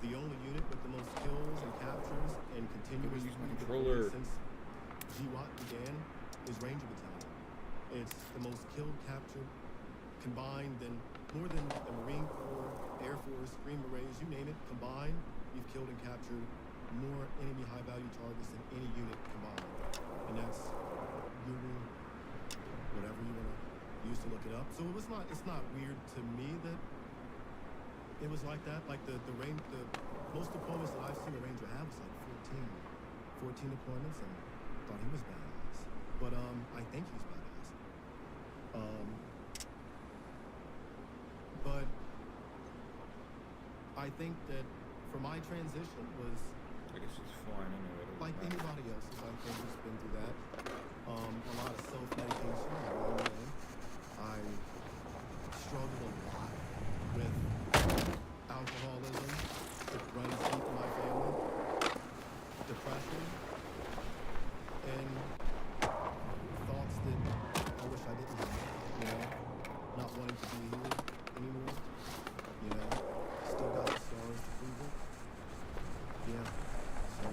the only unit with the most kills and captures and continuous use my redeployment controller. since GWAT began is Ranger Battalion. It's the most killed, captured, combined than more than the Marine Corps, Air Force, Green Berets, you name it, combined, we've killed and captured more enemy high-value targets than any unit combined. And that's Google, whatever you want to use to look it up. So it's not weird to me that it was like that. Like the most deployments that I've seen a Ranger have was like 14 deployments, and thought he was badass. But I think he's badass. But I think that for my transition was I guess it's flying anyway. It doesn't like matter. anybody else's. I think who's been through that. A lot of self-medication along the way. I struggled a lot with alcoholism, it runs deep in my family, depression, and thoughts that I wish I didn't have, you know, not wanting to be here anymore, you know, still got the scars to prove it. Yeah, so,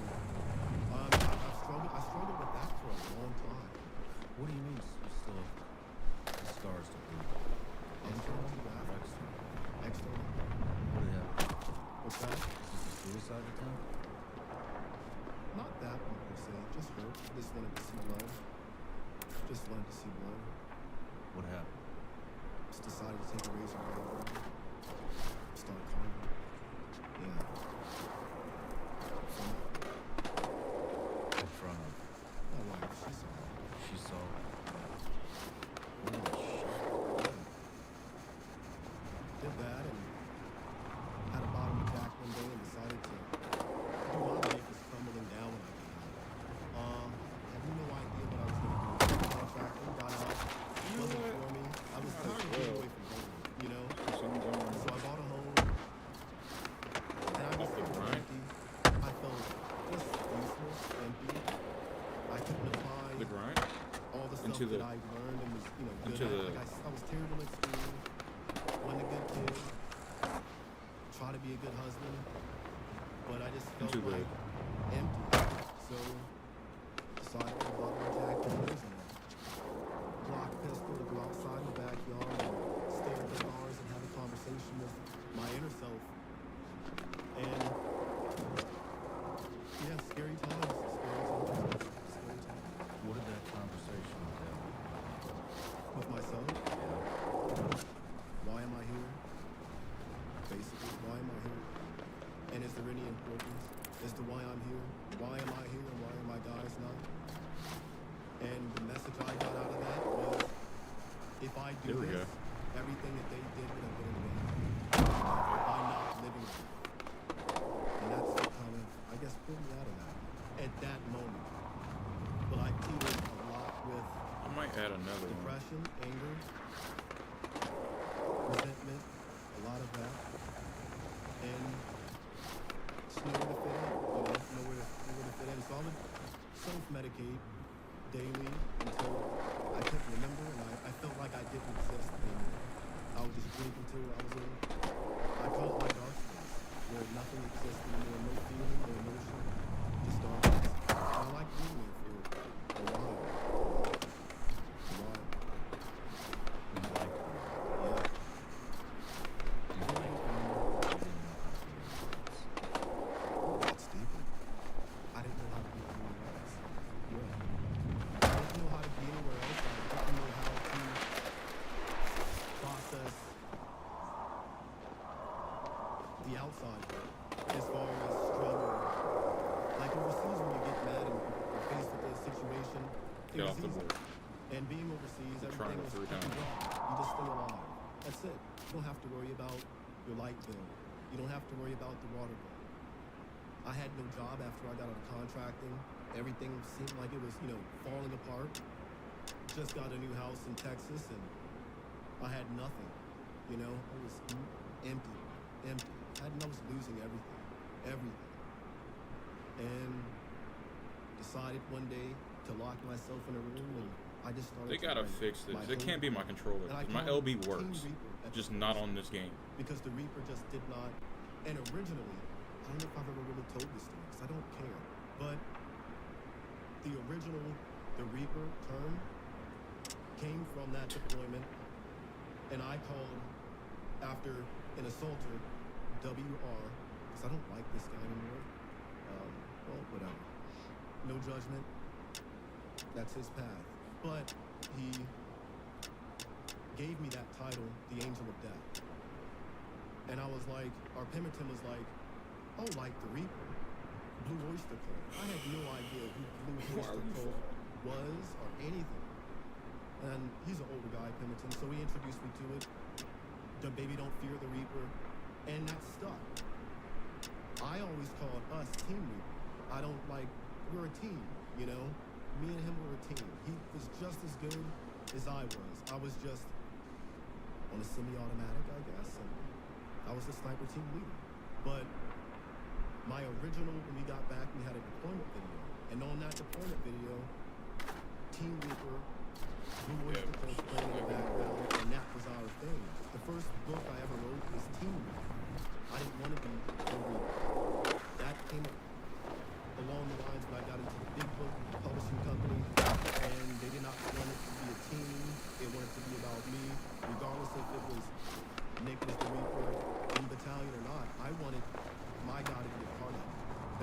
I struggled with that for a long time. What do you mean you still have the scars to prove? Internal, Or external? external, What did happen? what's that? Is this a suicide attempt? Not that one per se, just hurt. Just wanted to see blood. Just wanted to see blood. What happened? Just decided to take a razor blade. Start carving. Yeah. So, In front of. my wife, she saw it. She saw. Holy shit. Did that and had a bottom attack one day and decided to do my life was crumbling down when I came out. Had no idea what I was going to do. Contracting, got out. You know Wasn't what? for me. I was Might still as getting well. away from home, you know? Something's on. So I bought a home, and I Off just the felt grind? empty. I felt just useless, empty. I couldn't apply The grind? all the stuff Into that the- I learned and was, you know, good into at. the- Like I was terrible at school, wasn't a good kid, try to be a good husband, but I just felt Into the- like empty. So decided to bought my jackets and a Glock pistol to go outside in the backyard and stare at the stars and have a conversation with my inner self. And yeah, scary times, scary times, scary times. What did that conversation entail? With myself, why am I here? Basically, why am I here? And is there any importance as to why I'm here? Why am I here and why are my guys not? And the message I got out of that was, if I do There we this, go. everything that they did would have been in vain. I'm not living it. And that's what kind of, I guess, pulled me out of that at that moment. But I dealt a lot with I might add another one. depression, anger, resentment, a lot of that, and just nowhere to fit in, you know, nowhere to fit in. So I would self-medicate daily until I couldn't remember, and I felt like I didn't exist anymore. I would just drink until I was in, I call it my dark space, where nothing exists anymore, no feeling, no emotion, just darkness. And I like being there for a while. A while. You like her. Yeah. You like her. You didn't know how to be in That's deeper. I didn't know how to be anywhere else. Yeah. I didn't know how to be anywhere else. I didn't know how to process the outside world as far as struggle. Like overseas, when you get mad and you're faced with a situation, it Get was off the easy. board. And being overseas, You're everything trying to was throw fucking down. dry. You just stay alive. That's it. You don't have to worry about your light bill. You don't have to worry about the water bill. I had no job after I got out of contracting. Everything seemed like it was, you know, falling apart. Just got a new house in Texas and I had nothing. You know, I was empty. I was losing everything. And decided one day to lock myself in a room and I just started They to gotta write fix this. my It can't whole- be my controller. and I 'Cause my called LB it works, King Reaper at just first. not on this game. Because the Reaper just did not. And originally, I don't know if I've ever really told this story because I don't care, but the original Reaper term came from that deployment, and I called after an assaulter WR because I don't like this guy anymore. Well, whatever. No judgment. That's his path. But he gave me that title, the Angel of Death. And I was like, our Pemberton was like, oh, like the Reaper, Blue Oyster Cult. I had no idea who Blue Oyster Cult was or anything. And he's an older guy, Pemberton, so he introduced me to it. The Baby Don't Fear the Reaper. And that stuck. I always called us Team Reaper. I don't like, we're a team, you know? Me and him were a team. He was just as good as I was. I was just on a semi-automatic, I guess, and I was the sniper team leader. But my original, when we got back, we had a deployment video. And on that deployment video, Team Reaper, Blue Oyster Cult playing in the background, and that was our thing. The first book I ever wrote was Team Reaper. I didn't want to be a Reaper. That came along the lines when I got into the big book publishing company, and they did not want it to be a team. They wanted it to be about me, regardless if it was Nicholas the Reaper in battalion or not. I wanted my guy to be a part of it.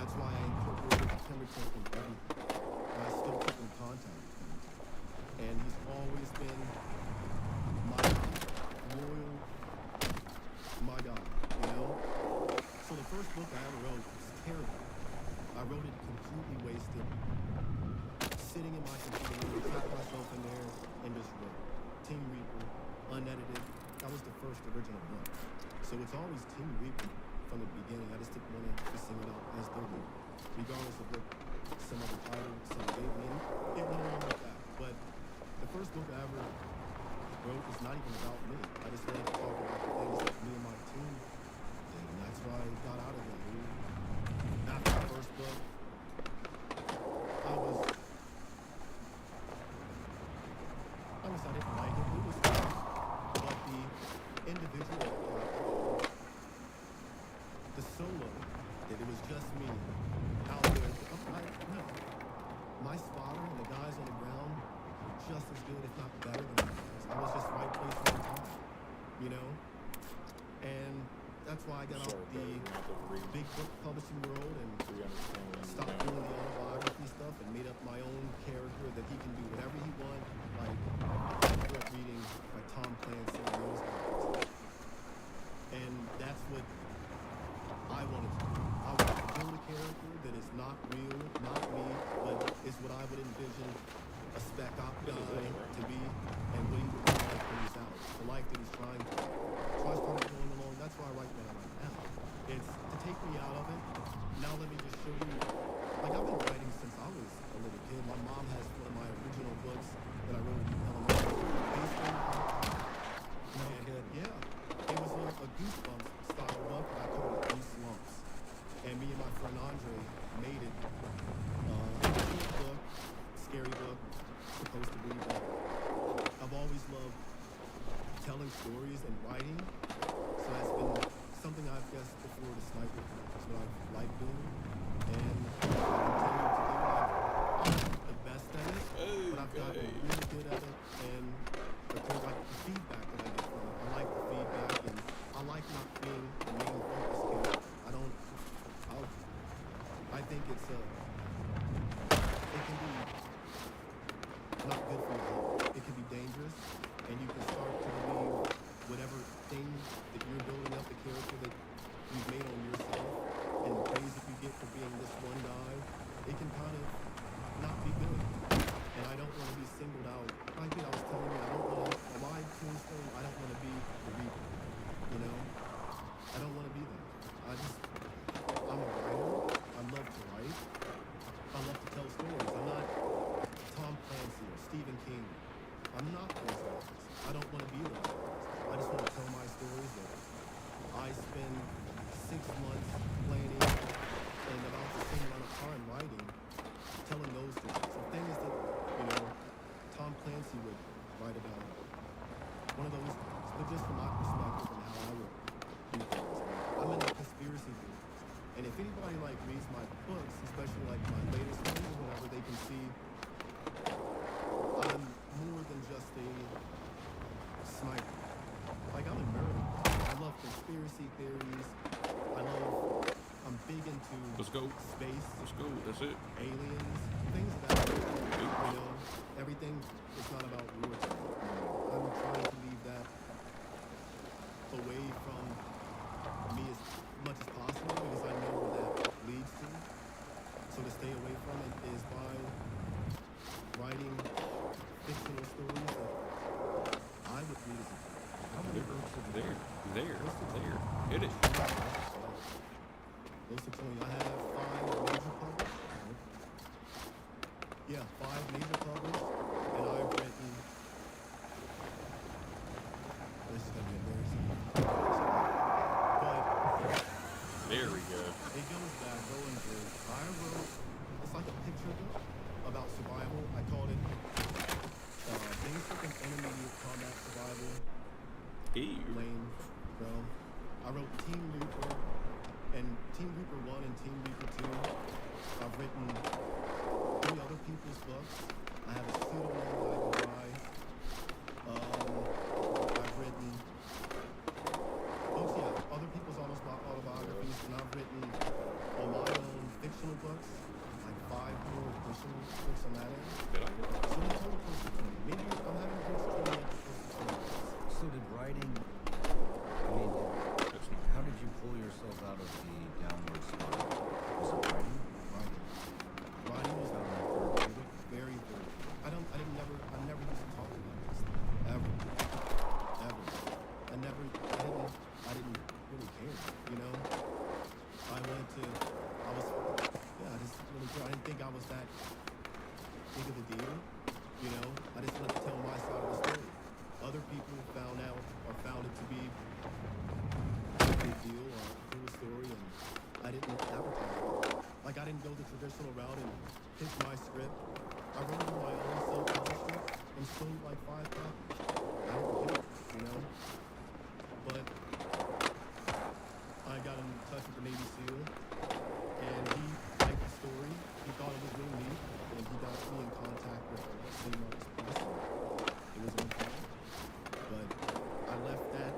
That's why I incorporated Pemberton in everything. And I still keep in contact with him. And he's always been my loyal, my guy, you know? So the first book I ever wrote was terrible. I wrote it completely wasted, sitting in my computer room, trapped myself in there, and just wrote. Team Reaper, unedited. That was the first original book. So it's always Team Reaper from the beginning. I just didn't want to single out as the Reaper, regardless of what some other title some gave me. It went along with that. But the first book I ever wrote was not even about me. I just wanted to talk about the things that me and my team did, and that's why I got out of it. After the first book, I didn't like it. It was fun. But the individual, the solo, that it was just me out there. No. My spotter and the guys on the ground were just as good, if not better than I was. I was just right place, right time, you know? And that's why I got out the big book publishing world and stopped doing the autobiography stuff and made up my own character that he can do whatever he wants. Like, I grew up reading like Tom Clancy and those guys. And that's what I wanted to do. I wanted to build a character that is not real, not me, but is what I would envision a spec op guy to be and what he would be like when he's out. The life that he's trying to. So I started going along. That's why I write what I write now. It's to take me out of it. Now let me just show you. Like, I've been writing since I was a little kid. My mom has one of my original books that I wrote in elementary. No kidding. Yeah. It was a Goosebumps style book. I called it Gooselumps. And me and my friend Andre made it. A short book, scary book, supposed to be, but I've always loved telling stories and writing. So that's been something I've guessed before the sniper. That's what I've liked doing. And I continue to do it. I'm not the best at it, but I've gotten really good at it. And because like the feedback that I get from it, I like the feedback, and I like not being the main focus character. I think it can be not good for your health. It can be dangerous, and you can start to believe whatever thing that you're building up, the character that you've made on yourself, and the praise that you get for being this one guy, it can kind of not be good. And I don't want to be singled out. Like I was telling you, I don't want to, on my tombstone, I don't want to be the Reaper. You know? I don't want to be that. I'm a writer. I love to write. I love to tell stories. I'm not Tom Clancy or Stephen King. I'm not those guys. I don't want to be those guys. I just want to tell my stories that I spend 6 months planning and about the same amount of time writing, telling those stories. The thing is that, you know, Tom Clancy would write about one of those things, but just from my perspective and how I would do things. I'm in a conspiracy theory. go. space, Let's go. That's it. aliens, things of that nature. You know, everything is not about war. I'm trying to leave that away from me as much as possible because I know where that leads to. So to stay away from it is by writing fictional stories that I would read as a kid. How many books have you There. Hit it. Close to 20. I have 5 major published. Yeah, 5 major published, and I've written. This is gonna be embarrassing. But There we go. it goes back, going through. I wrote. It's like a picture book about survival. I called it basic and intermediate combat survival. Ew. Lame, bro. I wrote Team Reaper and Team Reaper 1 and Team Reaper 2. I've written 3 other people's books. I have a pseudonym I've written books, yeah, other people's almost autobiographies, and I've written on my own fictional books, like 5 more additional books on that end. Did I get that? So the total close to 20. Maybe I'm having close to 20 close to 20 books. So did writing, I mean, That's not. how did you pull yourself out of the downward spiral? Was it writing? Writing was Found that therapeutic? very good. I never used to talk about this ever. I didn't really care, you know? I just really care. I didn't think I was that big of a deal, you know? I just wanted to tell my side of the story. Other people found it to be a big deal or a cool story, and I didn't advertise it. Like, I didn't go the traditional route and pitch my script. I wrote it on my own, self-published it, and sold like 5 copies. I didn't get it, you know? But I got in touch with the Navy SEAL, and he liked the story. He thought it was really neat, and he got me in contact with St. Mark's Press. It was on fire. But I left that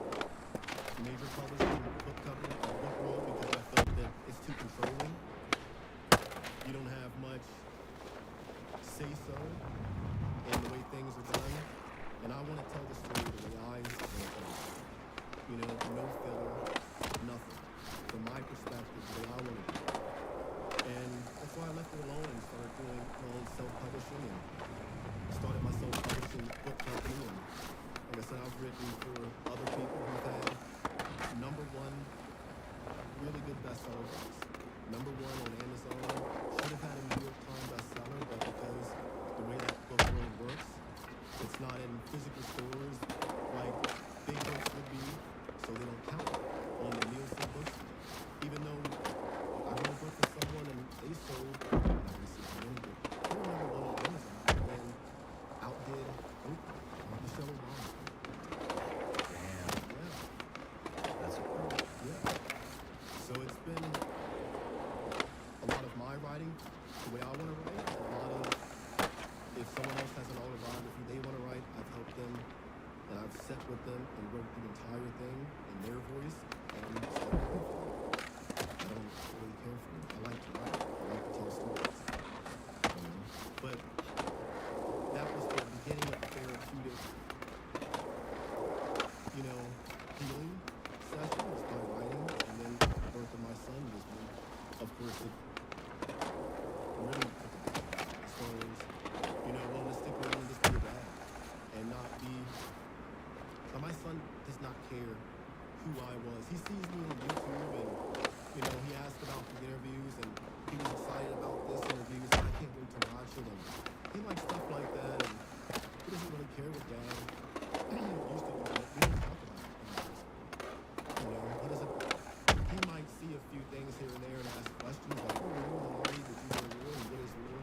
major publishing book world because I felt that it's too controlling. You don't have much say-so in the way things are done. And I want to tell the story the way I want to tell it. You know, no filler, nothing. From my perspective, the way I want to do it. And that's why I left it alone and started doing my own self-publishing and started my self-publishing book company. And like I said, I've written for other people who've had #1 really good bestseller books. #1 on Amazon. Should have had a New York Times bestseller, but because the way that book world works, it's not in physical stores like big books would be, so they don't count on the Nielsen books. Even though I wrote a book for someone and they sold, I didn't see how many, but they were #1 on Amazon and outdid Oprah, Michelle Obama. Damn, Yeah. that's a pro. Yeah. So it's been a lot of my writing, the way I want to write, and a lot of if someone else has an autobiography they want to write, I've helped them and I've sat with them and wrote the entire thing in their voice and said, I don't really care for it. I like to write. I like to tell stories. You know? But that was the beginning of the therapeutic, you know, healing session was by writing, and then the birth of my son was when, of course, it really took a back as far as, you know, wanting to stick around and just be a dad and not be. Now, my son does not care who I was. He sees me on YouTube and, you know, he asked about the interviews and he was excited about this interview. So I can't wait to watch it. And he likes stuff like that. And he doesn't really care what dad used to do. We don't talk about it. You know, he doesn't. He might see a few things here and there and ask questions like, "Oh, you in the Army? Did you go to war? And what is war?"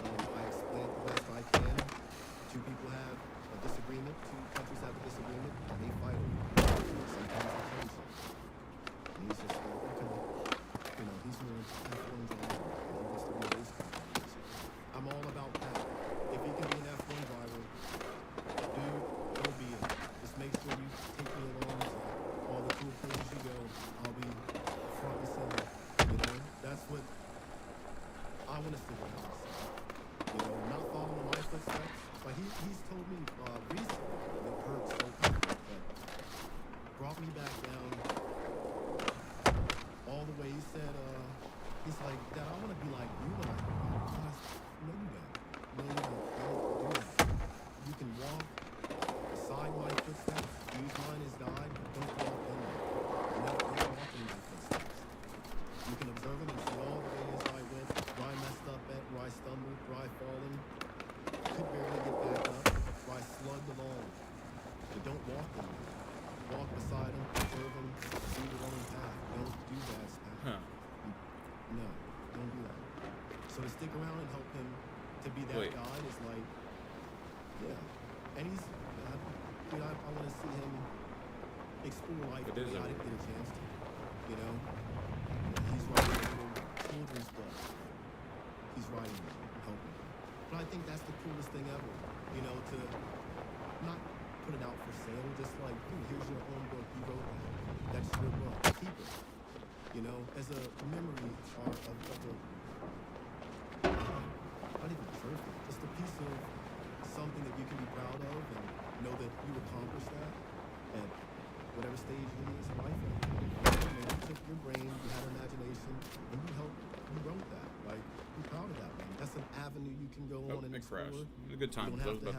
I explain it the best I can. 2 people have a disagreement. 2 countries have a disagreement, and they fight over it. Sometimes they kill each other. And he's just like, okay, you know, he's more F1 driver, and he wants to be a race car driver. So I'm all about that. If he can be an F1 driver, dude, go be guide them, serve them, do the wrong path. Don't do bad stuff. Huh. No, don't do that. So to stick around and help him to be that Wait. God is like, yeah. And he's, I want to see him explore life It the is way I a- didn't get a chance to. You know? He's writing a little children's book. He's writing it and helping. But I think that's the coolest thing ever. You know, to not put it out for sale, just like, dude, here's your own book. You wrote that. That's your book. Keep it. You know, as a memory or of the not even perfect, just a piece of something that you can be proud of and know that you accomplished that at whatever stage it is in life. Man, you took your brain, you had imagination, and you wrote that. Like, be proud of that, man. That's an avenue you can go Oh, on and it crashed. explore. Good You time. don't I have was to about